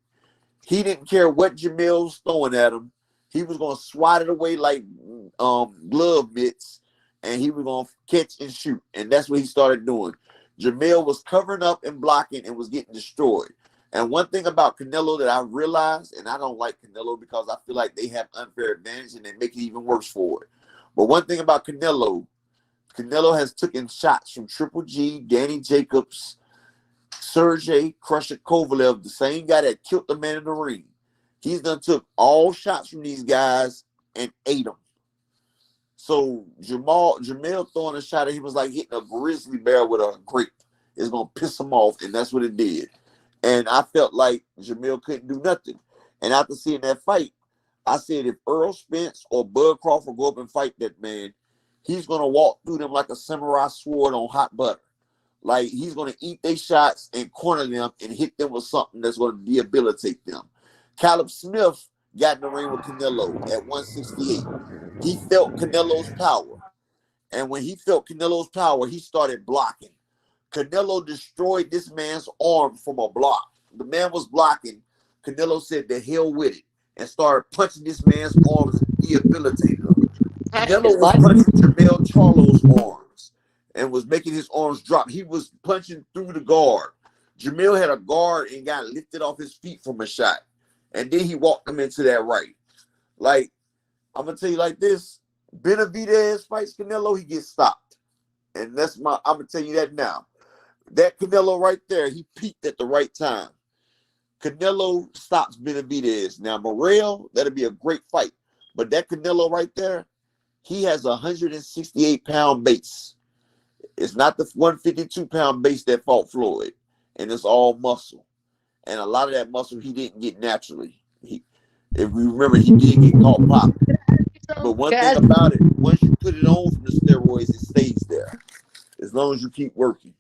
He didn't care what Jermell was throwing at him. He was going to swat it away like glove mitts, and he was going to catch and shoot. And that's what he started doing. Jermell was covering up and blocking and was getting destroyed. And one thing about Canelo that I realized, and I don't like Canelo because I feel like they have unfair advantage and they make it even worse for it. But one thing about Canelo has taken shots from Triple G, Danny Jacobs, Sergey Crusher Kovalev, the same guy that killed the man in the ring. He's done took all shots from these guys and ate them. So Jermell throwing a shot at him was like hitting a grizzly bear with a grape. It's going to piss him off, and that's what it did. And I felt like Jermell couldn't do nothing. And after seeing that fight, I said if Earl Spence or Bud Crawford go up and fight that man, he's going to walk through them like a samurai sword on hot butter. Like, he's going to eat their shots and corner them and hit them with something that's going to debilitate them. Caleb Smith got in the ring with Canelo at 168. He felt Canelo's power. And when he felt Canelo's power, he started blocking. Canelo destroyed this man's arm from a block. the man was blocking. Canelo said, "The hell with it," and started punching this man's arms and rehabilitated him. Canelo was punching Jermell Charlo's arms and was making his arms drop. He was punching through the guard. Jermell had a guard and got lifted off his feet from a shot. And then he walked him into that right. Like, I'm going to tell you like this. Benavides fights Canelo, he gets stopped. And I'm going to tell you that now. That Canelo right there, he peaked at the right time. Canelo stops Benavides. Now, Morrell, that'll be a great fight. But that Canelo right there, he has a 168-pound base. It's not the 152-pound base that fought Floyd. And it's all muscle. And a lot of that muscle he didn't get naturally. If we remember, he did get caught popping. But one thing about it, once you put it on from the steroids, it stays there. As long as you keep working.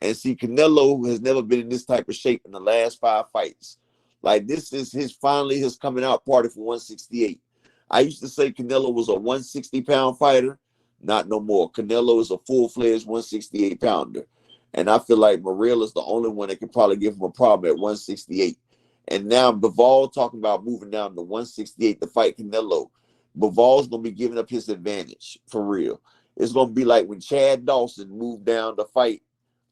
And see, Canelo has never been in this type of shape in the last 5 fights. Like, this is his coming out party for 168. I used to say Canelo was a 160-pound fighter. Not no more. Canelo is a full-fledged 168-pounder. And I feel like Morrell is the only one that could probably give him a problem at 168. And now Bivol talking about moving down to 168 to fight Canelo. Bivol's going to be giving up his advantage, for real. It's going to be like when Chad Dawson moved down to fight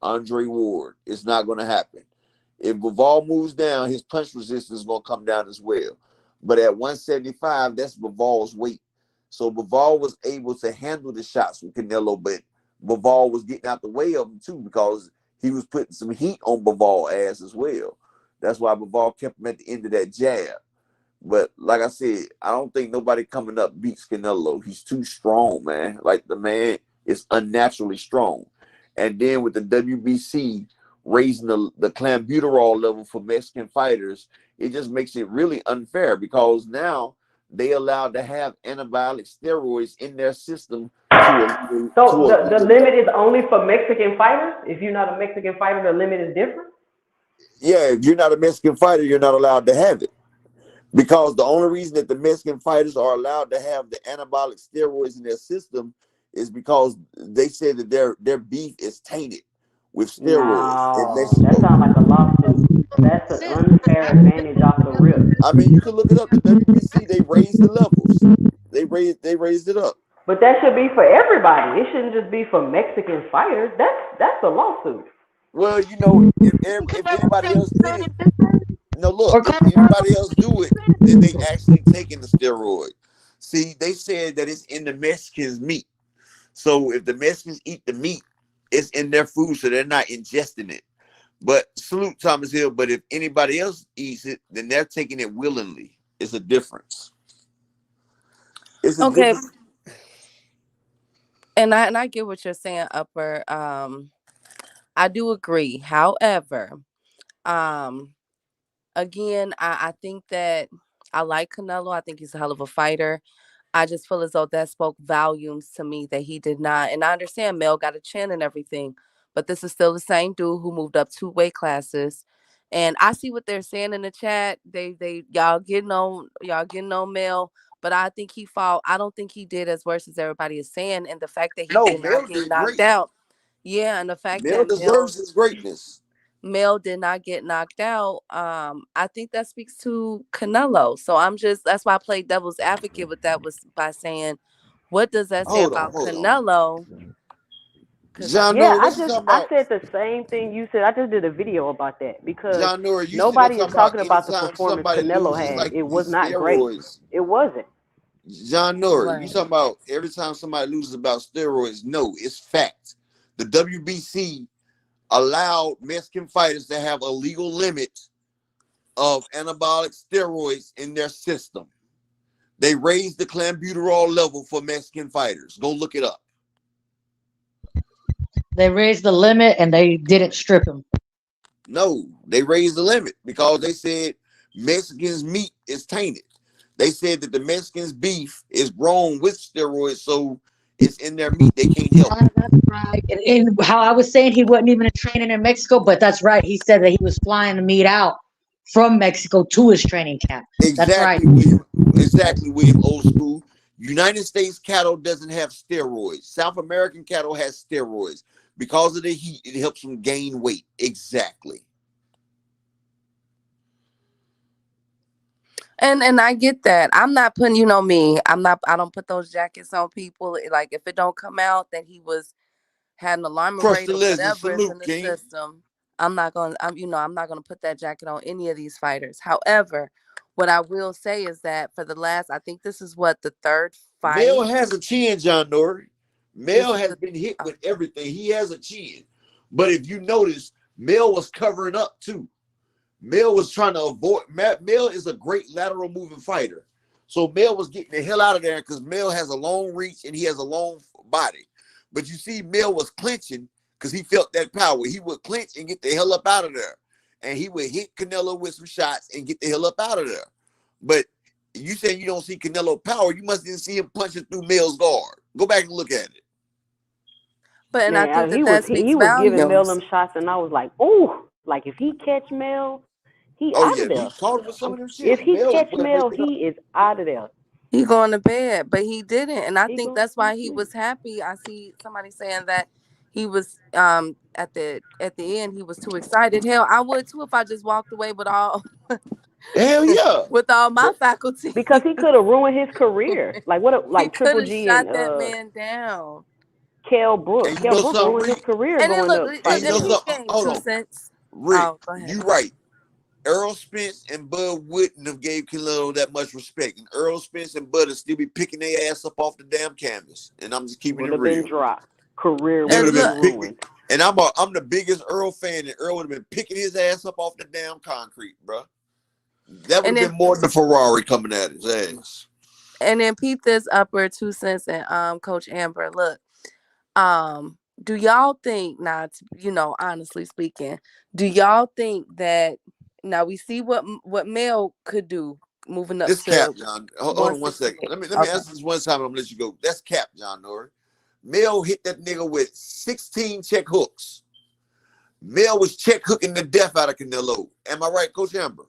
Andre Ward. It's not going to happen. If Bivol moves down, his punch resistance is going to come down as well. But at 175, that's Bivol's weight. So Bivol was able to handle the shots with Canelo, but Bivol was getting out the way of him too because he was putting some heat on Bivol's ass as well. That's why Bivol kept him at the end of that jab. But like I said, I don't think nobody coming up beats Canelo. He's too strong, man. Like, the man is unnaturally strong. And then with the WBC raising the clenbuterol level for Mexican fighters, it just makes it really unfair because now they allowed to have anabolic steroids in their system. So the limit is only for Mexican fighters? If you're not a Mexican fighter, the limit is different? Yeah, if you're not a Mexican fighter, you're not allowed to have it. Because the only reason that the Mexican fighters are allowed to have the anabolic steroids in their system is because they said that their beef is tainted with steroids in Mexico. That sounds like a lawsuit. That's an unfair advantage off the rip. I mean, you can look it up. The WBC, they raised the levels. They raised it up. But that should be for everybody. It shouldn't just be for Mexican fighters. That's a lawsuit. Well, you know, if anybody else did it, look, if anybody else do it, then they actually taking the steroid. See, they said that it's in the Mexicans' meat. So if the Mexicans eat the meat, it's in their food, so they're not ingesting it. But salute Thomas Hill. But if anybody else eats it, then they're taking it willingly. It's a difference. It's a difference. And I get what you're saying, Upper. I do agree. However, again, I think that I like Canelo. I think he's a hell of a fighter. I just feel as though that spoke volumes to me that he did not. And I understand Mel got a chin and everything, but this is still the same dude who moved up 2 weight classes. And I see what they're saying in the chat. Y'all getting on Mel, but I think he fought. I don't think he did as worse as everybody is saying. And the fact that he did not get knocked out. Yeah, and the fact Mel that deserves his greatness. Mel did not get knocked out. I think that speaks to Canelo. So that's why I played devil's advocate with that, was by saying, what does that say about Canelo? I said the same thing you said. I just did a video about that because nobody is talking about the performance Canelo had. Like, it was not great. It wasn't. John Nora, you talking about every time somebody loses about steroids? No, it's fact. The WBC allowed Mexican fighters to have a legal limit of anabolic steroids in their system. They raised the clenbuterol level for Mexican fighters. Go look it up. They raised the limit and they didn't strip him. No, they raised the limit because they said Mexicans' meat is tainted. They said that the Mexicans' beef is grown with steroids, so it's in their meat. They can't help it. That's right. And how I was saying he wasn't even training in Mexico, but that's right. He said that he was flying the meat out from Mexico to his training camp. Exactly, that's right. William Old School. United States cattle doesn't have steroids. South American cattle has steroids. Because of the heat, it helps them gain weight. Exactly. And I get that. I'm not putting, you know me. I don't put those jackets on people. Like if it don't come out that he had an alarm Crush rate the or legend. whatever is Salute, in the King. system, I'm not gonna put that jacket on any of these fighters. However, what I will say is that for the last, I think this is what, the third Mel fight. has a chin, John Nori. This Mel is has been hit with everything. He has a chin. But if you notice, Mel was covering up too. Mel was trying to avoid. Mel is a great lateral moving fighter. So Mel was getting the hell out of there because Mel has a long reach and he has a long body. But you see, Mel was clinching because he felt that power. He would clinch and get the hell up out of there. And he would hit Canelo with some shots and get the hell up out of there. But you saying you don't see Canelo power, you must didn't see him punching through Mel's guard. Go back and look at it. But and I Man, think he that was speaks giving Mel volumes. them shots, and I was like, ooh, like if he catch Mel, he Oh out yeah, of he there. caught him with some of them If shit. he Mel was catch well Mel, waking up. he is out of there. He going to bed, but he didn't, and I He think going that's why to he sleep. was happy. I see somebody saying that he was at the end he was too excited. Hell, I would too if I just walked away with all Hell yeah. with all my But, faculties. Because he could have ruined his career. Like what? He Like could Triple have G shot and that man down. Kell Brook. and you Kell know Brook something, ruined his Rick? career And then going look, up And you fighting know and him. Pete something? gave Hold 2 on. cents. Rick, Oh, go ahead. you right. Earl Spence and Bud wouldn't have gave Canelo that much respect. And Earl Spence and Bud would still be picking their ass up off the damn canvas. And I'm just keeping Would it have been real. dropped. Career They would would have have And been been look, picking. ruined. And I'm the biggest Earl fan, and Earl would have been picking his ass up off the damn concrete, bro. That would and have then been more than the Ferrari coming at his ass. Pete this upper 2 cents and Coach Amber. Look, do y'all think, not honestly speaking, do y'all think that now we see what Mel could do moving up This cap, to John. Hold on one second. 168? Let me Okay. answer this one time. I'm gonna let you go. That's cap, John Nori. Mel hit that nigga with 16 check hooks. Mel was check hooking the death out of Canelo. Am I right, Coach Amber?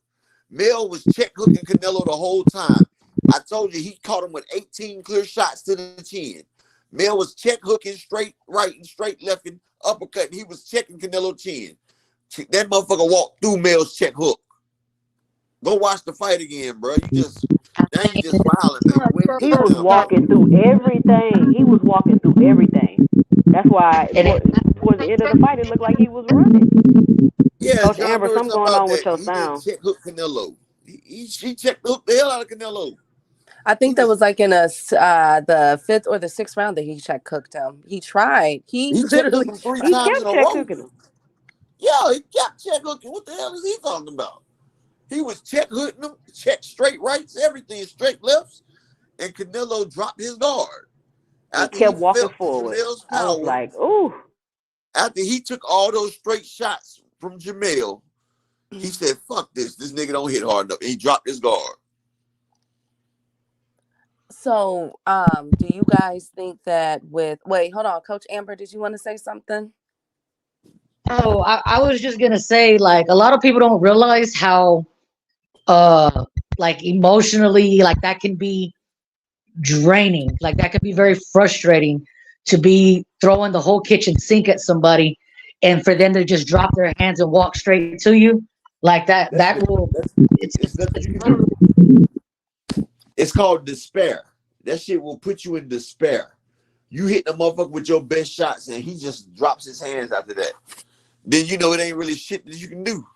Mel was check hooking Canelo the whole time. I told you he caught him with 18 clear shots to the chin. Mel was check hooking straight right and straight left and uppercut. And he was checking Canelo chin. That motherfucker walked through Mel's check hook. Go watch the fight again, bro. You just smiling, man. You went He good was now. walking through everything. He was walking through everything. That's why towards the end of the fight, it looked like he was running. Yeah, Coach John Amber, Nori something talking going about on with that. your He didn't sound. check hook Canelo. He checked hook the hell out of Canelo. I think that was like in the 5th or the 6th round that he check cooked him. He tried. He checked literally him 3 He times in kept a check row. hooking him. Yeah, he kept check hooking. What the hell is he talking about? He was check hooking him, check straight rights, everything straight lefts, and Canelo dropped his guard. And After he kept walking felt forward. Jermell's I was power, like, ooh. after he took all those straight shots from Jermell, he said, fuck this. This nigga don't hit hard enough. And he dropped his guard. So, do you guys think that wait, hold on, Coach Amber, did you want to say something? Oh, I was just gonna say, like, a lot of people don't realize how like emotionally, like, that can be draining. Like, that could be very frustrating to be throwing the whole kitchen sink at somebody and for them to just drop their hands and walk straight to you. Like that It's nothing you can do. It's called despair. That shit will put you in despair. You hit the motherfucker with your best shots and he just drops his hands after that. Then you know it ain't really shit that you can do.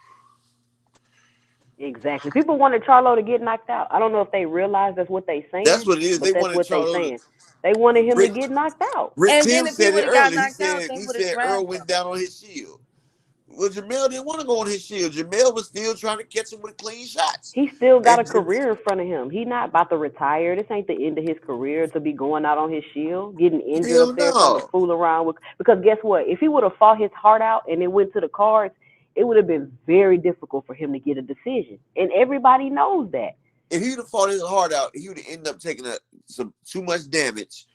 Exactly. People wanted Charlo to get knocked out. I don't know if they realize that's what they saying. That's what it is. But They that's wanted what they Charlo saying. They wanted him Rick, to get knocked out. Rick And Tim then if he said would it have got earlier. knocked out, they He would have said grabbed Earl him. went down on his shield. Well, Jermell didn't want to go on his shield. Jermell was still trying to catch him with clean shots. He still got a And career in front of him. He not about to retire. This ain't the end of his career to be going out on his shield, getting injured hell up there trying to no. fool around with. Because guess what? If he would have fought his heart out and it went to the cards, it would have been very difficult for him to get a decision. And everybody knows that. If he'd have fought his heart out, he would have ended up taking some too much damage.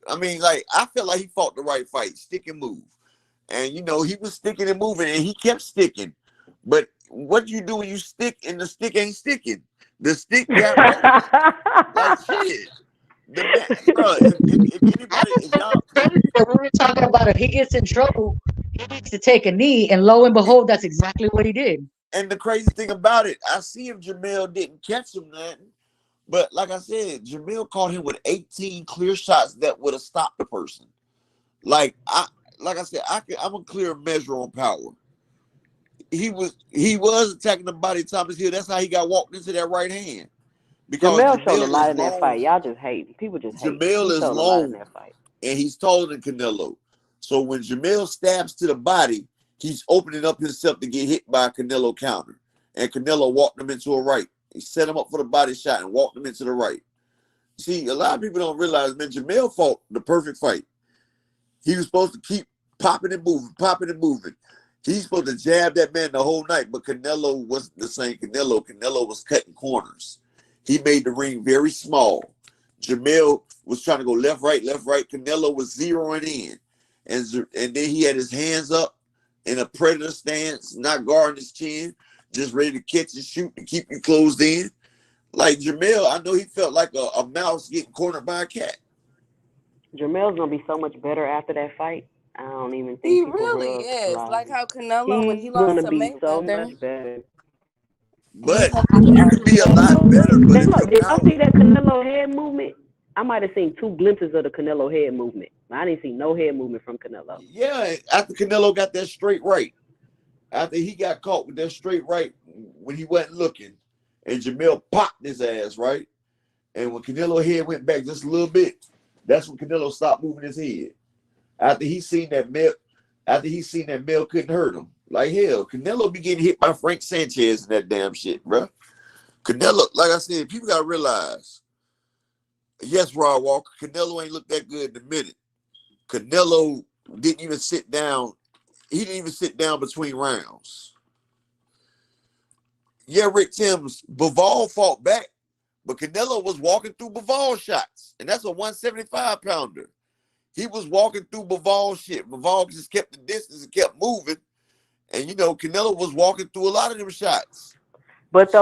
I mean, like, I felt like he fought the right fight, stick and move. And, you know, he was sticking and moving, and he kept sticking. But what you do when you stick and the stick ain't sticking? The stick got like shit. Bro, if anybody, if y'all, we were talking about if he gets in trouble, he needs to take a knee, and lo and behold, that's exactly what he did. And the crazy thing about it, I see if Jermell didn't catch him nothing. But like I said, Jermell caught him with 18 clear shots that would have stopped the person. Like I said, I'm a clear measure on power. He was attacking the body of Thomas Hill. That's how he got walked into that right hand. Because Jermell showed a lot in long, that fight. Y'all just hate. People just hate. Jermell He is showed a lot in long, that fight. and he's taller than Canelo. So when Jermell stabs to the body, he's opening up himself to get hit by a Canelo counter. And Canelo walked him into a right. He set him up for the body shot and walked him into the right. See, a lot of people don't realize, man, Jermell fought the perfect fight. He was supposed to keep popping and moving. He's supposed to jab that man the whole night, but Canelo wasn't the same Canelo. Canelo was cutting corners. He made the ring very small. Jermell was trying to go left, right. Canelo was zeroing in. And then he had his hands up in a predator stance, not guarding his chin, just ready to catch and shoot and keep you closed in. Like Jermell, I know he felt like a mouse getting cornered by a cat. Jermell's going to be so much better after that fight. I don't even think He people really is. realize Like it. how Canelo, when he He's lost going to to be so Mayweather, much better. But he you can be a lot better, but if your Did y'all power... see that Canelo head movement? I might have seen 2 glimpses of the Canelo head movement. I didn't see no head movement from Canelo. Yeah, after Canelo got that straight right, after he got caught with that straight right when he wasn't looking, and Jermell popped his ass, right? And when Canelo head went back just a little bit, that's when Canelo stopped moving his head. After he seen that Mel couldn't hurt him. Like hell, Canelo be getting hit by Frank Sanchez and that damn shit, bro. Canelo, like I said, people gotta realize, yes, Rod Walker, Canelo ain't looked that good in a minute. Canelo didn't even sit down. He didn't even sit down between rounds. Yeah, Rick Timms, Bivol fought back, but Canelo was walking through Bivol shots, and that's a 175-pounder. He was walking through Bivol shit. Bivol just kept the distance and kept moving, and Canelo was walking through a lot of them shots. But the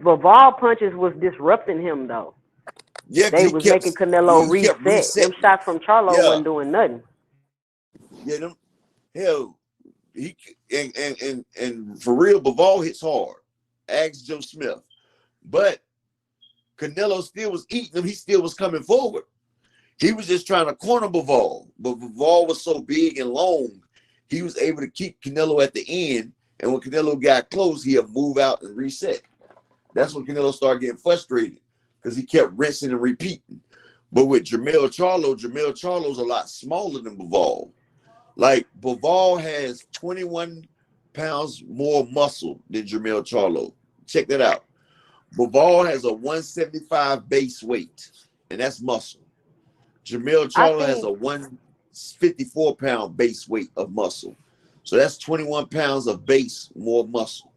Bivol punches was disrupting him though. Yeah, they was making Canelo reset. Them shots from Charlo wasn't doing nothing. Yeah, them hell. He and for real, Bivol hits hard. Ask Joe Smith, but Canelo still was eating him. He still was coming forward. He was just trying to corner Bivol, but Bivol was so big and long, he was able to keep Canelo at the end. And when Canelo got close, he'd move out and reset. That's when Canelo started getting frustrated because he kept rinsing and repeating. But with Jermell Charlo's a lot smaller than Bivol. Like Bivol has 21 pounds more muscle than Jermell Charlo. Check that out. Bivol has a 175 base weight, and that's muscle. Jermell Charlo has a 154-pound base weight of muscle. So that's 21 pounds of base more muscle.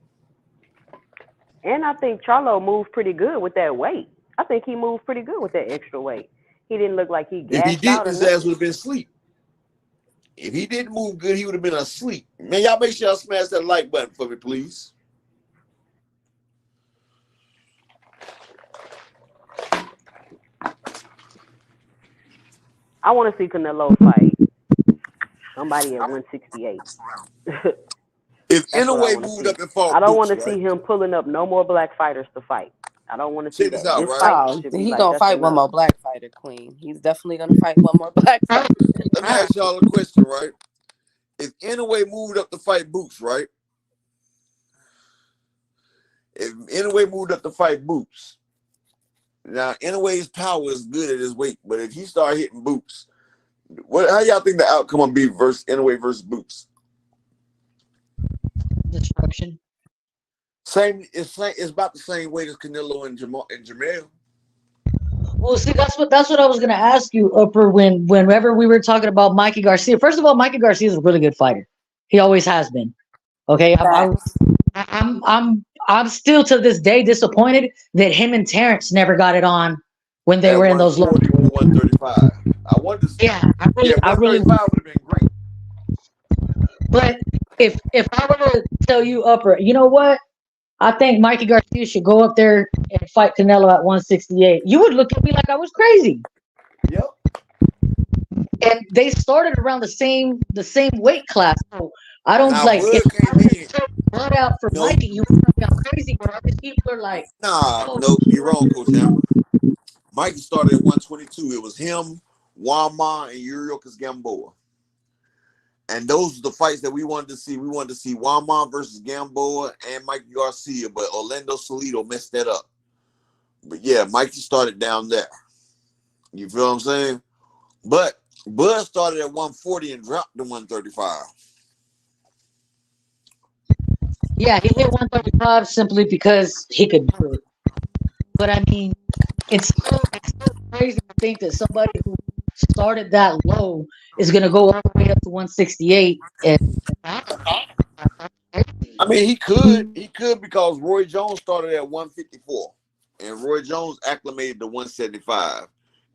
And I think Charlo moved pretty good with that weight. I think he moved pretty good with that extra weight. He didn't look like he gassed out. If he did, his ass would have been asleep. If he didn't move good, he would have been asleep. Man, y'all make sure y'all smash that like button for me, please. I want to see Canelo fight somebody at 168. If Inoue moved up and fought, I don't want to see him pulling up no more black fighters to fight. I don't want to see that. This out, this right? fight should be He like, gonna fight one more black fighter, Queen. He's definitely gonna fight one more black fighter. Let me ask y'all a question, right? If Inoue moved up to fight Boots, right? If Inoue moved up to fight Boots, now Inoue's power is good at his weight, but if he start hitting Boots, how y'all think the outcome will be versus Inoue versus Boots? Destruction. It's about the same weight as Canelo and Jermell. Well, see, that's what I was gonna ask you, Upper. Whenever we were talking about Mikey Garcia, first of all, Mikey Garcia is a really good fighter. He always has been. Okay, I'm still to this day disappointed that him and Terrence never got it on when they were in those low 135. I wanted to see. Yeah, I really 135 would have been great. But if I were to tell you, Upper, you know what? I think Mikey Garcia should go up there and fight Canelo at 168. You would look at me like I was crazy. Yep. And they started around the same weight class. So I don't Now like. If Bud I came would in. have blood out for No, Mikey, you would think I'm crazy. But these people are like, nah, oh, no, you're wrong, Coach Hammer. Mikey started at 122. It was him, Wama, and Yuriorkis Gamboa. And those are the fights that we wanted to see. We wanted to see Wama versus Gamboa and Mikey Garcia, but Orlando Salido messed that up. But yeah, Mikey started down there. You feel what I'm saying? But Bud started at 140 and dropped to 135. yeah, he hit 135 simply because he could do it. But I mean, it's so crazy to think that somebody who started that low is gonna go all the way up to 168. And I mean, he could because Roy Jones started at 154, and Roy Jones acclimated to 175,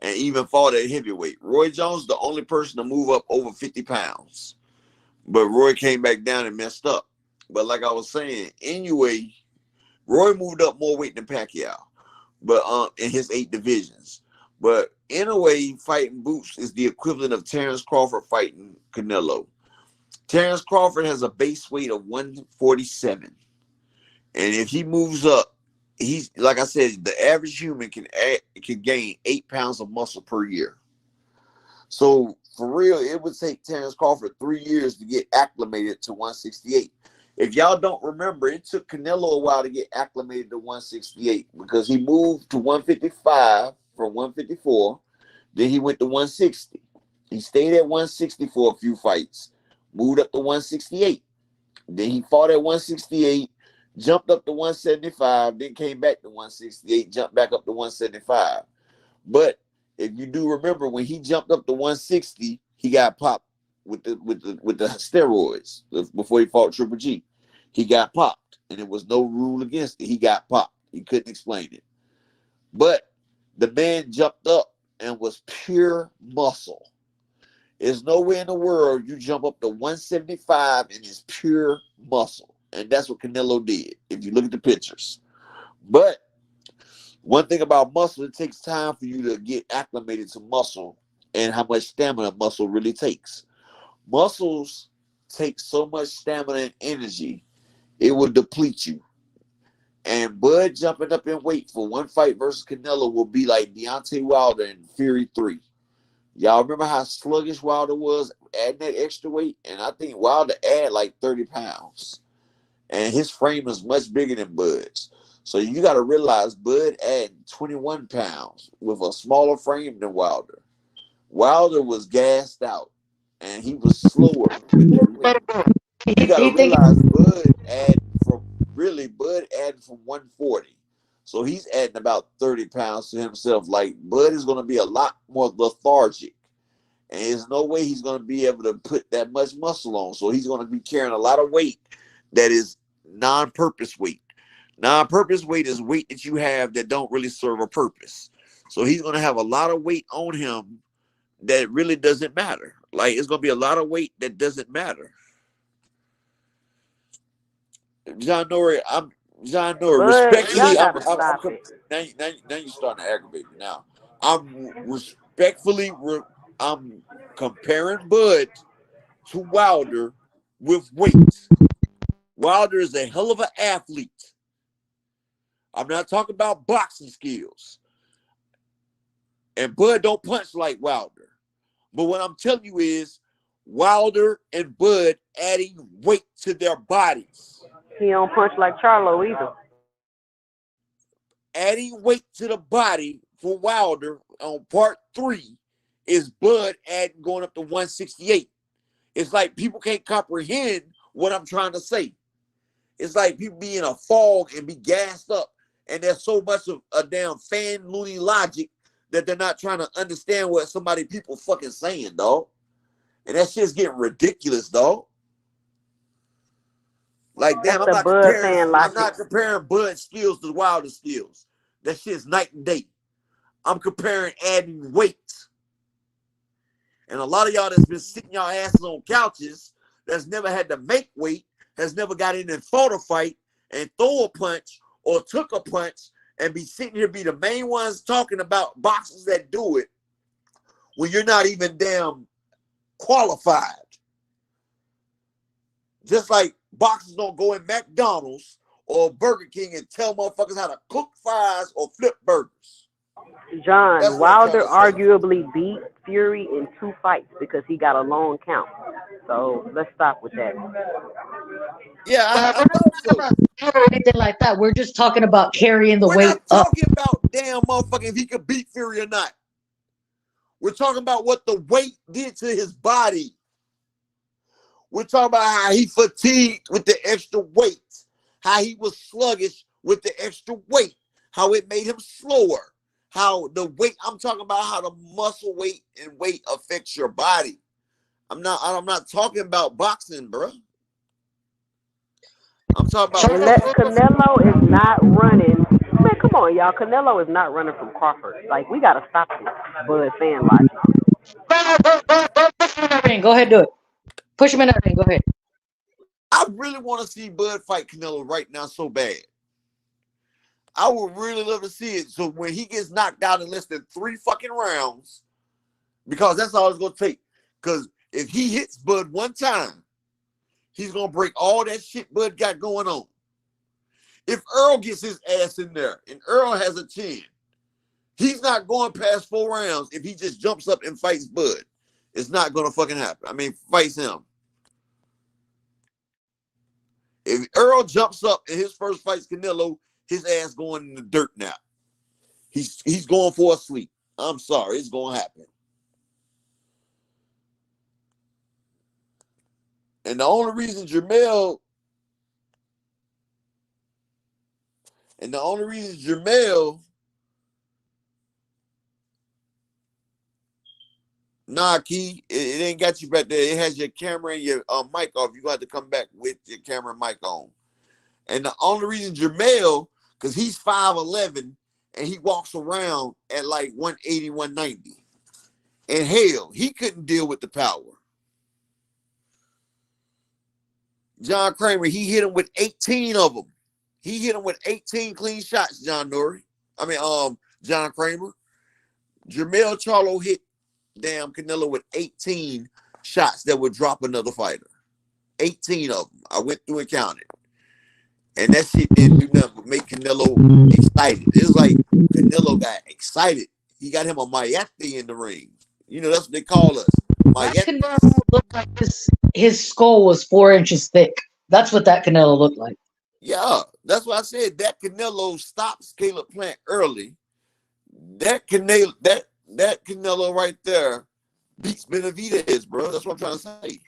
and even fought at heavyweight. Roy Jones, the only person to move up over 50 pounds, but Roy came back down and messed up. But like I was saying, anyway, Roy moved up more weight than Pacquiao, but in his 8 divisions. But in a way, fighting Boots is the equivalent of Terrence Crawford fighting Canelo. Terrence Crawford has a base weight of 147. And if he moves up, he's like I said, the average human can gain 8 pounds of muscle per year. So for real, it would take Terrence Crawford 3 years to get acclimated to 168. If y'all don't remember, it took Canelo a while to get acclimated to 168 because he moved to 155 from 154. Then he went to 160. He stayed at 160 for a few fights, moved up to 168. Then he fought at 168, jumped up to 175, then came back to 168, jumped back up to 175. But if you do remember, when he jumped up to 160, he got popped with the steroids before he fought Triple G. He got popped, and there was no rule against it. He got popped. He couldn't explain it. But the man jumped up and was pure muscle. There's nowhere in the world you jump up to 175 and it's pure muscle. And that's what Canelo did, if you look at the pictures. But one thing about muscle, it takes time for you to get acclimated to muscle and how much stamina muscle really takes. Muscles take so much stamina and energy, it will deplete you. And Bud jumping up in weight for one fight versus Canelo will be like Deontay Wilder in Fury 3. Y'all remember how sluggish Wilder was adding that extra weight? And I think Wilder added like 30 pounds. And his frame is much bigger than Bud's. So you got to realize Bud added 21 pounds with a smaller frame than Wilder. Wilder was gassed out, and he was slower with his weight. You got to realize Bud added from 140. So he's adding about 30 pounds to himself. Like, Bud is going to be a lot more lethargic. And there's no way he's going to be able to put that much muscle on. So he's going to be carrying a lot of weight that is non-purpose weight. Non-purpose weight is weight that you have that don't really serve a purpose. So he's going to have a lot of weight on him that really doesn't matter. Like, it's going to be a lot of weight that doesn't matter. John Norrie, respectfully, y'all gotta stop it. Now you're starting to aggravate me. Now, I'm respectfully, I'm comparing Bud to Wilder with weight. Wilder is a hell of an athlete. I'm not talking about boxing skills. And Bud don't punch like Wilder. But what I'm telling you is Wilder and Bud adding weight to their bodies. He don't punch like Charlo either. Adding weight to the body for Wilder on part 3 is Bud adding going up to 168. It's like people can't comprehend what I'm trying to say. It's like people be in a fog and be gassed up, and there's so much of a damn fan loony logic that they're not trying to understand what people fucking saying, dog. And that shit's getting ridiculous, dog. Like, damn, I'm not comparing Bud's skills to Wilder's skills. That shit's night and day. I'm comparing adding weight. And a lot of y'all that's been sitting y'all asses on couches that's never had to make weight, has never got in and fought a fight and throw a punch or took a punch and be sitting here be the main ones talking about boxers that do it when you're not even damn qualified. Just like boxers don't go in McDonald's or Burger King and tell motherfuckers how to cook fries or flip burgers. John, That's what I'm Wilder trying to say. arguably beat Fury in 2 fights because he got a long count. So let's stop with that. Yeah, I We're thought so. not talking about or anything like that. We're just talking about carrying the We're weight not up. talking about damn motherfucking if he could beat Fury or not. We're talking about what the weight did to his body. We're talking about how he fatigued with the extra weight, how he was sluggish with the extra weight, how it made him slower, how the weight, I'm talking about how the muscle weight and weight affects your body. I'm not talking about boxing, bro. I'm talking about Canelo is not running. Man, come on, y'all. Canelo is not running from Crawford. Like, we got to stop this Bud fan logic. Go ahead, do it. Push him in that ring. Go ahead. I really want to see Bud fight Canelo right now so bad. I would really love to see it. So when he gets knocked out in less than 3 fucking rounds, because that's all it's going to take. Because if he hits Bud one time, he's going to break all that shit Bud got going on. If Earl gets his ass in there and Earl has a chin, he's not going past 4 rounds if he just jumps up and fights Bud. It's not going to fucking happen. I mean, fights him. If Earl jumps up in his first fights Canelo, his ass going in the dirt now. He's going for a sleep. I'm sorry, it's going to happen. And the only reason Jermell nah, Key, it ain't got you back there. It has your camera and your mic off. You got to come back with your camera and mic on. And the only reason Jermell, because he's 5'11", and he walks around at like 180, 190. And hell, he couldn't deal with the power. John Kramer, he hit him with 18 of them. He hit him with 18 clean shots, John Kramer. Jermell Charlo hit damn Canelo with 18 shots that would drop another fighter. 18 of them. I went through and counted. And that shit didn't do nothing but make Canelo excited. It's like Canelo got excited. He got him a Mayate in the ring. You know, that's what they call us. That Canelo looked like his skull was 4 inches thick. That's what that Canelo looked like. Yeah, that's why I said that Canelo stops Caleb Plant early. That Canelo right there beats Benavides, bro. That's what I'm trying to say.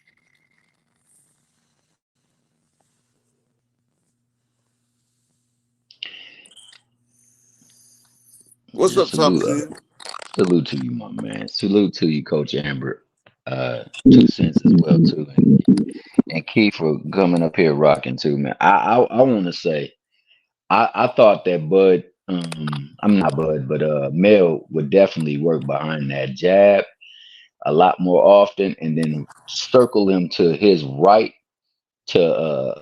What's up, Tom? Salute to you, my man. Salute to you, Coach Amber. 2 cents as well too, and Keith for coming up here rocking too, man. I want to say, I thought that Bud, I'm not Bud, but Mel would definitely work behind that jab a lot more often, and then circle him to his right to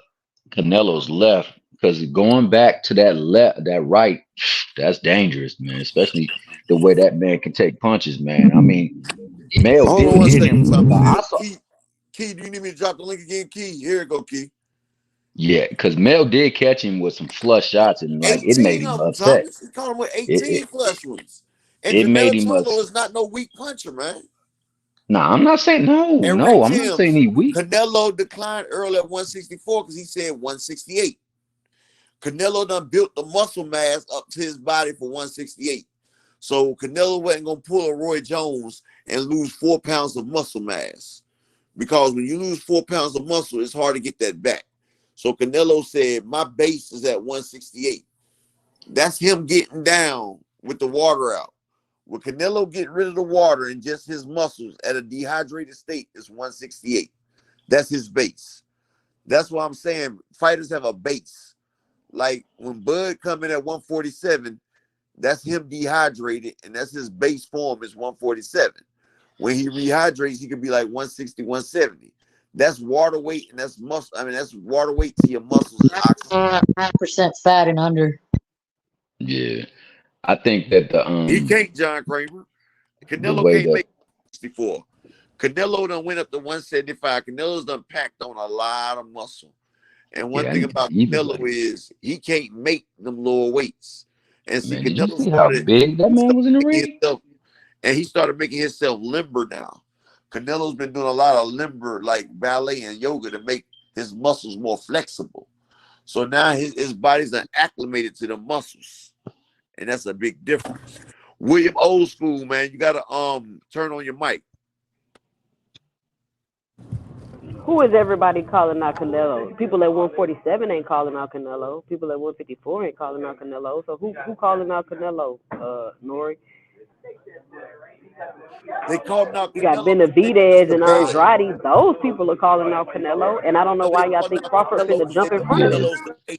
Canelo's left, because going back to that left, that right, that's dangerous, man. Especially the way that man can take punches, man. I mean, Mel did hit him. Key, do you need me to drop the link again? Key, here you go, Key. Yeah, because Mel did catch him with some flush shots, and like it made him upset. He caught him with 18 flush ones. And it made Jermell him Charlo is not no weak puncher, man. Nah, I'm not saying no. I'm not saying he weak. Canelo declined early at 164 because he said 168. Canelo done built the muscle mass up to his body for 168. So Canelo wasn't gonna pull a Roy Jones and lose 4 pounds of muscle mass, because when you lose 4 pounds of muscle, it's hard to get that back. So Canelo said, my base is at 168. That's him getting down with the water out. With Canelo getting rid of the water and just his muscles at a dehydrated state is 168. That's his base. That's why I'm saying fighters have a base. Like when Bud come in at 147, that's him dehydrated, and that's his base form is 147. When he rehydrates, he can be like 160, 170. That's water weight, and that's muscle. I mean, that's water weight to your muscles and oxygen. 9% fat and under. Yeah, I think that he can't, John Kramer. Canelo can't make 64. Canelo done went up to 175. Canelo's done packed on a lot of muscle. And one Yeah, thing about Canelo is he can't make them lower weights. And see, man, did you Canelo see how big that man was in the ring? he started making himself limber now. Canelo's been doing a lot of limber, like ballet and yoga, to make his muscles more flexible. So now his body's acclimated to the muscles. And that's a big difference. William Old School, man, you gotta turn on your mic. Who is everybody calling out Canelo? People at 147 ain't calling out Canelo. People at 154 ain't calling out Canelo. So who calling out Canelo, Nori? They call him out. You got Benavides and Andrade. Those people are calling out Canelo, and I don't know why y'all think Crawford finna jump in front of him.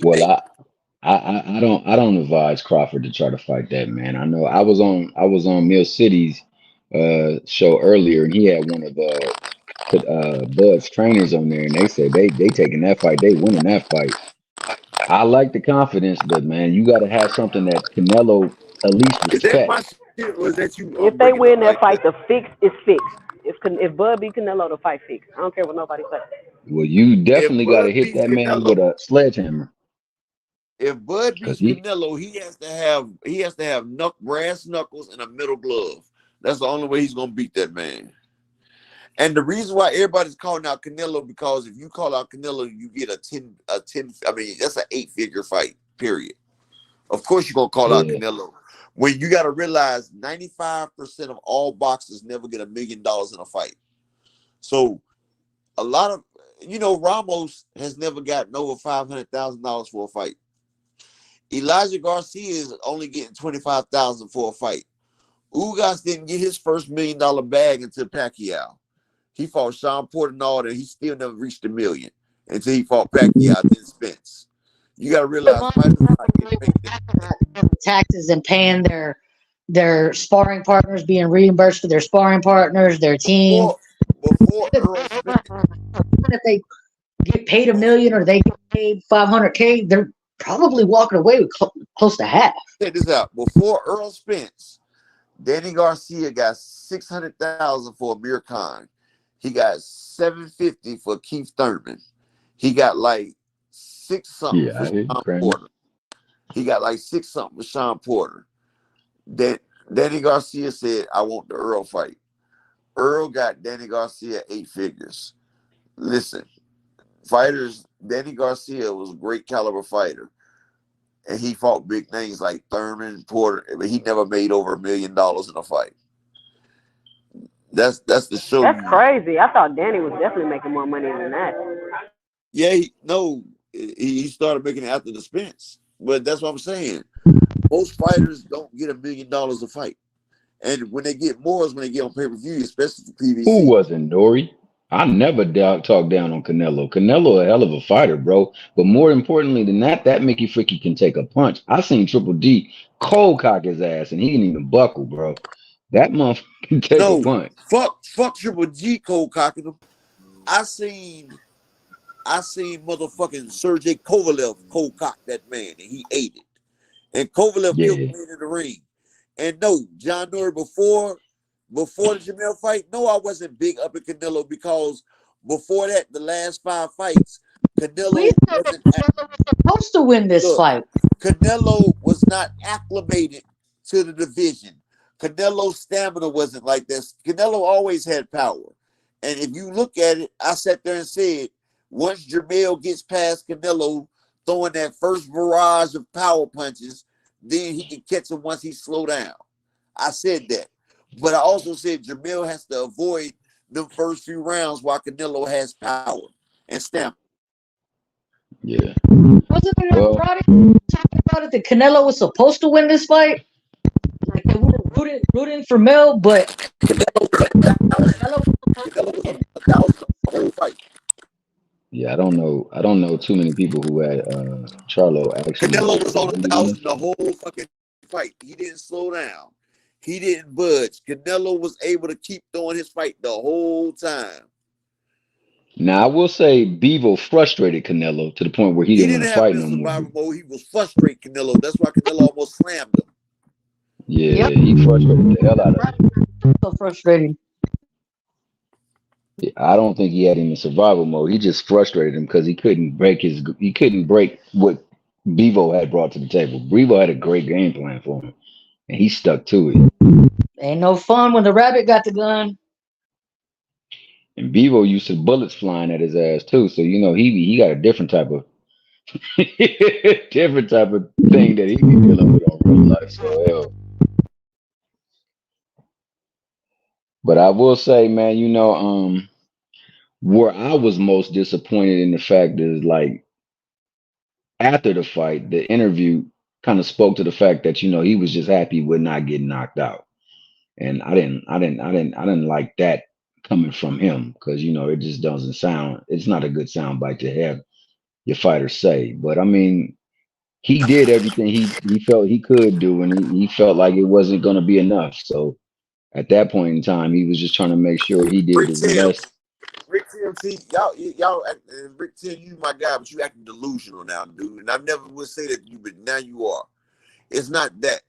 Well, I don't advise Crawford to try to fight that man. I know I was on Mill City's show earlier, and he had one of Bud's trainers on there, and they said they taking that fight, they winning that fight. I like the confidence, but man, you got to have something that Canelo at least respects. If they win that fight, the fix is fixed. If Bud beat Canelo, the fight fixed. I don't care what nobody says. Well, you definitely got to hit that man with a sledgehammer. If Bud beats Canelo, he has to have brass knuckles and a middle glove. That's the only way he's gonna beat that man. And the reason why everybody's calling out Canelo, because if you call out Canelo, you get a 10. I mean, that's an 8-figure fight. Period. Of course, you're gonna call out Canelo. When you got to realize 95% of all boxers never get $1 million in a fight. So a lot of, Ramos has never gotten over $500,000 for a fight. Elijah Garcia is only getting $25,000 for a fight. Ugas didn't get his first $1 million bag until Pacquiao. He fought Sean Porter and all that. He still never reached $1 million until he fought Pacquiao, then Spence. You got to realize taxes and paying their sparring partners, being reimbursed for their sparring partners, their team. Before Earl Spence, if they get paid $1 million or they get paid $500K, they're probably walking away with close to half. Check this out. Before Earl Spence, Danny Garcia got $600,000 for Amir Khan. He got $750 for Keith Thurman. He got like $6 something for Sean Porter. He got like $6 something for Sean Porter. Then Danny Garcia said, "I want the Earl fight." Earl got Danny Garcia 8 figures. Listen, fighters. Danny Garcia was a great caliber fighter, and he fought big names like Thurman, Porter, but he never made over $1 million in a fight. That's the show. That's crazy. I thought Danny was definitely making more money than that. Yeah, he started making it after the Spence. But that's what I'm saying. Most fighters don't get $1 million a fight. And when they get more is when they get on pay-per-view, especially for PVC. Who wasn't, Nori? I never talk down on Canelo. Canelo a hell of a fighter, bro. But more importantly than that, that Mickey Fricky can take a punch. I seen Triple D cold cock his ass, and he didn't even buckle, bro. That motherfucker can take a punch. Fuck Triple G cold cocking him. I seen motherfucking Sergey Kovalev cold cock that man, and he ate it. And Kovalev killed him in the ring. And no, John Nori, before the Jermell fight, no, I wasn't big up at Canelo, because before that, the last 5 fights, Canelo wasn't supposed to win this fight. Canelo was not acclimated to the division. Canelo's stamina wasn't like this. Canelo always had power. And if you look at it, I sat there and said, once Jermell gets past Canelo throwing that first barrage of power punches, then he can catch him once he slow down. I said that. But I also said Jermell has to avoid the first few rounds while Canelo has power and stamina. Yeah. Wasn't there talking about it that Canelo was supposed to win this fight? Like they were rooting for Mel, but Canelo was the whole fight. Yeah, I don't know too many people who had Charlo actually. Canelo was on 1,000 the whole fucking fight. He didn't slow down. He didn't budge. Canelo was able to keep throwing his fight the whole time. Now I will say Bevo frustrated Canelo to the point where he didn't want to fight no more. He was frustrating Canelo. That's why Canelo almost slammed him. Yeah, he frustrated the hell out of him. So frustrating. I don't think he had him in survival mode. He just frustrated him because he couldn't break what Bevo had brought to the table. Bevo had a great game plan for him, and he stuck to it. Ain't no fun when the rabbit got the gun. And Bevo used to bullets flying at his ass too, so you know he got a different type of different type of thing that he be dealing with on real life. So hell. But I will say, man, you know, where I was most disappointed in the fact is like after the fight, the interview kind of spoke to the fact that you know he was just happy with not getting knocked out, and I didn't like that coming from him because you know it just doesn't sound. It's not a good sound bite to have your fighter say. But I mean, he did everything he felt he could do, and he felt like it wasn't going to be enough. So at that point in time, he was just trying to make sure he did Rick his Tams, best. Rick Tams, see, Rick Tams, you my guy, but you acting delusional now, dude. And I never would say that to you, but now you are. It's not that.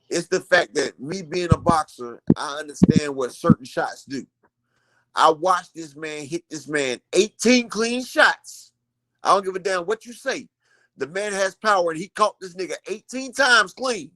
It's the fact that me being a boxer, I understand what certain shots do. I watched this man hit this man 18 clean shots. I don't give a damn what you say. The man has power, and he caught this nigga 18 times clean.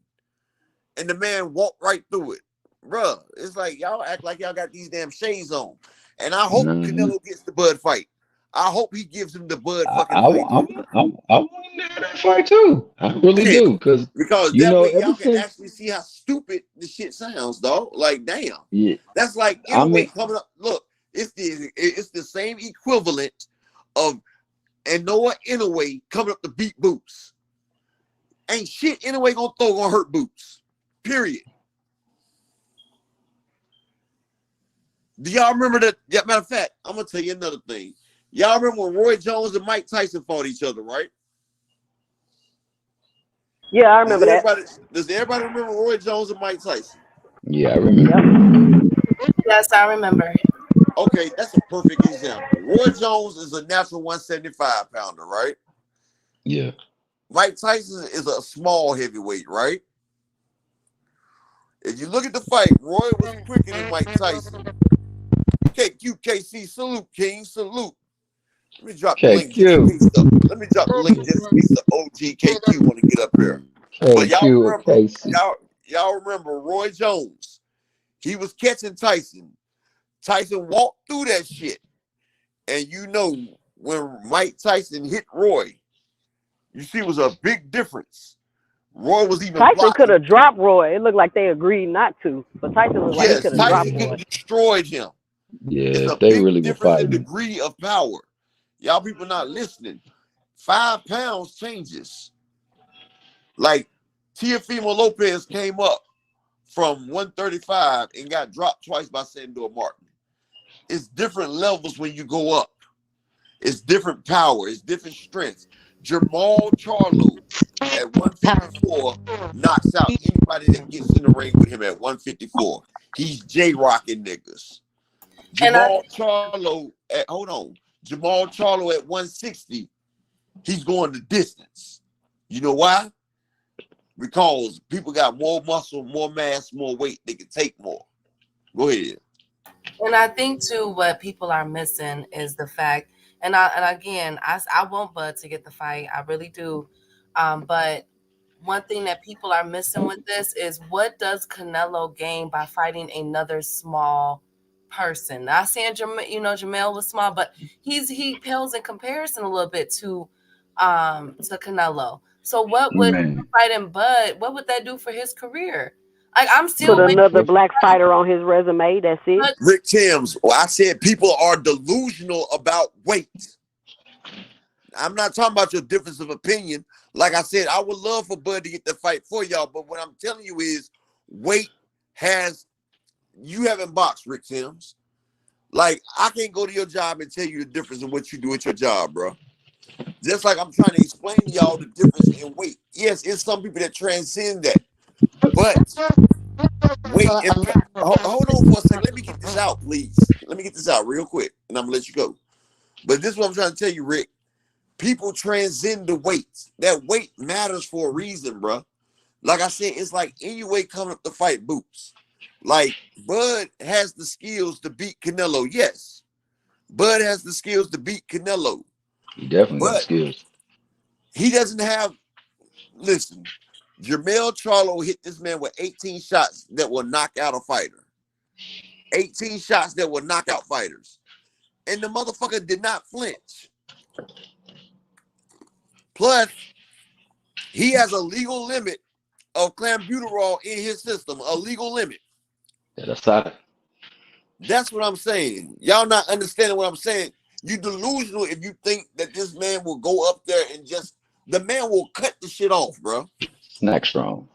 And the man walked right through it. Bruh, it's like y'all act like y'all got these damn shades on. And I hope Mhm. Canelo gets the Bud fight. I hope he gives him the Bud I, fucking I, fight, I, dude. I want him to have that fight too. I really Damn. do, because Because you that know way ever y'all can since actually see how stupid the shit sounds, dog. Like, damn. yeah, That's like I mean Inouye coming up. Look, it's the same equivalent of Noah Inouye coming up to beat Boots. Ain't shit Inouye gonna hurt Boots. Period. Do y'all remember that? Yeah, matter of fact, I'm gonna tell you another thing. Y'all remember when Roy Jones and Mike Tyson fought each other, right? Yeah, I remember that. Does everybody remember Roy Jones and Mike Tyson? yeah, I remember. Yep. Yes, I remember. Okay, that's a perfect example. Roy Jones is a natural 175 pounder, right? Yeah. Mike Tyson is a small heavyweight, right? If you look at the fight, Roy was quicker than Mike Tyson. KQKC, salute, King, salute. Let me drop the link just in KQ. case the OGKQ want to get up here. But KQ or KC. y'all remember Roy Jones. He was catching Tyson. Tyson walked through that shit. And you know when Mike Tyson hit Roy, you see it was a big difference. Roy was even Tyson could blocking. have dropped Roy. It looked like they agreed not to, but Tyson looked like he Yes, could have dropped Tyson Yeah. Roy. could have destroyed him. It's Yeah, a if they big really were difference in fighting. degree of power. Y'all people not listening. 5 pounds changes. Like Teofimo Lopez came up from 135 and got dropped twice by Sandor Martin. It's different levels when you go up. It's different power. It's different strength. Jermell Charlo at 154 knocks out anybody that gets in the ring with him at 154. He's J-rocking niggas. And I Jermell Charlo Jermell Charlo at 160, he's going the distance. You know why? Because people got more muscle, more mass, more weight. They can take more. Go ahead. And I think too, what people are missing is the fact, and again, I want Bud to get the fight, I really do, but one thing that people are missing with this is what does Canelo gain by fighting another small person? Not saying Jermell was small, but he pales in comparison a little bit to Canelo. So what would Man. fighting Bud? What would that do for his career? Like I'm Put still waiting. another black fighter on his resume. That's it. Rick Timms, I said people are delusional about weight. I'm not talking about your difference of opinion. Like I said, I would love for Bud to get the fight for y'all, but what I'm telling you is weight you haven't boxed, Rick Timms. Like, I can't go to your job and tell you the difference in what you do at your job, bro. Just like I'm trying to explain to y'all the difference in weight. Yes, it's some people that transcend that. But weight hold on for a second. Let me get this out, please. Let me get this out real quick, and I'm gonna let you go. But this is what I'm trying to tell you, Rick. People transcend the weight. That weight matters for a reason, bro. Like I said, it's like Inouye coming up to fight Boots. Like, Bud has the skills to beat Canelo, yes. Bud has the skills to beat Canelo. He definitely got But skills. he doesn't have, listen, Jermell Charlo hit this man with 18 shots that will knock out a fighter. 18 shots that will knock out fighters. And the motherfucker did not flinch. Plus, he has a legal limit of clenbuterol in his system, a legal limit. That's side. That's what I'm saying. Y'all not understanding what I'm saying. You delusional if you think that this man will go up there and just, the man will cut the shit off, bro. Snack strong.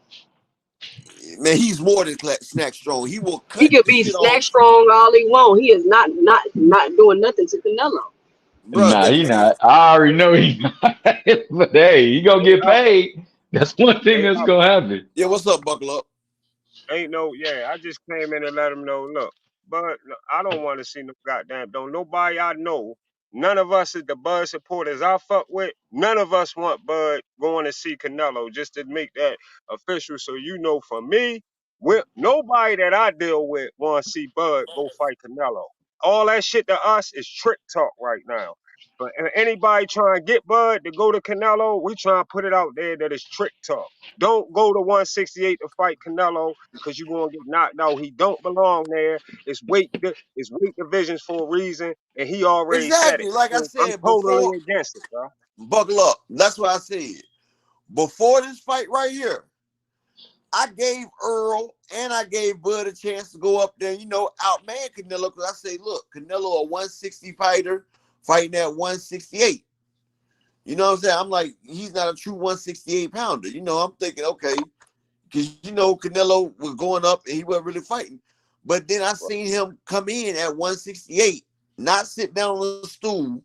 Man, he's more than snack strong. He will cut He could the be shit snack off. strong all he want. He is not doing nothing to Canelo. Bro, Nah, he not. I already know he not. But hey, he gonna get paid. That's one thing Ain't that's no, gonna happen. yeah, what's up, Buckle Up? yeah, I just came in and let him know, look, but I don't want to see no goddamn, don't nobody I know, none of us is the Bud supporters I fuck with, none of us want Bud going to see Canelo, just to make that official so you know for me, nobody that I deal with want to see Bud go fight Canelo. All that shit to us is trick talk right now. But anybody trying to get Bud to go to Canelo, we trying to put it out there that it's trick talk. Don't go to 168 to fight Canelo because you're gonna get knocked out. He don't belong there. It's weight divisions for a reason, and he already said it. Exactly. Like I So I'm said totally before, against it, bro. Buckle Up. That's what I said. Before this fight right here, I gave Earl and I gave Bud a chance to go up there, outman Canelo. Because I say, look, Canelo a 160 fighter fighting at 168. You know what I'm saying? I'm like, he's not a true 168 pounder. I'm thinking, okay, because Canelo was going up and he wasn't really fighting. But then I seen him come in at 168, not sit down on the stool,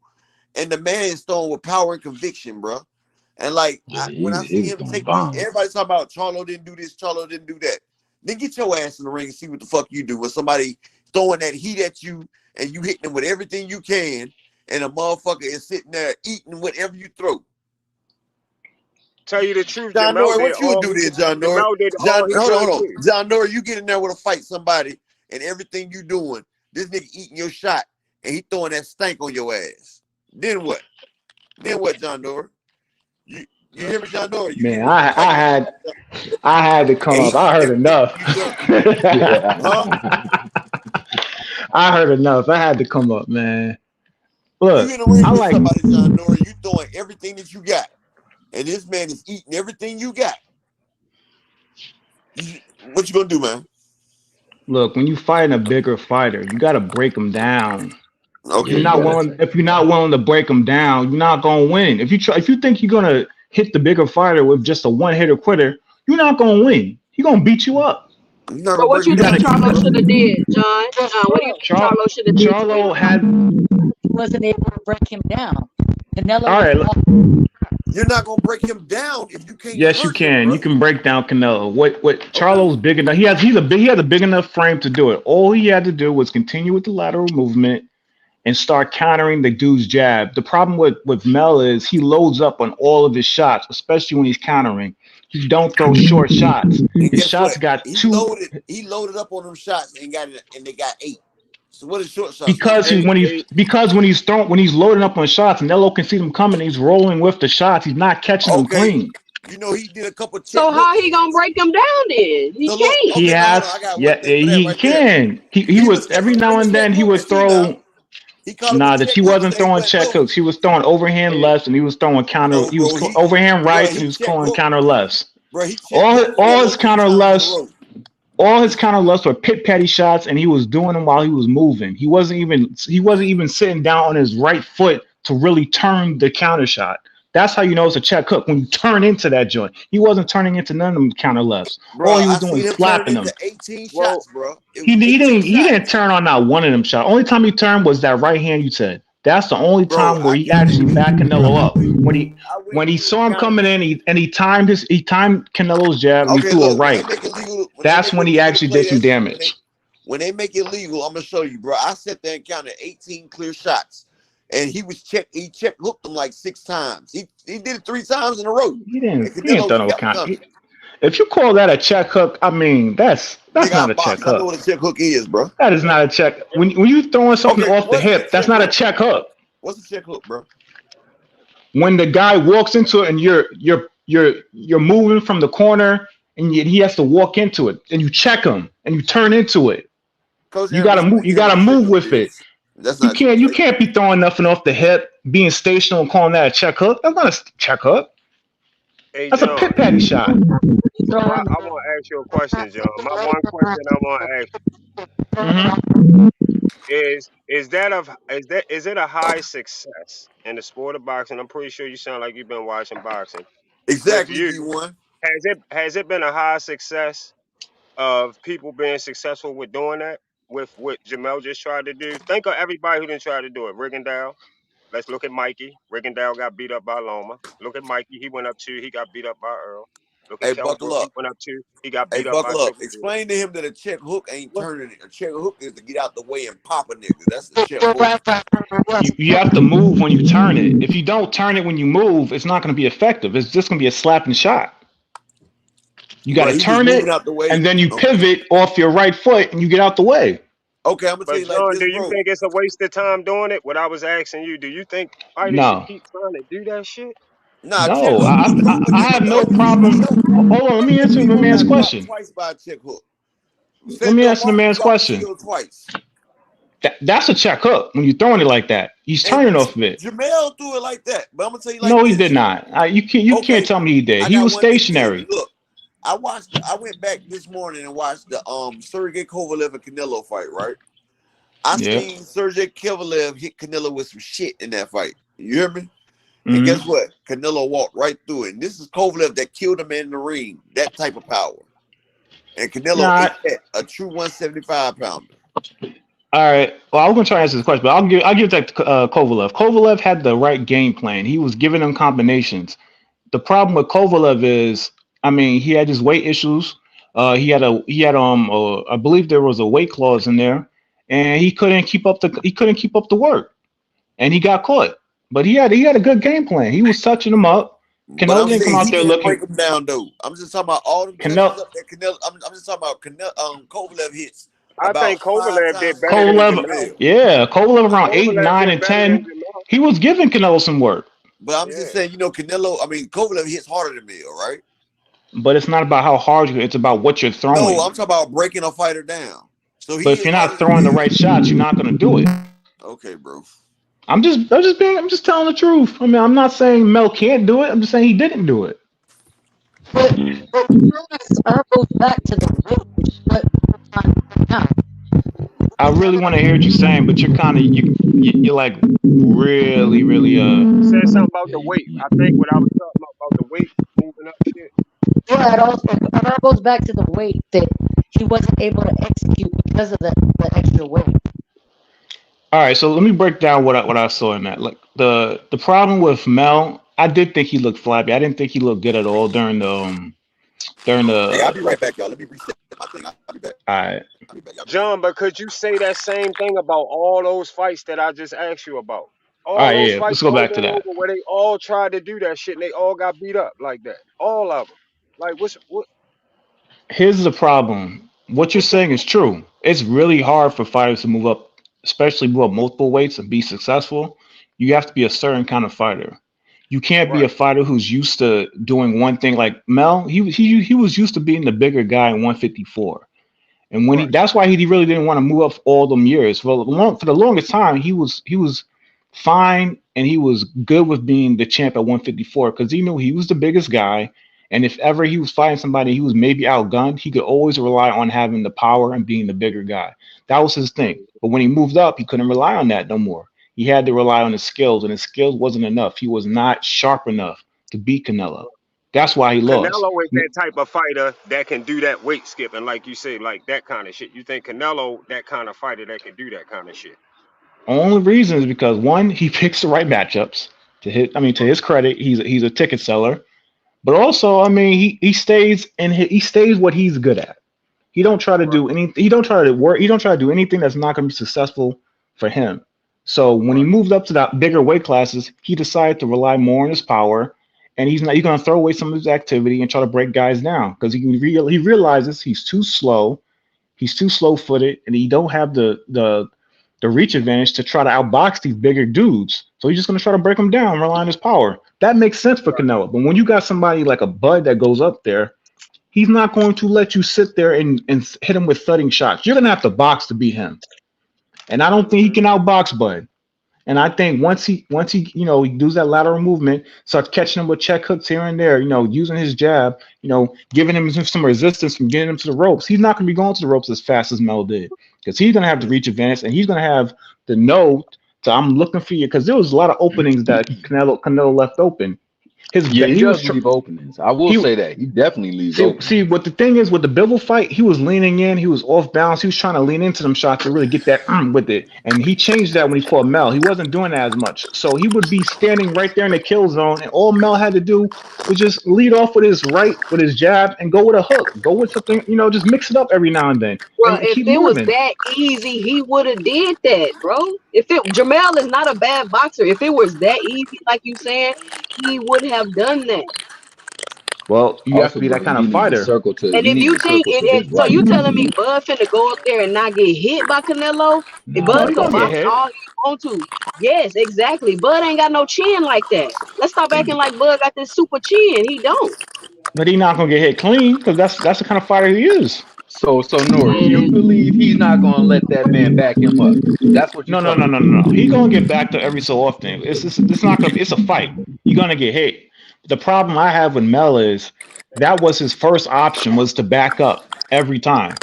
and the man is throwing with power and conviction, bro. And like Yeah, when I see he was him throwing take bombs. everybody talking about Charlo didn't do this, Charlo didn't do that. Then get your ass in the ring and see what the fuck you do when somebody throwing that heat at you and you hitting them with everything you can, and a motherfucker is sitting there eating whatever you throw. Tell you the truth, John Jamel Norrie, did what you would all do he there, could. John Norrie? Jamel did all he Hold could on. do. John Norrie, you get in there with a fight somebody and everything you doing, this nigga eating your shot and he throwing that stank on your ass. Then what? John Norrie? You hear me, John Norrie? You get Man, in there I had to come and he up. I eating heard everything enough. you doing. Huh? I heard enough. I had to come up, man. You Look, in the ring I with like somebody, John Norrie, you throwing everything that you got. And this man is eating everything you got. What you gonna do, man? look, when you fighting a bigger fighter, you got to break them down. Yeah, Okay. you gotta. If you're not willing to break them down, you're not gonna win. If you think you're gonna hit the bigger fighter with just a one hitter quitter, you're not gonna win. He gonna beat you up. You're not So gonna what break you him You think down. gotta. Charlo should have did, John? What do you think Char- Charlo should have did? Charlo had. He wasn't able to break him down. Canelo All right. was You're not gonna break him down if you can't Yes, you hurt him, can. bro. You can break down Canelo. What Okay. Charlo's big enough. He has a big enough frame to do it. All he had to do was continue with the lateral movement and start countering the dude's jab. The problem with Mel is he loads up on all of his shots, especially when he's countering. He don't throw short shots. And His guess what? shots got He two loaded up on them shots and got it, and they got 8. So what is short shots gonna because do? he when he's loading up on shots, Canelo can see them coming. He's rolling with the shots. He's not catching them Okay. clean. He did a couple check So how hooks. he gonna break them down then? He So look, can't. He okay, now hold on. I has, got one yeah, thing for that he right there. can. He He would was every catching them now with and check then he would hooks too now. throw. He caught him Nah, with that check he hooks wasn't and they throwing went check low. hooks. He was throwing overhand Hey, lefts and he was throwing counter. No, He was bro. overhand rights and He he was check throwing hooked. counter lefts. Bro, he check hooked All Canelo his 3 counter times in a lefts, row. were pit patty shots, and he was doing them while he was moving. He wasn't even sitting down on his right foot to really turn the counter shot. That's how you know it's a check hook when you turn into that joint. He wasn't turning into none of them counter lefts. Bro, All he was I doing seen was him turn slapping them. into 18 well, shots, bro. It He, was he 18 didn't he didn't shots. turn on not one of them shots. Only time he turned was that right hand you said. That's the only Bro, time where I he guarantee actually backed you, bro. Canelo up. I went When he through saw and him coming counted. in, he timed Canelo's jab and he Okay, threw a look, right. That's when he to actually play did some that shit, damage. when they make it legal, I'm gonna show you, bro. I sat there and counted 18 clear shots, and he hooked them like 6 times. He did it 3 times in a row. He And didn't Canelo throw no kept count. coming. If you call that a check hook, I mean that's Nigga, I not a check box. I know hook. what a check hook is, bro. That is not a check. When you throwing something Okay, off the what's a hip, that's check not a hook? check hook. What's a check hook, bro? When the guy walks into it and you're moving from the corner and he has to walk into it and you check him and you turn into it. Coach You Aaron, gotta move. explain You to him gotta what a check move hook with it. is. That's You not can't. You check. can't be throwing nothing off the hip, being stationary and calling that a check hook. That's not a check hook. Hey, That's a John, pit patty shot. I want to ask you a question, John. My one question I want to ask Hmm. is it a high success in the sport of boxing? I'm pretty sure you sound like you've been watching boxing. With Exactly, you, D1. has it been a high success of people being successful with doing that? With what Jermell just tried to do? Think of everybody who didn't try to do it. Rigondeaux. Let's look at Mikey. Rigondeaux got beat up by Loma. Look at Mikey. He went up 2. He got beat up by Earl. Look at Hey, Kell buckle Brook. He up. went up 2. He got Hey, beat up by buckle up. Sugar Bear. Explain to him that a check hook ain't What? turning it. A check hook is to get out the way and pop a nigga. That's a check hook. You have to move when you turn it. If you don't turn it when you move, it's not going to be effective. It's just going to be a slapping shot. You got But to he was turn moving it out the way. and then you Okay. pivot off your right foot and you get out the way. Okay, I'm gonna tell But you like John, this, do you bro. think it's a waste of time doing it? What I was asking you, do you think fighters should No, keep trying to do that shit? Nah, check no. hook is cool, but I nigga, have the no only reason problem. Hold on. Let me answer the people man's got dropped question. twice by a check hook. Let me Samuel answer the Martin man's dropped question. Seal twice. That's a check hook when you're throwing it like that. He's And turning off of it. Jermell threw it like that. But I'm gonna tell you like No, he did this. not. You can't Okay, tell me he did. I He got was one thing to tell you. stationary. Look, I went back this morning and watched the Sergey Kovalev and Canelo fight, right? I Yeah. seen Sergey Kovalev hit Canelo with some shit in that fight. You hear me? And Hmm. guess what? Canelo walked right through it. And this is Kovalev that killed a man in the ring. That type of power. And Canelo Nah. ate that, a true 175 pounder. All right. Well, I was gonna try to answer this question, but I'll give that to Kovalev. Kovalev had the right game plan. He was giving them combinations. The problem with Kovalev is, I mean, he had his weight issues. I believe there was a weight clause in there, and he couldn't keep up the work, and he got caught. But he had a good game plan. He was touching him up. But Canelo I'm didn't come saying out he there didn't break looking. him down though. I'm just talking about all the touches Canelo up that Canelo. I'm just talking about Kovalev hits I about think 5 Kovalev did times better more than than Kovalev, Jermell. Jermell. yeah, Kovalev around 8, Kovalev 9, did and better than 10. Jermell. He was giving Canelo some work, But I'm just Yeah. saying, Kovalev hits harder than Mill, right? but it's not about how hard you. It's about what you're No, throwing. I'm talking about breaking a fighter down. So But he if is you're harder not than throwing the Mill. right shots, you're not gonna do it. Okay, bro. I'm just telling the truth. I mean, I'm not saying Mel can't do it. I'm just saying he didn't do it. But this goes back to the weight, what we're trying to point out. I really want to hear what you're saying, but you're kind of you're like really You said something about the Yeah, weight. I think what I was talking about the weight moving up shit. Yeah, it goes back to the weight that he wasn't able to execute because of the extra weight. all right. So let me break down what I saw in that. Like the problem with Mel, I did think he looked flabby. I didn't think he looked good at all during Hey, I'll the. be right back, y'all. Let me reset my thing. I'll be back. All right, I'll be back. Y'all be good. John, but could you say that same thing about all those fights that I just asked you about? all All right, those yeah. Let's fights go back over to and that. over where they all tried to do that shit and they all got beat up like that. All of them. Like Here's the problem. What you're what the saying is true. It's really hard for fighters to move up, especially move up multiple weights and be successful. You have to be a certain kind of fighter. You can't be a right, fighter who's used to doing one thing. Like Mel, he was used to being the bigger guy in 154. And when right, that's why he really didn't want to move up all them years. For the longest time, he was fine and he was good with being the champ at 154 because he knew he was the biggest guy. And if ever he was fighting somebody he was maybe outgunned, he could always rely on having the power and being the bigger guy. That was his thing. But when he moved up, he couldn't rely on that no more. He had to rely on his skills, and his skills wasn't enough. He was not sharp enough to beat Canelo. That's why he lost. Canelo is that type of fighter that can do that weight skipping, like you say, like that kind of shit. You think Canelo that kind of fighter that can do that kind of shit? Only reason is because one, he picks the right matchups. To his credit, he's a ticket seller. But also, I mean, he stays what he's good at. He don't try to Right, do any. He don't try to work. He don't try to do anything that's not going to be successful for him. So when he right. moved up to that bigger weight classes, he decided to rely more on his power and he's going to throw away some of his activity and try to break guys down because he realizes he's too slow. He's too slow footed, and he don't have the reach advantage to try to outbox these bigger dudes. So he's just going to try to break them down, rely on his power. That makes sense for Canelo. But when you got somebody like a Bud that goes up there, he's not going to let you sit there and hit him with thudding shots. You're going to have to box to beat him. And I don't think he can outbox Bud. And I think once he he does that lateral movement, starts catching him with check hooks here and there, using his jab, giving him some resistance from getting him to the ropes, he's not going to be going to the ropes as fast as Mel did because he's going to have the reach advantage and he's going to have the note to I'm looking for you because there was a lot of openings that Canelo left open. He does leave openings. I will say that. He definitely leaves openings. See, what the thing is with the Bivol fight, he was leaning in. He was off balance. He was trying to lean into them shots to really get that with it. And he changed that when he fought Mel. He wasn't doing that as much. So he would be standing right there in the kill zone. And all Mel had to do was just lead off with his jab and go with a hook. Go with something, just mix it up every now and then. Well, and if it was that easy, he would have did that, bro. Jermell is not a bad boxer. If it was that easy, like you saying, he would have done that. Well, you have to be that kind of fighter. And if you think so you telling me Bud finna go up there and not get hit by Canelo? If Bud can box all he want to. Yes, exactly. Bud ain't got no chin like that. Let's stop acting like Bud got this super chin. He don't. But he's not gonna get hit clean because that's the kind of fighter he is. So Norris, you believe he's not gonna let that man back him up? That's what you're No. He's gonna get backed up every so often. It's not gonna. It's a fight. You're gonna get hit. The problem I have with Mel is that was his first option was to back up every time.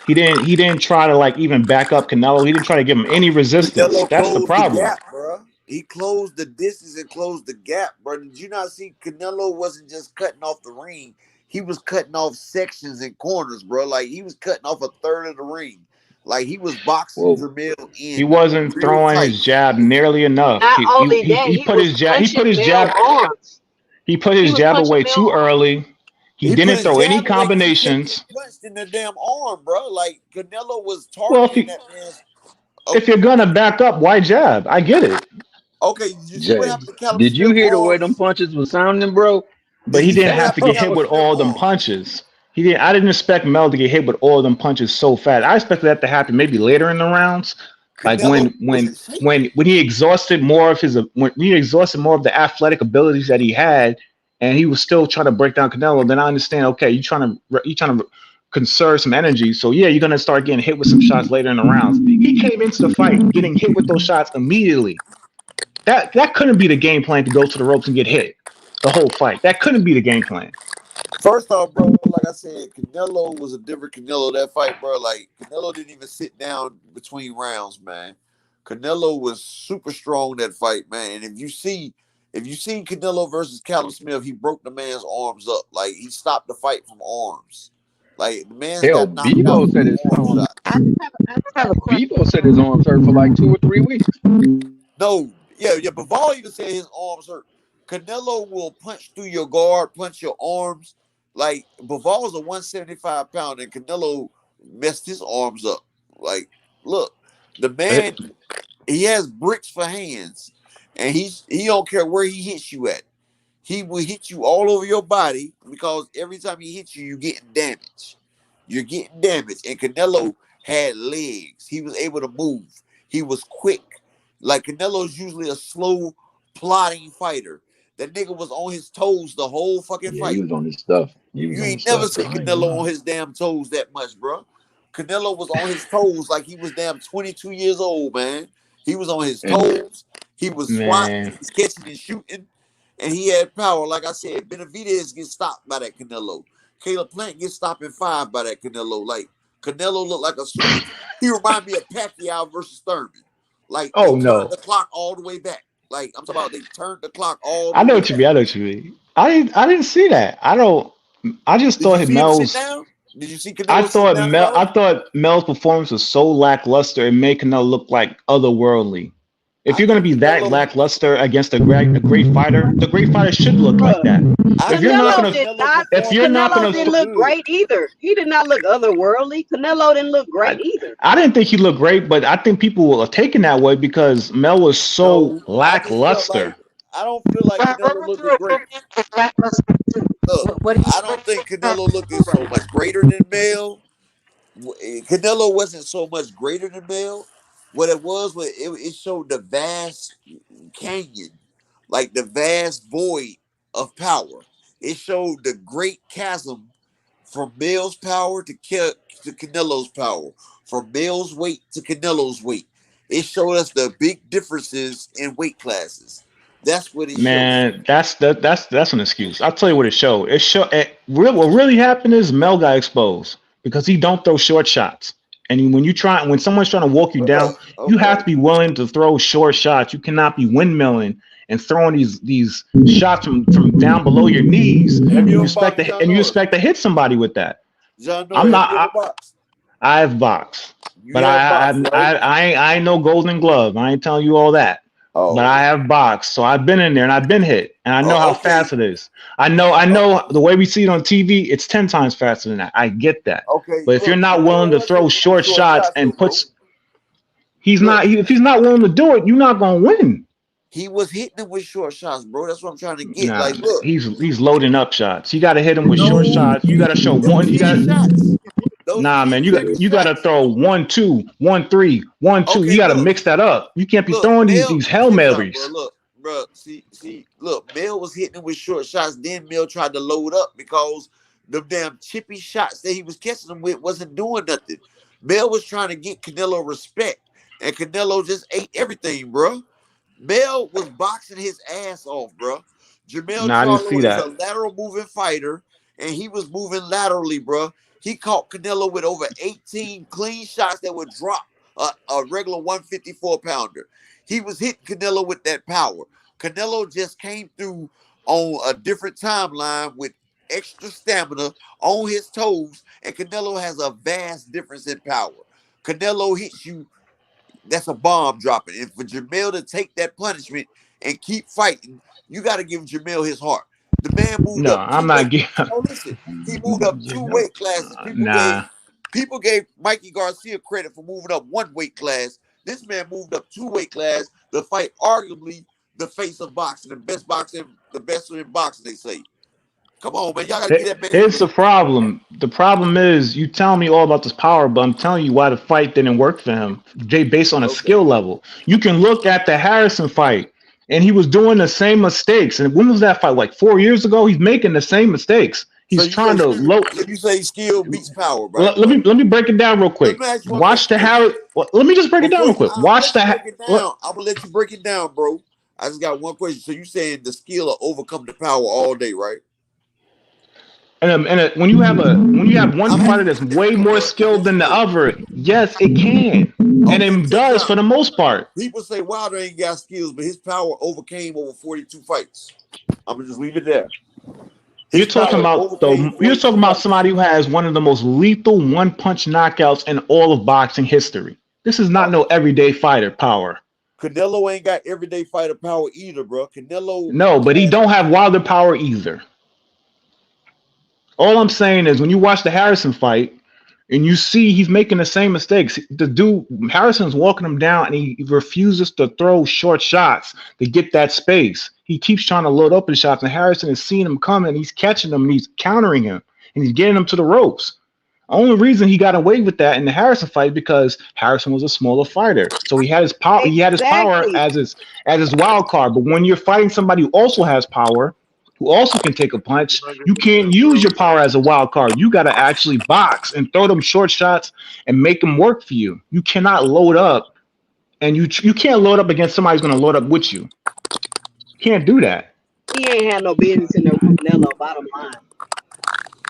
He didn't try to even back up Canelo. He didn't try to give him any resistance. Canelo That's the problem. The gap, bro. He closed the distance and closed the gap, bro. Did you not see Canelo wasn't just cutting off the ring? He was cutting off sections and corners, bro. Like he was cutting off a third of the ring. Like he was boxing Jermell in. He wasn't throwing his jab nearly enough. He put his jab away too early. He didn't throw any combinations. He punched in the damn arm, bro. Like Canelo was targeting that man. Okay. If you're gonna back up, why jab? I get it. Okay, did you hear the way them punches were sounding, bro? But he didn't have to get hit with all them punches. I didn't expect Mel to get hit with all them punches so fast. I expected that to happen maybe later in the rounds, like when he exhausted more of the athletic abilities that he had, and he was still trying to break down Canelo. Then I understand. Okay, you're trying to conserve some energy. So yeah, you're gonna start getting hit with some shots later in the rounds. He came into the fight getting hit with those shots immediately. That couldn't be the game plan to go to the ropes and get hit the whole fight. That couldn't be the game plan. First off, bro, like I said, Canelo was a different Canelo that fight, bro. Like Canelo didn't even sit down between rounds, man. Canelo was super strong that fight, man. And if you seen Canelo versus Callum Smith, he broke the man's arms up. Like he stopped the fight from arms. Like the man got knocked out. Said his Bebo said his arms hurt for like 2 or 3 weeks. No, yeah. Bivol even said his arms hurt. Canelo will punch through your guard, punch your arms. Like Bivol was a 175 pounder, and Canelo messed his arms up. Like, look, the man, he has bricks for hands, and he don't care where he hits you at. He will hit you all over your body because every time he hits you, you're getting damage. You're getting damaged. And Canelo had legs. He was able to move. He was quick. Like Canelo's usually a slow, plodding fighter. That nigga was on his toes the whole fucking fight. He was on his stuff. You ain't never seen Canelo on his damn toes that much, bro. Canelo was on his toes like he was damn 22 years old, man. He was on his toes. He was swatting, he was catching and shooting, and he had power. Like I said, Benavides gets stopped by that Canelo. Caleb Plant gets stopped in 5 by that Canelo. Like Canelo looked like he reminded me of Pacquiao versus Thurman. Like the clock all the way back. Like I'm talking about, they turned the clock all the way back. I know what you mean. I didn't see that. I just thought Mel's. Did you see Canelo? I thought Mel's performance was so lackluster it made Canelo look like otherworldly. If you're gonna be that lackluster against a great fighter, the great fighter should look like that. Canelo didn't look great either. He did not look otherworldly. Canelo didn't look great either. I didn't think he looked great, but I think people are taking that way because Mel was so lackluster. I don't feel like Canelo looking great. Look, What do you? I don't think Canelo looking so much greater than Mel. Canelo wasn't so much greater than Mel. What it was it showed the vast canyon, like the vast void of power. It showed the great chasm from Mel's power to Canelo's power, from Mel's weight to Canelo's weight. It showed us the big differences in weight classes. That's what it showed. Man, that's an excuse. I'll tell you what it showed. What really happened is Mel got exposed because he don't throw short shots. And when someone's trying to walk you down, you have to Okay. be willing to throw short shots. You cannot be windmilling and throwing these shots from down below your knees, Have and you you ever expect boxed to John and you Norris? expect to hit somebody with that. John I'm Norris, have not. you ever boxed? I have boxed, You but have boxed, right? I ain't no golden glove. I ain't telling you all that. But Oh, I have boxed, so I've been in there and I've been hit, and I know how okay. fast it is. I know the way we see it on TV, it's 10 times faster than that. I get that. Okay, But if you're look, not Canelo willing to was throw hitting him with short short shots shots, though, and bro. Look, if he's not willing to do it, you're not gonna win. he was hitting him with short shots, bro. That's what I'm trying to get. Nah, Like, look, he's loading up shots. You got to hit him with short no, shots. You got to show them one. was hitting shots. Those was Nah, man. hitting heavy You got to shots. throw 1-2, 1-3, 1-2. You Okay, got to look, mix that up. You can't be look, throwing Mel. these Let me Hail tell you something, bro. Marys. Look, bro. Look. Mel was hitting him with short shots. Then Mel tried to load up because the damn chippy shots that he was catching him with wasn't doing nothing. Mel was trying to get Canelo respect, and Canelo just ate everything, bro. Mel was boxing his ass off, bro. Jermell Nah, I didn't see Charlo is a that. lateral moving fighter, and he was moving laterally, bro. He caught Canelo with over 18 clean shots that would drop a regular 154 pounder. He was hitting Canelo with that power. Canelo just came through on a different timeline with extra stamina on his toes, and Canelo has a vast difference in power. Canelo hits you, that's a bomb dropping. And for Jermell to take that punishment and keep fighting, you got to give Jermell his heart. The man moved No, up I'm two not weight. getting. Oh, listen, he moved up two weight classes. Nah, People gave Mikey Garcia credit for moving up one weight class. This man moved up two weight class to fight arguably the face of boxing, the best in boxing. They say, come on, man, y'all got to get that man his Here's the respect. problem. The problem is you tell me all about this power, but I'm telling you why the fight didn't work for him. Based on a Okay, skill level. You can look at the Harrison fight, and he was doing the same mistakes. And when was that fight? Like 4 years ago. He's making the same mistakes. so He's trying to low. you say skill beats power, right, Let bro? me break it down real Let quick. me ask you one Watch the question. Harry. Let me just break it down Before real quick. I'm gonna Watch let you the. break it down, I'm gonna let you break it down, bro. I just got one question. So you saying the skill will overcome the power all day, right? When you have one I'm fighter asking that's you way this, more bro. Is skilled this than the true? other, yes, it can, and Okay, it check it does for out. the most part. People say Wilder ain't got skills, but his power overcame over 42 fights. I'm gonna just leave it there. His power overcame You're 42 talking about fights. somebody who has one of the most lethal one punch knockouts in all of boxing history. This is not Uh, no everyday fighter power. Canelo ain't got everyday fighter power either, bro. Canelo No, but he has don't have Wilder power either. All I'm saying is when you watch the Harrison fight and you see he's making the same mistakes, the dude Harrison's walking him down and he refuses to throw short shots to get that space. He keeps trying to load up his shots, and Harrison is seeing him coming, and he's catching him, and he's countering him, and he's getting him to the ropes. Only reason he got away with that in the Harrison fight because Harrison was a smaller fighter, so he had his power. He had his power Exactly. as his wild card. But when you're fighting somebody who also has power, who also can take a punch, you can't use your power as a wild card. You got to actually box and throw them short shots and make them work for you. You cannot load up, and you can't load up against somebody who's going to load up with you. Can't do that. He ain't had no business in there with Canelo. Bottom line.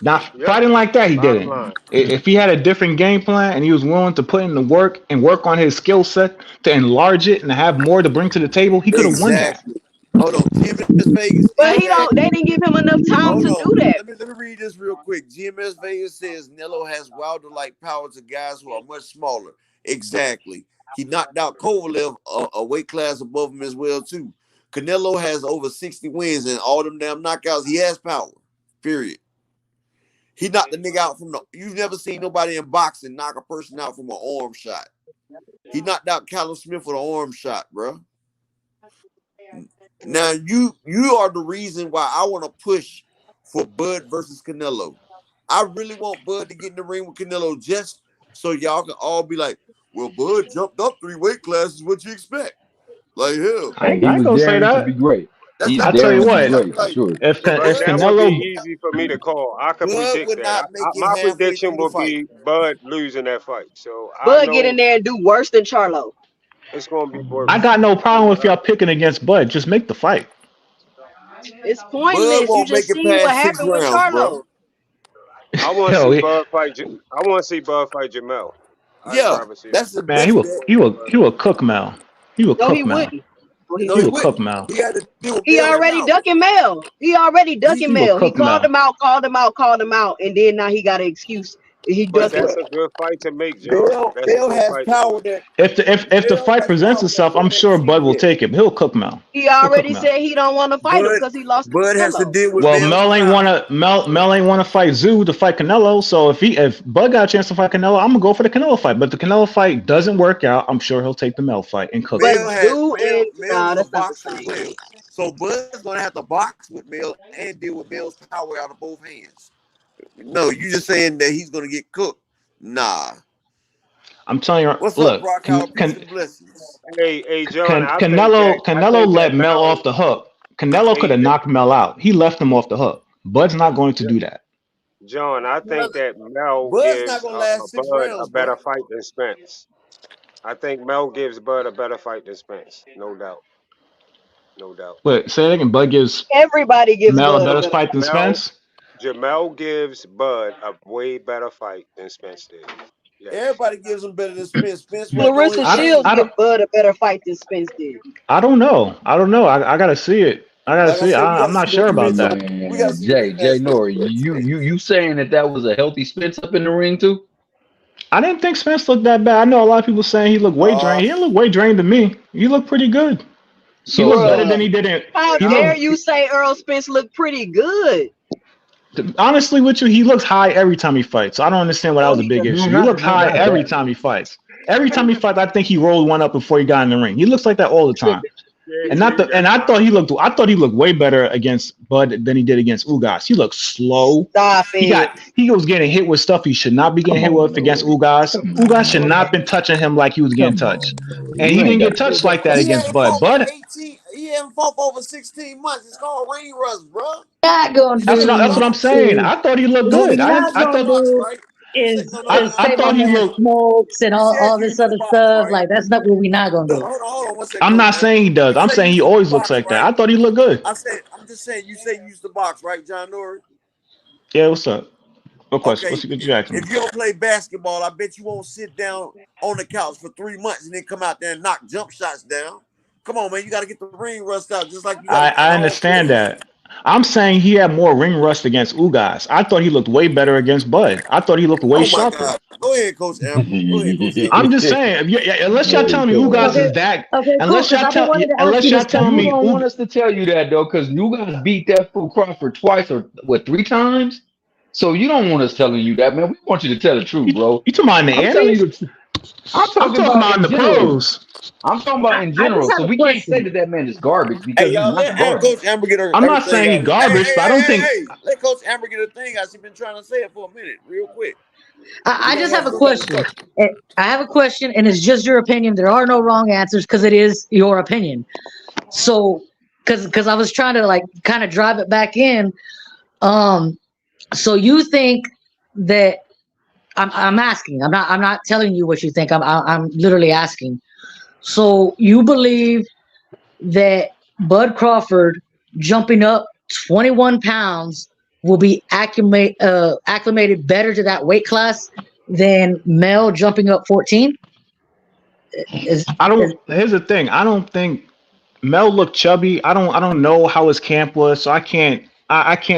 Not Yep. fighting like that, he Bottom didn't. line. If he had a different game plan and he was willing to put in the work and work on his skill set to enlarge it and have more to bring to the table, he could have won that. exactly. Hold on, GMS Vegas But he exactly. don't. They didn't give him enough time Hold to on. do that. Let me read this real quick. GMS Vegas says Nello has Wilder like power to guys who are much smaller. Exactly. He knocked out Kovalev a weight class above him as well too. Canelo has over 60 wins and all them damn knockouts. He has power. Period. He knocked the nigga out from the. You've never seen nobody in boxing knock a person out from an arm shot. He knocked out Callum Smith with an arm shot, bro. Now you are the reason why I want to push for Bud versus Canelo. I really want Bud to get in the ring with Canelo just so y'all can all be like, well, Bud jumped up 3 weight classes. What you expect? Like hell, I He ain't was gonna say daring to that. be great. that's He's I not tell what you I'm daring to be what, saying. great for Like sure. But if that would be Canelo, easy for me to call. I could Bud predict would that. not make it My halfway prediction through the would fight. be Bud losing that fight. So I Bud get know in there and do worse than Charlo. it's going to be I worse. got no problem with y'all picking against Bud. Just make the fight. It's Bud pointless. You won't make just it seen what past 6 happened with rounds, bro. Charlo. I want to Hell, see Bud fight. I want to see Bud fight Jamel. I'd Yeah, rather see that. that's the man, best bet. he will cook Mel. He will No, he cook Mel. wouldn't. No, he No, He he will wouldn't. cook wouldn't. Mel. He had to deal with He Bell's already mouth. ducking Mel. He already ducking He will Mel. He cook called Mel. him out, called him out, and then now he got an excuse. He But Guess ducking that's what? him. a good fight to make, John. Bell That's a Bell good has fight to make. power that If the Bell fight has presents power that itself, Bud I'm ain't sure seen Bud will yet. take him. He'll cook Mel. He He'll cook already Mel. said he don't want to fight him Bud because he lost to Bud has to Canelo. deal with Well, Bell's mouth. Mel ain't wanna fight Zoo to fight Canelo. So if Bud got a chance to fight Canelo, I'm gonna go for the Canelo fight. But the Canelo fight doesn't work out, I'm sure he'll take the Mel fight and cook him. But Mel Mel is a that's not the boxer as same. well. So Bud's gonna have to box with Mel and deal with Mel's power out of both hands. No, you just saying that he's gonna get cooked. Nah. I'm telling you, What's up, look, Brock Howard? Peace and blessings. Hey, John. I Canelo think that let Mel Mel. off the hook. Canelo could Hey, have knocked Mel out. He left him off the hook. Bud's not going to do that. John. I think Brother, that Mel Bud's not gives gonna last 6 Bud a rounds, better bro. fight than Spence. I think Mel gives Bud a better fight than Spence. No doubt. No doubt. But say it again, Bud gives Everybody gives Mel a Bud a better better fight than fight. Jamel Spence. Jamel gives Bud a way better fight than Spence did. Yes. Everybody gives him better than Spence. Spence waiting on Clarissa his I don't, Shields I change. give don't, Bud a better fight than Spence did. I don't know. I don't know. I gotta see it. I gotta Like I see it. said, we I'm gotta not see the sure about rematch. that. We gotta Man, see the Jay rematch first. Nori, you saying that was a healthy Spence up in the ring too? I didn't think Spence looked that bad. I know a lot of people saying he looked weight Uh drained. He didn't look weight drained to me. He looked pretty good. He So looked better so than Bruh, he did in. how He dare looked you say Earl Spence looked pretty good? honestly with you. He looks high every time he fights. So I don't understand why that No, was a he big doesn't. you issue. don't He have to looks be high like every that. time he fights. Every time he fights, I think he rolled one up before he got in the ring. He looks like that all the time. Yeah, And yeah, that's I thought fine. I thought he looked way better against Bud than he did against Ugas. He looked slow. Stop it. He was getting hit with stuff he should not be getting Come hit on, with against Nori. Ugas. Come on, Ugas should not Nori. been touching him like he was getting Come touched. on, Nori. And You he ain't didn't got get to say touched that like that stuff. he against ain't Bud. fought for Bud 18. He haven't fought for over 16 months. It's called ring rust, bro. Not gonna Sitting on that's the what do I'm box. saying. is I thought he looked what good. we Sitting I on didn't not I the gonna thought box, do right? Sitting is on the is I say my thought he man looked smokes and you said all you this used the other box, stuff. right? Like that's not what we not gonna Look, do. hold on one second, I'm Coach not Amber. saying he does. You I'm say you saying he used the always looks box, like that. right? I thought he looked good. I'm just saying you say you used the box, right, John Nori? Yeah, what's up? What question? Okay, What you asking me? if you don't play basketball, I bet you won't sit down on the couch for 3 months and then come out there and knock jump shots down. Come on, man, you got to get the ring rust out just like you got to get I in all understand plays. that. I'm saying he had more ring rust against Ugas. I thought he looked way better against Bud. I thought he looked way Oh my sharper. God, go ahead, Coach Amber. Go ahead, Coach Amber. I'm just saying, unless y'all Hey, telling me come Ugas on, Okay, is man. that, okay, cool. Because I've been wanting to ask you unless y'all this telling You question. me don't want us to tell you that though, because you guys beat that fool Crawford twice or what, 3 times? So you don't want us telling you that, man. We want you to tell the truth, bro. you talking about in the I'm telling Annies? you I'm I'm talking talking about about in in the general. pros. I'm talking about in I just general. So have a we can't say question. that that man is garbage Hey, because he's y'all, not let garbage. Coach Amber get I'm not everything saying he out. garbage, but I don't think Hey. Let Coach Amber get her thing out. She's been trying to say it for a minute, real quick. We I gotta just let have a somebody question. talk. I have a question, and it's just your opinion. There are no wrong answers because it is your opinion. So, because I was trying to like kind of drive it back in. Um, so you think that I'm asking. I'm not telling you what you think. I'm literally asking. So you believe that Bud Crawford jumping up 21 pounds will be acclimated better to that weight class than Mel jumping up 14? I Is don't. Here's the thing. I don't think Mel looked chubby. I don't know how his camp was, so I can't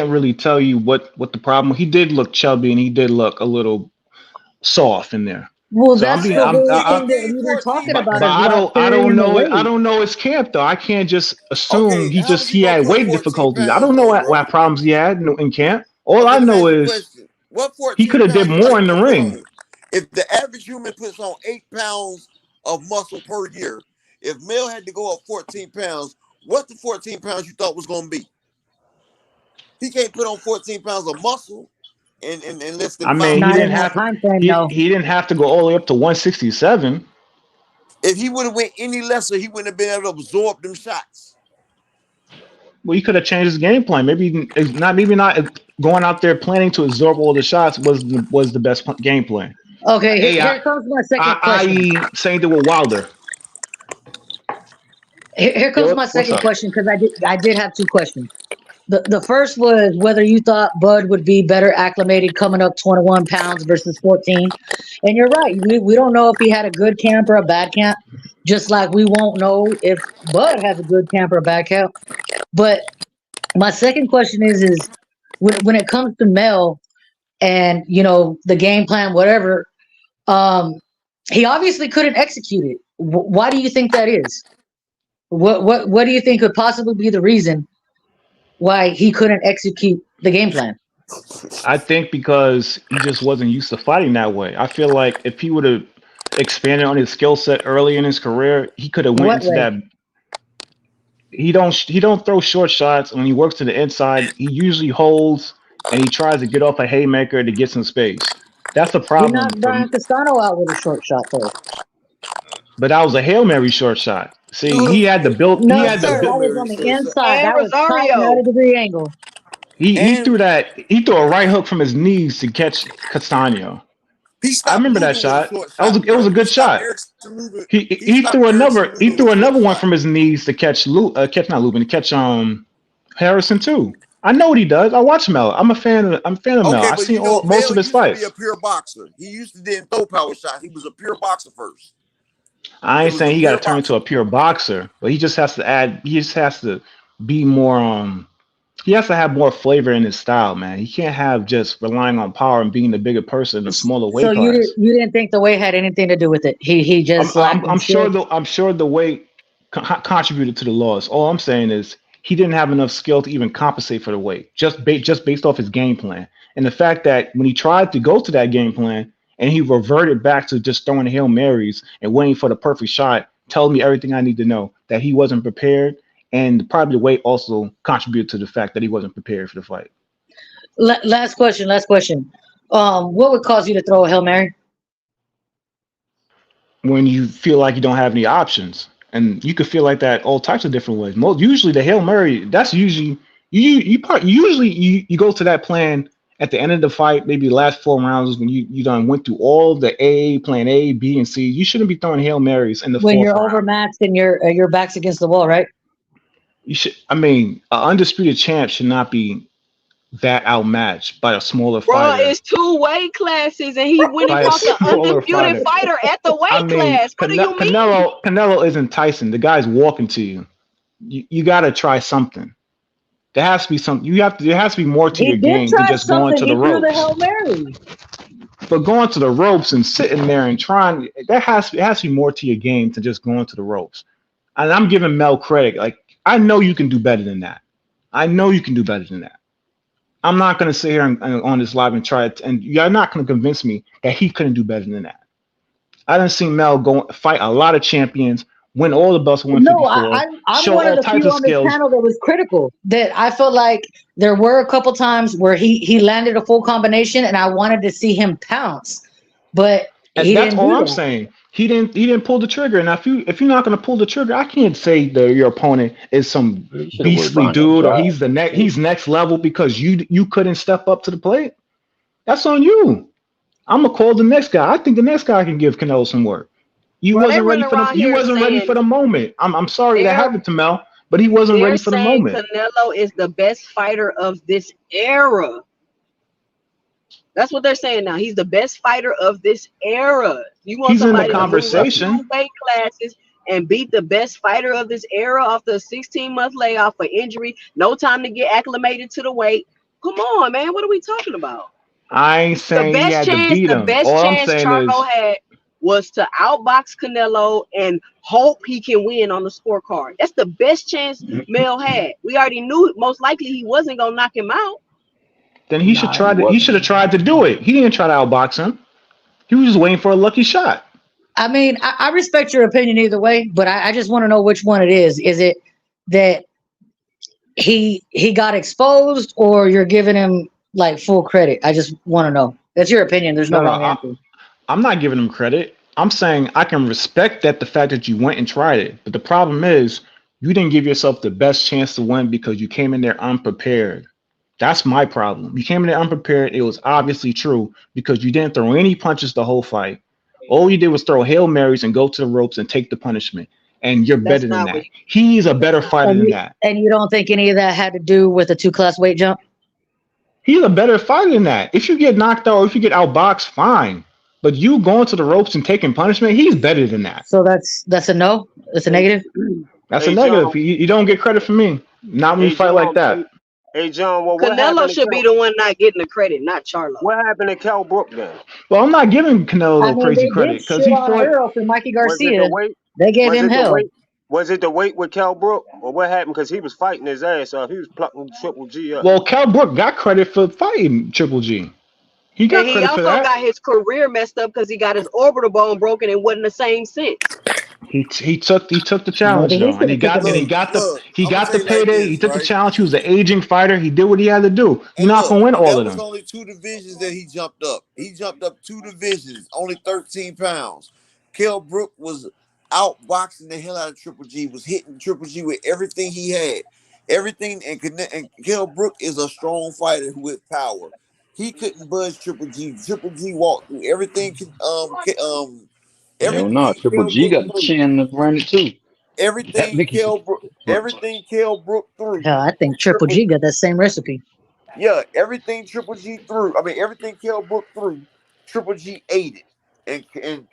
really tell you what the problem. He did look chubby and he did look a little soft in there. well, So I'm that's being the very I, thing that 14, we were 14 talking but about pounds. about I don't carrying the know it. I weight. don't know his camp though. I can't just assume Okay, how was you he gonna had put weight 14 difficulties. I pounds don't know on, bro? what problems he had in camp. All Okay, I let me know ask you a is question. What he could 14 have did pounds you more think in you the gonna put ring. on? If the average human puts on 8 pounds of muscle per year, if Mel had to go up 14 pounds, What's the 14 pounds you thought was gonna be? He can't put on 14 pounds of muscle in less than I mean, 5 he Not years. in didn't that have time frame, he no. he didn't have to go all the way up to 167. If he would have went any lesser, he wouldn't have been able to absorb them shots. Well, he could have changed his game plan. Maybe not going out there planning to absorb all the shots was the best game plan. Okay, Hey, here comes my second question. I same thing with Wilder. Here Yeah, comes my what's second up? question because I did have two questions. The first was whether you thought Bud would be better acclimated coming up 21 pounds versus 14. And you're right. We don't know if he had a good camp or a bad camp, just like we won't know if Bud has a good camp or a bad camp. But my second question is when it comes to Mel and the game plan, whatever, um, he obviously couldn't execute it. Why do you think that is? What do you think could possibly be the reason why he couldn't execute the game plan? I think because he just wasn't used to fighting that way. I feel like if he would have expanded on his skill set early in his career, he could have went What into way? that. He don't throw short shots. When he works to the inside, he usually holds and he tries to get off a haymaker to get some space. That's the He problem knocked for. Brian Castano out with a short shot, though. But that was a Hail Mary short shot. See, he had the build. He No, had the sir, Hail that build. was Mary on the short shot. inside. And That was tight 90-degree angle. He And threw that. He threw a right hook from his knees to catch Castano. he I stopped remember that Lubin with a shot. short It was shot, it was bro. a good shot. He He stopped threw Erickson another Lubin with a short one shot. from his knees to catch not Lubin to catch Harrison too. I know what he does. I watch Mel. I'm a fan of Mel. Okay, I've but seen most Mel of his used to be a fights. pure boxer. He used to didn't throw power shots. He was a pure boxer first. I It ain't was the saying he got to pure turn into boxer. a pure boxer, but he just has to add. He just has to be more. He has to have more flavor in his style, man. He can't have just relying on power and being the bigger person in a smaller So weight class. you didn't think the weight had anything to do with it? He just lacked in skill. I'm sure the weight contributed to the loss. All I'm saying is he didn't have enough skill to even compensate for the weight, just based off his game plan. And the fact that when he tried to go to that game plan and he reverted back to just throwing Hail Marys and waiting for the perfect shot tells me everything I need to know that he wasn't prepared. And probably the weight also contributed to the fact that he wasn't prepared for the fight. Last question. What would cause you to throw a Hail Mary? When you feel like you don't have any options, and you could feel like that all types of different ways. Usually the Hail Mary, that's usually you go to that plan at the end of the fight, maybe the last 4 rounds when you done went through all the plan A, B, and C. You shouldn't be throwing Hail Marys in the When 4th you're round. overmatched and your back's against the wall, right? You should. I mean, an undisputed champ should not be that outmatched by a smaller Bro, fighter. it's 2 weight classes, and he went and By a fought the smaller undisputed fighter at the weight I mean, class. What do you mean? Canelo isn't Tyson. The guy's walking to you. You got to try something. There has to be something. There has to be more to He your did game than try just going something. to He the threw the ropes. Hail Mary. But going to the ropes and sitting there and trying, it has to be more to your game than just going to the ropes. And I'm giving Mel credit. Like, I know you can do better than that. I'm not going to sit here on this live and try it. And you're not going to convince me that he couldn't do better than that. I done seen Mel go fight a lot of champions, win all the belts at 154, No, I'm show one of all the types few of on this skills. panel that was critical. That I felt like there were a couple times where he landed a full combination, and I wanted to see him pounce, but And he that's didn't all do I'm that. saying. He didn't pull the trigger. Now if you're not going to pull the trigger, I can't say that your opponent is some You should have worked beastly behind that dude or drive. he's next level because you couldn't step up to the plate. That's on you. I'm gonna call the next guy. I think the next guy can give Canelo some work. You Bro, they wasn't ready running for around the you here wasn't ready saying for the moment. I'm sorry that they're happened to Mel, but he wasn't they're ready for the saying moment. Canelo is the best fighter of this era. That's what they're saying now. He's the best fighter of this era. You want He's in the somebody to move up 2 conversation. weight classes and beat the best fighter of this era off the 16-month layoff for injury, no time to get acclimated to the weight. Come on, man. What are we talking about? I ain't saying he had to beat The him. best All I'm chance saying is Charlo had was to outbox Canelo and hope he can win on the scorecard. That's the best chance Mel had. We already knew most likely he wasn't gonna knock him out. then he should have tried to do it. He didn't try to outbox him. He was just waiting for a lucky shot. I mean, I respect your opinion either way, but I just want to know which one it is. Is it that he got exposed, or you're giving him like full credit? I just want to know. That's your opinion. There's no No, no, wrong answer. I'm not giving him credit. I'm saying I can respect that the fact that you went and tried it. But the problem is you didn't give yourself the best chance to win because you came in there unprepared. That's my problem. You came in there unprepared. It was obviously true because you didn't throw any punches the whole fight. All you did was throw Hail Marys and go to the ropes and take the punishment. And you're That's better than not what that. He's a better fighter And than you, that. and you don't think any of that had to do with the 2-class weight jump? He's a better fighter than that. If you get knocked out, or if you get outboxed, fine. But you going to the ropes and taking punishment, he's better than that. So that's a no. That's a Hey, negative. That's a hey, negative. John. You don't get credit from me. Not when you Hey, fight like John. that. Hey, John. Well, Canelo should be the one not getting the credit, not Charlo. what happened to Kell Brook then? Well, I'm not giving Canelo I no mean, crazy they credit did because shit he on fought. Earl for Mikey Was it the Garcia. weight? They gave Was him it the hell. weight? Was it the weight with Kell Brook, or what happened? Because he was fighting his ass off. He was plucking Triple G up. Well, Kell Brook got credit for fighting Triple G. He And got he credit for also that. got his career messed up because he got his orbital bone broken and wasn't the same since. He took the challenge Maybe he though, and should have took Look, it. he I'm gonna got tell the you like payday. He this, took the right? challenge. He was an aging fighter. He did what he had to do. You're And not look, gonna win all that of was them. only 2 divisions that he jumped up. He jumped up 2 divisions, only 13 pounds. Kell Brook was outboxing the hell out of Triple G, was hitting Triple G with everything he had. Everything, and Kell Brook is a strong fighter with power. He couldn't budge Triple G. Triple G walked through everything. Hell no, Everything Triple Kell G Brook got the threw. chin to run it too. That Everything nigga. Everything Kell Brook threw. Hell, I think Triple G got that same recipe. Yeah, everything Triple G threw. I mean, everything Kell Brook threw, Triple G ate it, and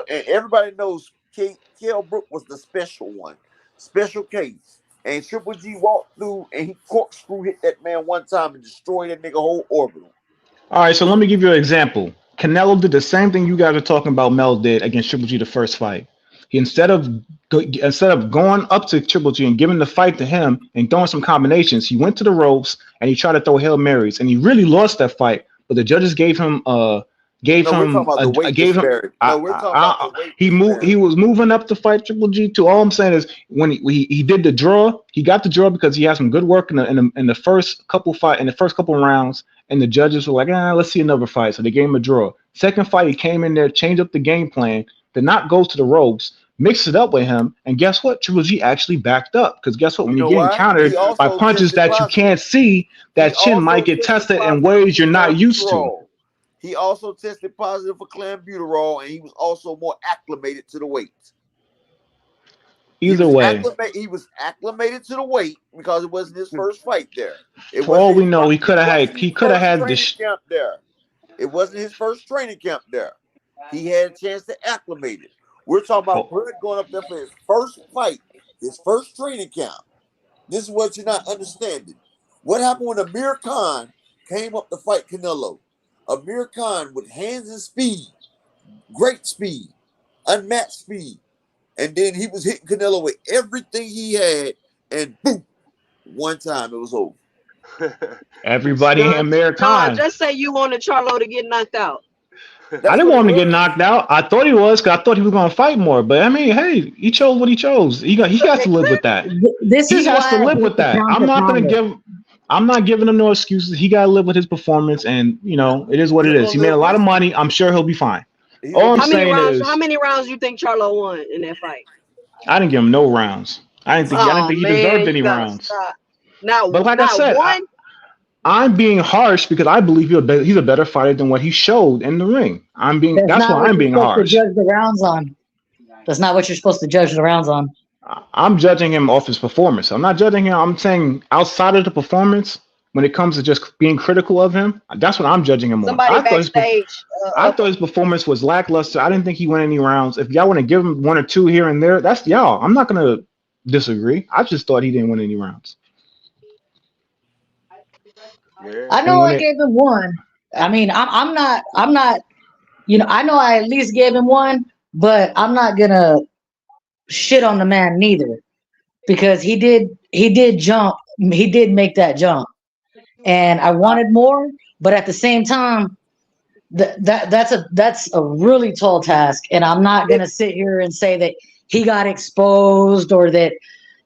everybody knows Kell Brook was the special one, special case. And Triple G walked through and he corkscrew hit that man one time and destroyed that nigga whole orbital. All right, so let me give you an example. Canelo did the same thing you guys are talking about. Mel did against Triple G the first fight. He instead of going up to Triple G and giving the fight to him and throwing some combinations, he went to the ropes and he tried to throw Hail Marys, and he really lost that fight. But the judges gave him No, we're talking about the weight disparity. No, we're talking about the weight he disparity. was moving up to fight Triple G too. All I'm saying is when he did the draw, he got the draw because he had some good work in the first couple rounds, and the judges were like, let's see another fight. So they gave him a draw. Second fight, he came in there, changed up the game plan, did not go to the ropes, mixed it up with him, and guess what? Triple G actually backed up. Because guess what? When You you're know getting why? countered He by also punches tested that you positive. can't see, that He chin might also get tested tested in positive ways for you're not used to. clenbuterol. He also tested positive for clenbuterol, and he was also more acclimated to the weight. Either way, He was acclimated to the weight because it wasn't his first fight there. It for all wasn't we his know, first, he could have had training this. camp there. It wasn't his first training camp there. He had a chance to acclimate it. We're talking about Bud going up there for his first fight, his first training camp. This is what you're not understanding. What happened when Amir Khan came up to fight Canelo? Amir Khan with hands and speed, great speed, unmatched speed. And then he was hitting Canelo with everything he had, and boom, one time it was over. Everybody in America. John, just say you wanted Charlo to get knocked out. I didn't want him to get knocked out. I thought he was, because I thought he was going to fight more. But I mean, hey, he chose what he chose. He got to live with that. He has to live with that. I'm not giving him no excuses. He got to live with his performance, and it is what it is. He made a lot of money. I'm sure he'll be fine. All I'm saying is, how many rounds you think Charlo won in that fight? I didn't give him no rounds. I didn't think he deserved any rounds. Now, but like I said, I'm being harsh because I believe he's a better fighter than what he showed in the ring. That's why I'm being harsh. Judge the rounds on. That's not what you're supposed to judge the rounds on. I'm judging him off his performance. I'm not judging him. I'm saying outside of the performance, when it comes to just being critical of him, that's what I'm judging him on. I thought his performance was lackluster. I didn't think he won any rounds. If y'all want to give him one or two here and there, that's y'all. I'm not going to disagree. I just thought he didn't win any rounds. Yeah. I know I gave him one. I mean, I'm not, I know I at least gave him one, but I'm not going to shit on the man neither, because he did jump. He did make that jump. And I wanted more, but at the same time, that's a really tall task, and I'm not gonna sit here and say that he got exposed or that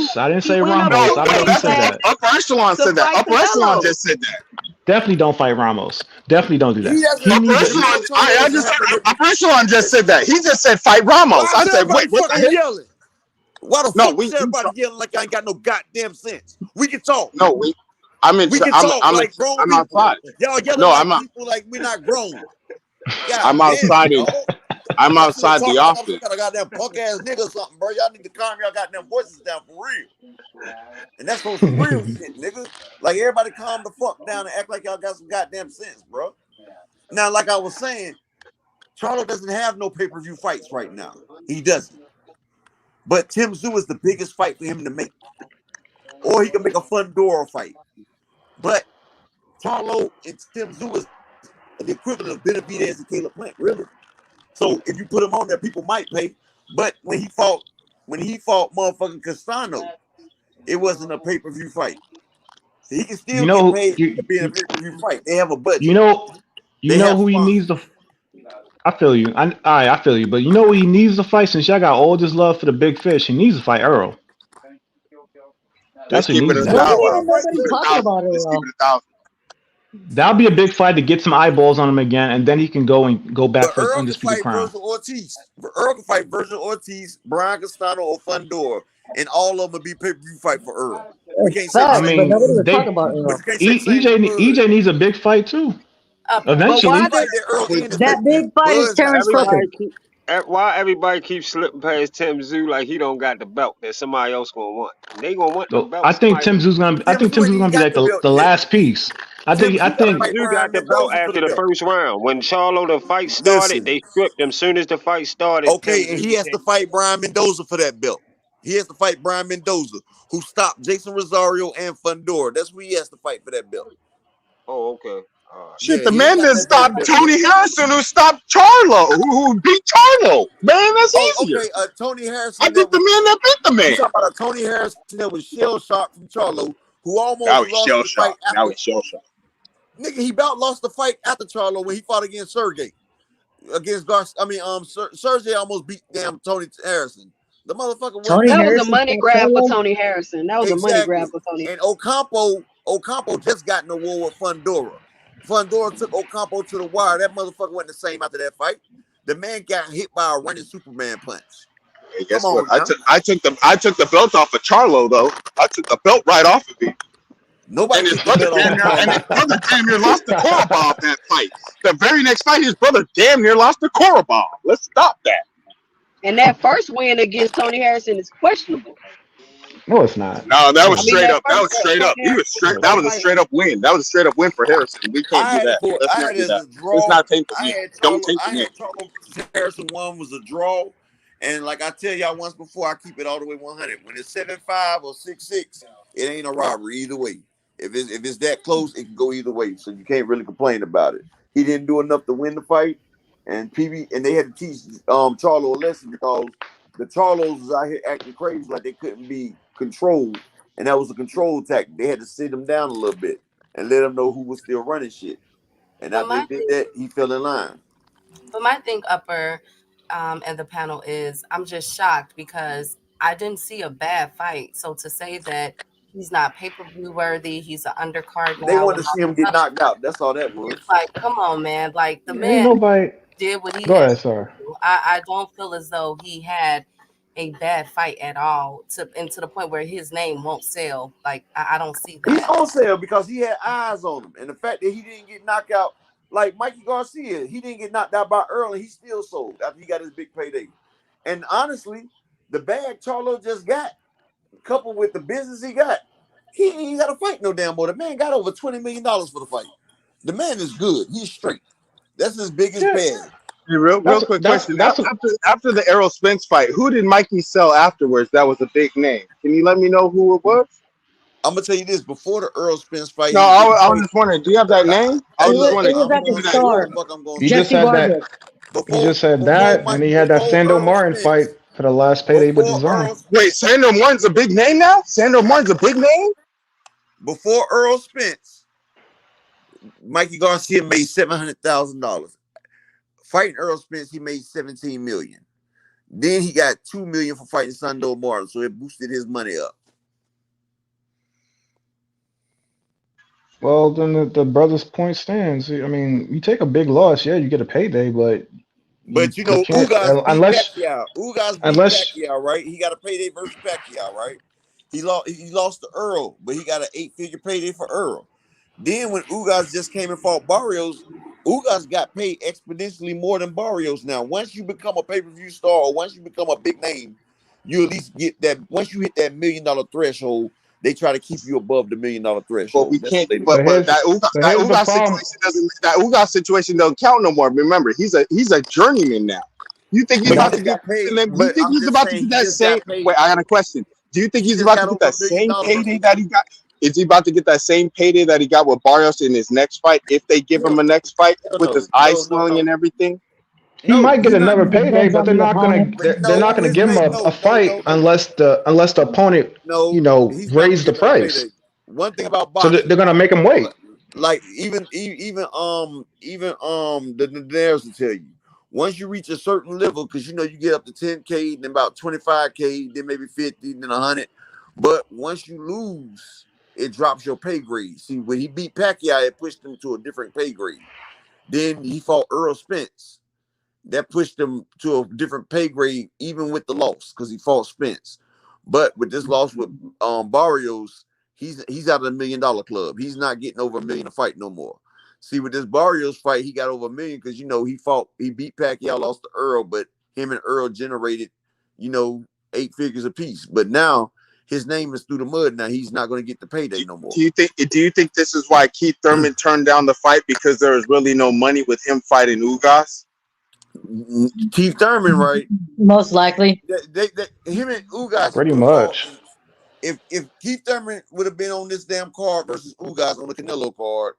Ramos. I didn't He say went up No, Ramos. to I no, don't know weight who that's said class that. Upper Echelon to said that. fight Upper Echelon Canelo. just said that. Definitely don't fight Ramos. Definitely don't do He that. doesn't. He But needs first a one, Charlo doesn't have the. first one just said that. He just said fight Ramos. Why I is said, wait, everybody what the fucking heck? yelling? Why the No, fuck is everybody yelling like I ain't got no goddamn sense? We can talk. I'm We into, can talk like grown I'm people. outside. Y'all yelling No, like people like we're not grown. God I'm damn it, outside. dog. I'm Y'all still outside the talking like I'm some office. kind of goddamn punk ass nigga or something, bro. Y'all need to calm y'all goddamn voices down for real. And that's on some real shit, nigga. Like everybody calm the fuck down and act like y'all got some goddamn sense, bro. Now, like I was saying, Charlo doesn't have no pay-per-view fights right now. He doesn't. But Tim Tszyu is the biggest fight for him to make. Or he can make a Fundora fight. But Charlo and Tim Tszyu is the equivalent of Benavides and Caleb Plant, really. So if you put him on there, people might pay. But when he fought motherfucking Castano, it wasn't a pay-per-view fight. So he can you still get know paid you to be in a pay-per-view fight. They have a you budget. know you They know have who he needs sponsors. to. I feel you. I feel you. But you know who he needs to fight since y'all got all this love for the big fish. He needs to fight Earl. That's Just what he keep it needs a to do. Nobody, thousand. Earl fight nobody's too. talking about it Just keep though. it a thousand. That'll be a big fight to get some eyeballs on him again, and then he can go back But for his Earl can undisputed fight crown. Virgil Ortiz. Earl can fight Virgil Ortiz, Brian Castano, or Fundora. And all of them will be pay-per-view fight for Earl. We It's can't say the I facts, same but for mean, nobody Bud. was talking they about it But though. you can't say the same for Bud. EJ needs a big fight too. Upper. But Eventually, one Why did fight that Earl in is That big fight is Bud's got Terrence to fight. Crawford. everybody keep why everybody keeps slipping past Tim Tszyu like he don't got the belt that somebody else gonna want? They gonna want the so belt. Somebody I Tim think Tszyu Tim ain't Tszю's even gonna be got like the belt the yet. last piece. Tim I Tszyu got to think fight Tim Tszyu Brian got the belt Mendoza for the after the belt. first round. When Charlo the fight started, Listen, they stripped him. Soon as the fight started, Tim okay, and Tszyu he has to became. fight Brian Mendoza for that belt. He has to fight Brian Mendoza, who stopped Jason Rosario and Fundora. That's who he has to fight for that belt. Oh, okay. Shit, Yeah, the he ain't man got that that damn stopped belt yet. Tony Harrison, who stopped Charlo, who beat Charlo. Man, that's Oh, easier. okay. Tony I Harrison that think the was man that beat the you man. talking about a Tony Harrison that was shell shocked from Charlo, who Now almost he's lost shell the fight shocked. Now after he's shell shocked. nigga. He about lost the fight after Charlo when he fought against Sergey. Against Garcia. I mean, Sergey almost beat damn Tony Harrison. The motherfucker wasn't Tony That even was a Harrison money fought grab for Charlo. Tony Harrison. That was a money grab exactly. for Tony. And Ocampo just got in the war with Fundora. Fundora took Ocampo to the wire. That motherfucker wasn't the same after that fight. The man got hit by a running Superman punch. Hey, Come guess what? on now. I took the belt off of Charlo though. I took the belt right off of him. Nobody And his took the brother belt off damn of near Charlo. lost the Korobov that fight. The very next fight, his brother damn near lost the Korobov. Let's stop that. And that first win against Tony Harrison is questionable. no, it's not. No, that No, was I it's mean, straight not. that up. That first was straight Tony up. He was Harrison straight. No, it's That first was not. a fight. straight up win. That was a straight up win for Harrison. We can't I do had it that. for Let's I not had it do as that. a Let's draw. not taint the I man. had Don't Charlo. taint I the man. had Charlo Harrison one was a draw, and like I tell y'all once before, I keep it all the way 100. When it's 7-5 or 6-6, it ain't a robbery either way. If it's that close, it can go either way. So you can't really complain about it. He didn't do enough to win the fight, and they had to teach Charlo a lesson because the Charlos was out here acting crazy like they couldn't be controlled, and that was a control tactic. They had to sit him down a little bit and let him know who was still running shit. And But after they my did thing, that, he fell in line. but my thing, upper, and the panel is, I'm just shocked because I didn't see a bad fight. So to say that he's not pay per view worthy, he's an undercard They now wanted with to see all him this get other knocked shit. out. That's all that was. It's like, come on, man. Like the Ain't man nobody. did what he Go had ahead, to sir. do. I don't feel as though he had a bad fight at all to the point where his name won't sell. Like I don't see He's that. on sale because he had eyes on him. And the fact that he didn't get knocked out, like Mikey Garcia, he didn't get knocked out by Earl and he still sold after he got his big payday. And honestly, the bag Charlo just got, coupled with the business he got, he ain't got to fight no damn more. The man got over $20 million for the fight. The man is good. He's straight. That's his biggest Yeah, bag. Hey, real quick question. that's a, After the Errol Spence fight, who did Mikey sell afterwards? That was a big name. Can you let me know who it was? I'm gonna tell you this: before the Earl Spence fight, No, he was getting I was paid. just wondering. Do you have that name? I Hey, was just look, It wondering. was Can I'm you at give the me gonna that tell you name? what start. the fuck I'm gonna he say. just Jesse had that. Vargas. He Before just had before that, and he Mikey had that told Sando Earl Martin fight Spence, for the last payday with before Design. Earl Wait, Sandro Martin's a big name now? Sandro Martin's a big name? before Earl Spence, Mikey Garcia made $700,000. Fighting Earl Spence, he made $17 million. Then he got $2 million for fighting Sando Martin, so it boosted his money up. Well, then the brother's point stands. I mean, you take a big loss, yeah, you get a payday, but But you you know, can't Beat unless Pacquiao. Ugas beat unless Pacquiao, right? He got a payday versus Pacquiao, right? He lost to Earl, but he got an 8-figure payday for Earl. Then when Ugas just came and fought Barrios, Ugas got paid exponentially more than Barrios. Now, once you become a pay-per-view star or once you become a big name, you at least get that. Once you hit that $1 million threshold, they try to keep you above the $1 million But we threshold. That's can't. what they do. but But here's that Ugas, but that here's the Ugas problem. situation doesn't. That Ugas situation don't count no more. Remember, he's a journeyman now. You think he's But But he about to just get? got paid. And then do you But think I'm he's just about to saying get he that just same? got paid. Wait, I got a question. Do you think He he's just about to got get over that $1 million. same payday that he got? Is he about to get that same payday that he got with Barrios in his next fight? If they give him Hell, a next fight hell with his no, eyes no, no, swelling no, and everything? he no. might get He's not. another payday, Depends but on the opponent. But they're not no, gonna his give him pay. a No, no, fight no, no, unless the opponent, no. He's not gonna raise the get no price. payday. One thing about So they're boxing, gonna make him wait. like the Daenerys will tell you, once you reach a certain level, because you get up to 10K, then about 25K, then maybe 50, then 100. But once you lose, it drops your pay grade. See, when he beat Pacquiao, it pushed him to a different pay grade. Then he fought Earl Spence. That pushed him to a different pay grade, even with the loss, because he fought Spence. But with this loss with Barrios, he's out of the $1 million club. He's not getting over $1 million a fight no more. See, with this Barrios fight, he got over $1 million because he beat Pacquiao, lost to Earl, but him and Earl generated 8 figures apiece. But now his name is through the mud. Now he's not going to get the payday no more. Do you think this is why Keith Thurman turned down the fight because there was really no money with him fighting Ugas? Keith Thurman, right? Most likely. Him and Ugas Pretty would have fought. much. If Keith Thurman would have been on this damn card versus Ugas on the Canelo card,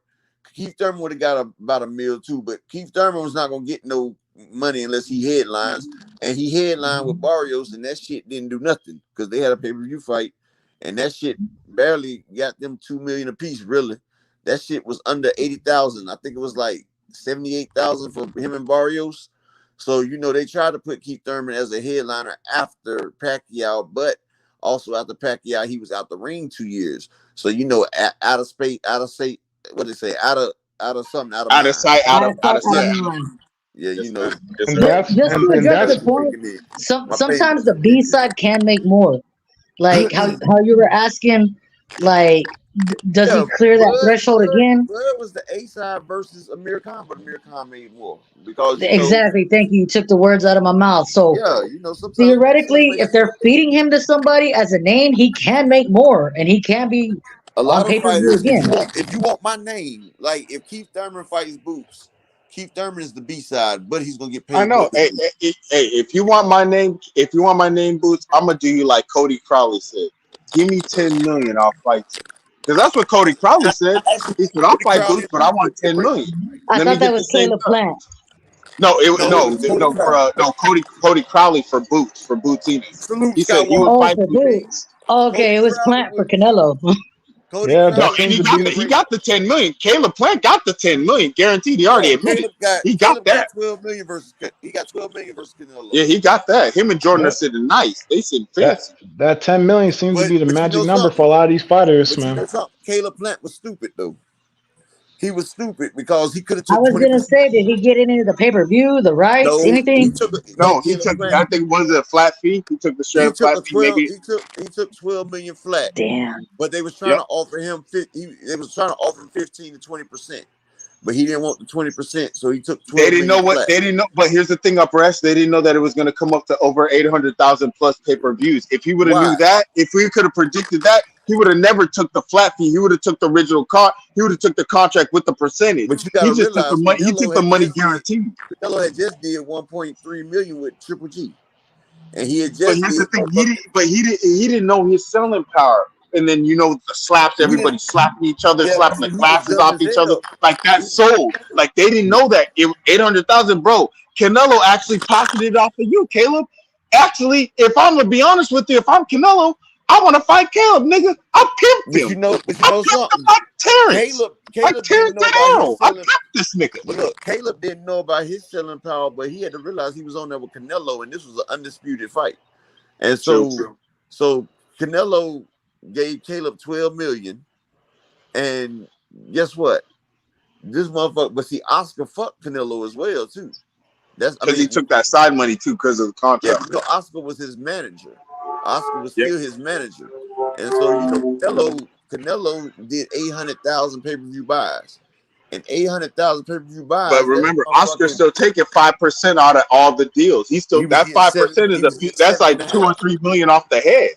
Keith Thurman would have got about $1 million too. But Keith Thurman was not gonna get no money unless he headlines, and he headlined with Barrios, and that shit didn't do nothing because they had a pay-per-view fight, and that shit barely got them $2 million apiece. Really, that shit was under 80,000. I think it was like 78,000 for him and Barrios. So they tried to put Keith Thurman as a headliner after Pacquiao, but also after Pacquiao, he was out the ring 2 years. So out of space, out of state, what they say, out of something, out of Out of mind. sight, Out of out sight, of out of sight. Yeah, mind. yeah, Yes, sir. Yes, And sir. that's Just to and address that's the point, me. My sometimes favorite the B side can make more. Like how you were asking, like does Yeah, he clear that threshold again? Bud was the A side versus Amir Khan, but Amir Khan made more because Exactly. Thank you. You took the words out of my mouth. So yeah, sometimes theoretically, make if they're feeding him to somebody as a name, he can make more, and he can be a on lot of pay per view fighters. again. If you want my name, like if Keith Thurman fights Boots, Keith Thurman is the B side, but he's gonna get I paid more know. than Boots. Hey, if you want my name, Boots, I'm gonna do you like Cody Crowley said. Give me 10 million, I'll fight you. Because that's what Cody Crowley said. Actually, He said, I'll Cody fight Crowley Boots, but I want would be a 10 great million. I Let me thought that get the was same. Caleb Plant. No, no, it was Cody Crowley. Cody Crowley for Boots Enos. Salute He said he Skywalker. would Oh, fight for Boots. Boots. Okay, Cody it was Crowley Plant for would Canelo. Cody yeah, that No, Crowley seems he to would be got a be he great. got the 10 million. Caleb Plant got the 10 million. Guaranteed. He already Yeah, admitted. He got Caleb got that. 12 million versus he got 12 million versus Canelo. Yeah, he got that. Him and Jordan are that sitting nice. They sitting that fancy. that 10 million seems to But be the but you magic know number for something. a lot of these fighters, But you man. know something. Caleb Plant was stupid though. He was stupid because he could have I took was gonna 20%. say, did he get any of the pay per view, the rights, No, he anything? took no No, he Caleb took. Plant. I think was it a flat fee? He took the straight He up took flat a fee. 12. Maybe. He took 12 million flat. Damn. But they was trying Yep. to offer him 50. They was trying to offer him 15 to 20%. But he didn't want the 20%, so he took They 12 didn't know million what flat. they didn't know. But here's the thing, Upper S. They didn't know that it was going to come up to over 800,000 plus pay per views. If he would have knew Why? that, if we could have predicted that, he would have never took the flat fee. He would have took the original car. He would have took the contract with the percentage. But you He gotta just took the realize money. He took the money guaranteed. Canelo had just did 1.3 million with Triple G. And he had But just here's the did thing. He didn't know his selling power. And then the slaps, he didn't everybody slapping each other, yeah, slapping the he was glasses dumb off as each other, hell. like that sold. Like they didn't know that. 800,000, bro. Canelo actually pocketed off of you, Caleb. Actually, if I'm gonna be honest with you, if I'm Canelo, I want to fight Caleb, nigga. I pimped him. But you I know pimped him something. like Terrence. Like Caleb didn't Terrence know about his Arrow. I selling. pimped this nigga. But look, Caleb didn't know about his selling power, but he had to realize he was on there with Canelo, and this was an undisputed fight. And True. so Canelo gave Caleb 12 million, and guess what? This motherfucker, but see, Oscar fucked Canelo as well too. That's because he took that side money too because of the yeah, contract. because Oscar was his manager. Oscar was Yeah. still his manager, and so you know, Canelo did 800,000 pay-per-view buys, and 800,000 pay-per-view buys. But remember, Oscar's still taking 5% out of all the deals. He's still that 5% that's like 2 or 3 million off the head.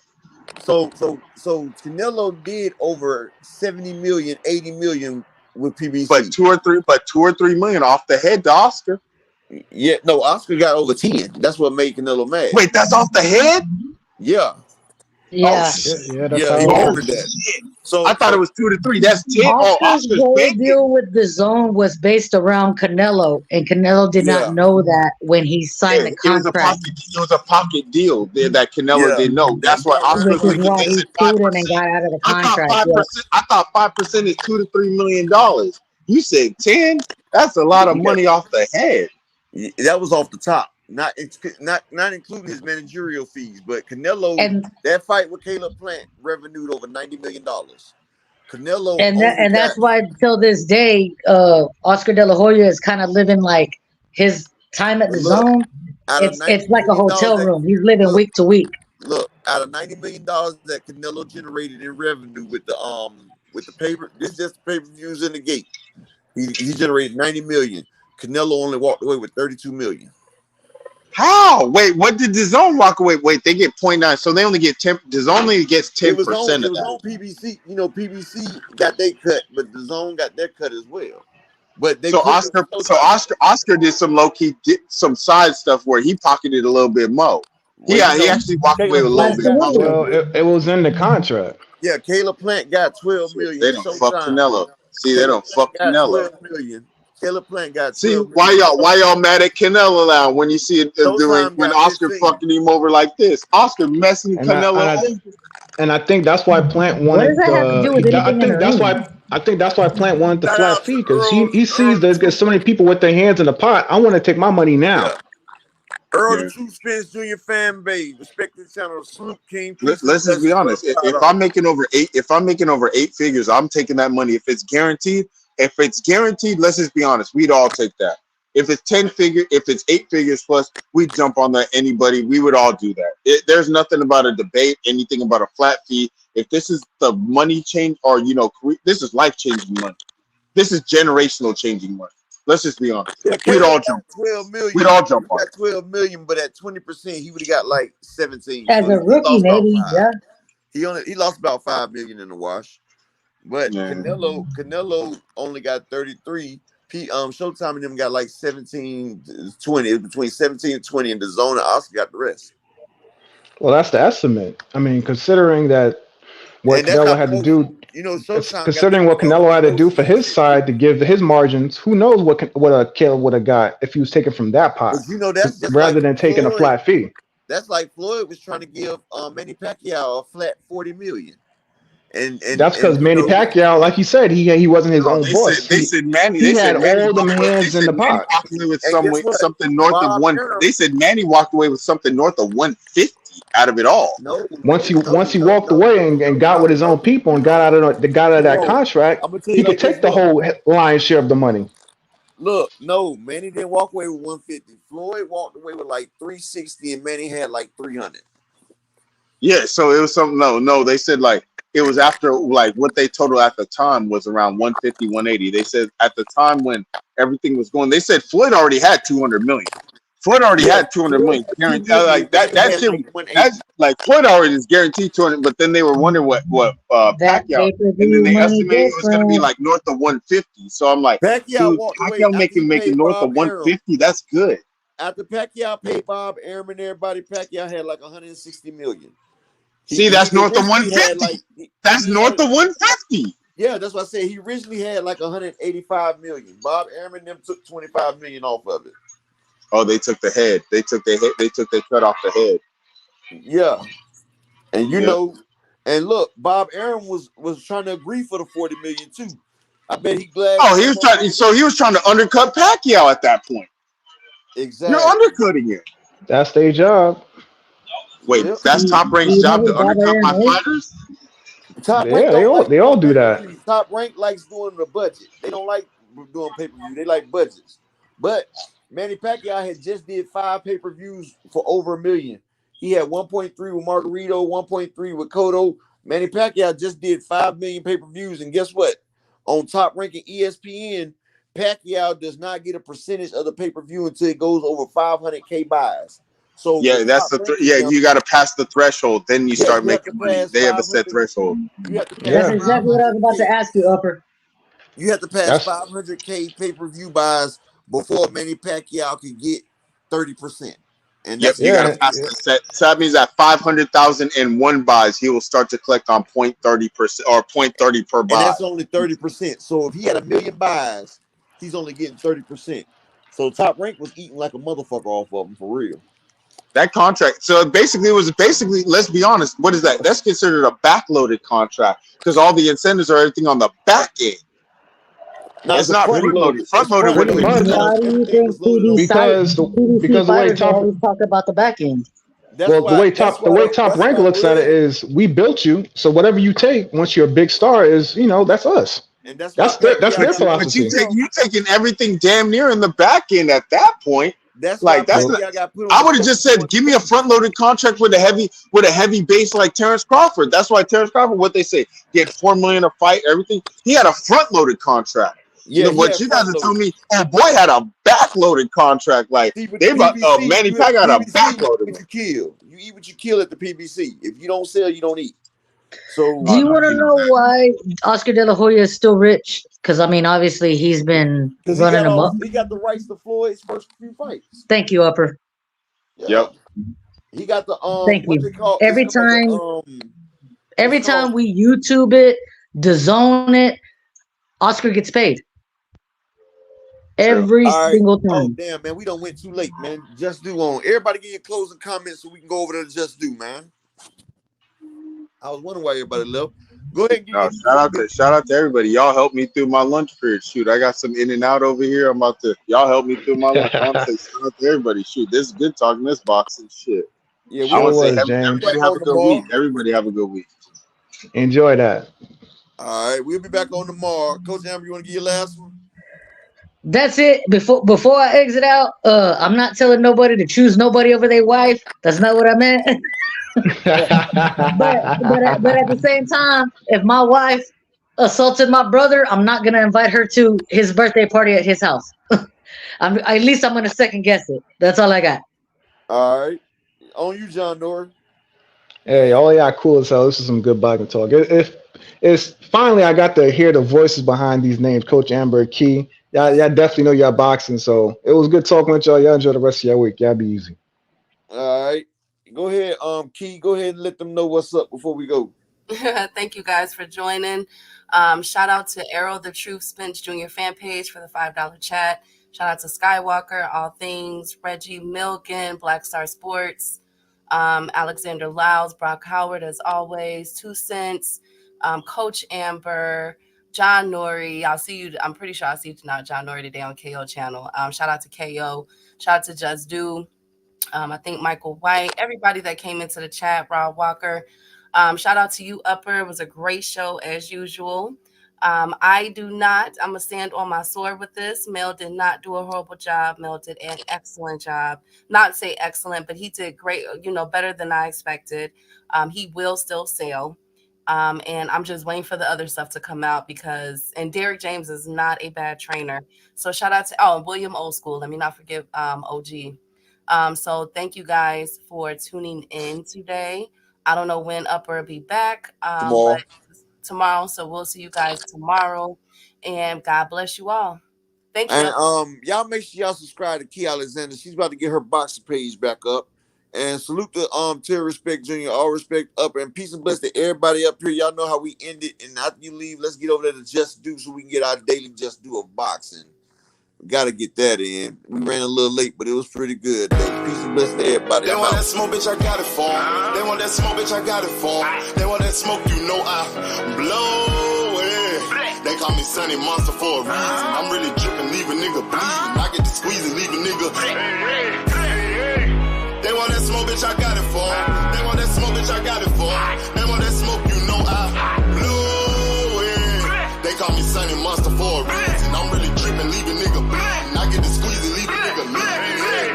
So Canelo did over 70 million, 80 million with PBC. But 2 or 3 million off the head to Oscar. Yeah, no, Oscar got over 10. That's what made Canelo mad. Wait, that's off the head? Yeah. Yeah. Yeah, that's Yeah, how he it ordered works. that. So I thought it was 2 to 3. That's 10. Oscar's whole banking. deal with the zone was based around Canelo, and Canelo did not know that when he signed the contract. It was a pocket deal there that Canelo didn't know. That's why Oscar was Which is thinking why they he said sued him 5%. and got out of the I contract. thought 5%. I thought 5% is $2 to $3 million. You said 10. That's a lot of money off the head. That was off the top, not including his managerial fees. But Canelo, that fight with Caleb Plant revenued over $90 million. Canelo, And that's why till this day, Oscar De La Hoya is kind of living like his time at the zone. It's like a hotel room. He's living week to week. Look, out of $90 million that Canelo generated in revenue with the paper, this is just the pay-per-views in the gate. He generated 90 million. Canelo only walked away with 32 million. How? Wait, what did DAZN walk away? Wait, they get 0.9, so they only get 10. DAZN only gets 10% of that. It was on PBC. You know, PBC got their cut, but DAZN got their cut as well. But they Oscar did some low key, some side stuff where he pocketed a little bit more. He actually walked away with a little bit more. Well, it was in the contract. Yeah, Caleb Plant got 12 million. They don't fuck Canelo. See, they don't fuck Canelo. 12 million. Caleb Plant got 12 See, million. why y'all mad at Canelo now when you see it doing when Oscar fucking him over like this? Oscar messing Canelo. And I think that's why Plant wanted. I think that's why Plant wanted the flat fee, because he sees there's so many people with their hands in the pot. I want to take my money now. Yeah. Earl, the True Spence Jr. fan base, respect the channel. Sloop King. Let's just be honest. If I'm making over 8 figures, I'm taking that money. If it's guaranteed, let's just be honest. We'd all take that. If it's 10 figure, if it's 8 figures plus, we'd jump on that. Anybody, we would all do that. There's nothing about a debate, anything about a flat fee. If this is the money change, or this is life changing money. This is generational changing money. Let's just be honest. Yeah, we'd all jump. 12 million. We'd all jump on. 12 million, but at 20%, he would have got like 17. As a rookie, maybe. Yeah. He lost about 5 million in the wash. But Canelo only got 33. Showtime and them got like 17, 20. It was between 17 and 20, and DAZN and Oscar got the rest. Well, that's the estimate. I mean, considering that what Canelo had to do, considering what Canelo had to do for his side to give his margins, who knows what Caleb would have got if he was taken from that pot, that's rather than taking a flat fee. That's like Floyd was trying to give Manny Pacquiao a flat 40 million. And that's because Manny Pacquiao, like you said, he wasn't his own boss. They said Manny had all the hands in the pot. Walked away with something north of one. They said Manny walked away with something north of 150 out of it all. Once he walked away and got with his own people and got out of that contract, he could take the whole lion's share of the money. Look, no, Manny didn't walk away with 150. Floyd walked away with like 360, and Manny had like 300. Yeah, so it was something. No, they said like. It was after like what they total at the time was around 150, 180. They said at the time when everything was going, they said Floyd already had 200 million. Floyd already had 200 million guaranteed. Like that's him. That's like Floyd already is guaranteed 200. But then they were wondering what Pacquiao, and then they estimated it was going to be like north of 150. So I'm like, Pacquiao making north of 150. That's good. After Pacquiao paid Bob Arum and everybody, Pacquiao had like 160 million. That's north of 150. That's north of 150. Yeah, that's what I said. He originally had like 185 million. Bob Arum and them took 25 million off of it. Oh, they took the head. They took their cut off the head. Yeah, and know, and look, Bob Arum was trying to agree for the 40 million too. I bet he glad. Oh, he was trying. So he was trying to undercut Pacquiao at that point. Exactly. You're undercutting him. That's their job. Wait, that's Top Rank's job to undercut my fighters? Top Rank Yeah, don't like they all doing do pay per that. views. Top Rank likes doing the budget. They don't like doing pay per view. They like budgets. But Manny Pacquiao had just did 5 pay per views for over $1 million. He had 1.3 with Margarito, 1.3 with Cotto. Manny Pacquiao just did 5 million pay per views, and guess what? On Top Rank and ESPN, Pacquiao does not get a percentage of the pay per view until it goes over 500K buys. So Yeah, for that's Top the Rank and yeah. them, You got to pass the threshold, then you yeah, start you have to making money. pass They have a set 500. threshold. You have to pass That's Yeah, exactly what I was about to 500K. ask you, Upper. You have to pass that's 500K pay per view buys before Manny Pacquiao can get 30%, and Yep, that's you got to yeah. pass the set. So that means that 500,001 buys, he will start to collect on 0.30% or 0.30 per and buy. that's only 30%. So if he had 1 million buys, he's only getting 30%. So Top Rank was eating like a motherfucker off of him for real. That contract, so it was basically, let's be honest, what is that? That's considered a backloaded contract because all the incentives are everything on the back end. Now It's it's not front front loaded. loaded. Front It's loaded front would pretty have loaded been much Canelo. Why do you everything think was loaded up front. PBC because the way fighters top always talk about the back end? That's well why. That's the why. way Top That's Rank why looks at it Red. is we built you, so whatever you take once you're a big star is that's us. And that's why That's Pacquiao their got put on But you philosophy. take film. you taking everything damn near in the back end at that point. That's why Like that's Well, not. Pacquiao got put on I the would have film just for doing said, the give me a front budget. loaded contract with a heavy base like Terrence Crawford. That's why Terrence Crawford, what they say, get $4 million a fight, everything. He had a front loaded contract. Yeah, he What had you guys front are telling loaded. me, oh boy, had a back loaded contract. Like See, with the they about PBC, Manny you at Pacquiao the had a PBC, back you eat loaded what one. you kill. You eat what you kill at the PBC. If you don't sell, you don't eat. So Do you want to You know know why Oscar De La Hoya is still rich? Because I mean, obviously he's been because running them up. he got the rights to Floyd's first few fights. Thank you, Upper. Yeah, Yep. he got the Thank what they you. call it's Every called the time, it's every called time we YouTube it, DAZN it, Oscar gets paid. True. Every all right. single Oh time. damn, man, we don't went too late, man. Just do on. Everybody get your closing comments so we can go over to Just Do, man. I was wondering why everybody left. Go ahead and give No, your shout out to everybody. Y'all helped me through my lunch period. Shoot, I got some in and out over here. Y'all help me through my lunch. I want to say shout out to everybody. Shoot, this is good talking this boxing shit. yeah. I sure want to say was, James. everybody Back have on a good week. tomorrow. Everybody have a good week. Enjoy that. All right, we'll be back on tomorrow. Coach Amber, you want to give your last one? That's it. Before I exit out, I'm not telling nobody to choose nobody over their wife. That's not what I meant. but at the same time, if my wife assaulted my brother, I'm not gonna invite her to his birthday party at his house. At least I'm gonna second guess it. That's all I got. All right, on you, John Nora. Hey, all y'all cool as hell. This is some good boxing talk. It's finally I got to hear the voices behind these names, Coach Amber, Key. Y'all definitely know y'all boxing, so it was good talking with y'all. Y'all enjoy the rest of your week. Y'all be easy. All right, go ahead, Key. Go ahead and let them know what's up before we go. Thank you guys for joining. Shout out to Arrow the Truth Spence Jr. fan page for the $5 chat. Shout out to Skywalker, All Things, Reggie Milken, Black Star Sports, Alexander Lyles, Brock Howard, as always, 2 Cents, Coach Amber, John Nori. I'll see you. I'm pretty sure I'll see you tonight, John Nori, today on KO channel. Shout out to KO. Shout out to Just Do. I think Michael White, everybody that came into the chat, Rob Walker. Shout out to you, Upper. It was a great show as usual. I'm gonna stand on my sword with this. Mel did not do a horrible job. Mel did an excellent job. Not say excellent, but he did great, better than I expected. He will still sell. And I'm just waiting for the other stuff to come out and Derek James is not a bad trainer. So shout out to William Old School. Let me not forget OG. So thank you guys for tuning in today. I don't know when Upper will be back, Tomorrow. but tomorrow. So we'll see you guys tomorrow. And God bless you all. Thank you. And y'all make sure y'all subscribe to Key Alexander. She's about to get her boxing page back up. And salute to Terry Respect Jr., all respect up, and peace and bless to everybody up here. Y'all know how we end it. And after you leave, let's get over there to Just Do so we can get our daily Just Do of boxing. We gotta get that in. We ran a little late, but it was pretty good though. Peace and bless to everybody. They want that smoke, bitch, I got it for 'em. They want that smoke, bitch, I got it for 'em. They want that smoke, you know I blow it. They call me Sunny Monster for a reason. I'm really dripping, leave a nigga bleeding. I get to squeeze and leave a nigga. They want that smoke, bitch, I got it for 'em. They want that smoke, bitch, I got it for 'em. They want that smoke, you know I monster for a reason. I'm really tripping, leaving nigga bleeding. I get the squeezy, leave a nigga leaving.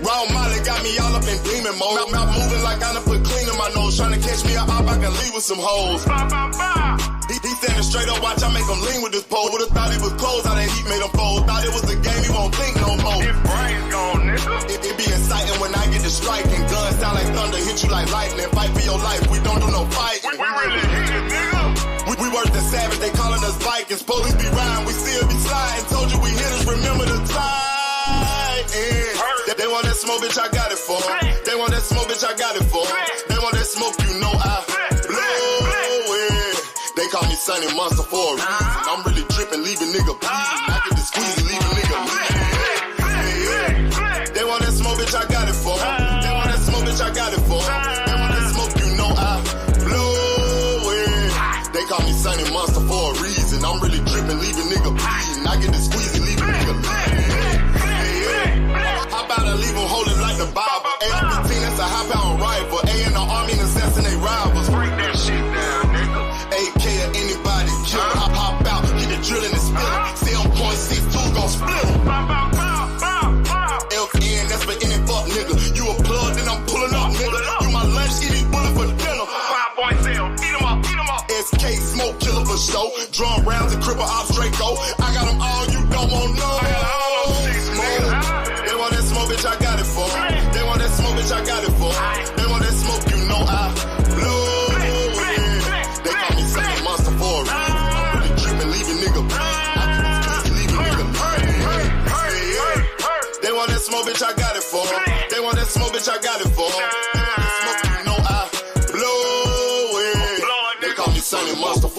Raw Molly got me all up in demon mode. Mouth moving like I done put clean in my nose. Trying to catch me up, I can leave with some hoes. He standing straight up, watch I make him lean with this pole. Would've thought he was closed, how that heat made him fold. Thought it was a game, he won't think no more. His brain's gone, nigga. It be exciting when I get to striking. Guns sound like thunder, hit you like lightning. Fight for your life, we don't do no fighting. We really hit it, nigga. We worse than savage, they calling us Vikings. Police be riding, we still be sliding. Told you we hitters, remember the time. They want that smoke, bitch, I got it for 'em. They want that smoke, bitch, I got it for 'em. They want that smoke, you know I blow it. They call me Sunny Monster for a reason. I'm really tripping, leaving nigga bleeding. I get the squeezy, leave a nigga bleeding. They want that smoke, bitch, I got it for 'em. They want that smoke, bitch, I got it for 'em. They want that smoke, you know I blow it. They call me Sunny Monster for a reason. I'm really tripping, leaving nigga bleeding. I get the squeezy, leave a nigga bleeding. How about I leave them holding like the Bible? AR-15, that's a high-power rifle. A in the army and assassinate rivals. Break that shit down, nigga. AK or anybody kill him. Hop out, get the drilling and spilling. 7.62 gon' split him. LN, that's for any fuck nigga. You a plug, then I'm pulling up, nigga. You my lunch, eat these bullets for dinner. 5.0, eat 'em up, eat 'em up. SK, smoke killer for show. Drum rounds and cripple ops straight go. I got them all, you don't want no. I got all those six, nigga. They want that smoke, bitch, I got it for 'em. They want that smoke, bitch, I got it for 'em. They want that smoke, you know I blow it. They call me Sunny Monster for a reason. I'm really tripping, leaving nigga bleeding. I get this squeezy, leaving nigga bleeding. They want that smoke, bitch, I got it for 'em. They want that smoke, bitch, I got it for 'em. They want that smoke, you know I blow it. They call me Sunny Monster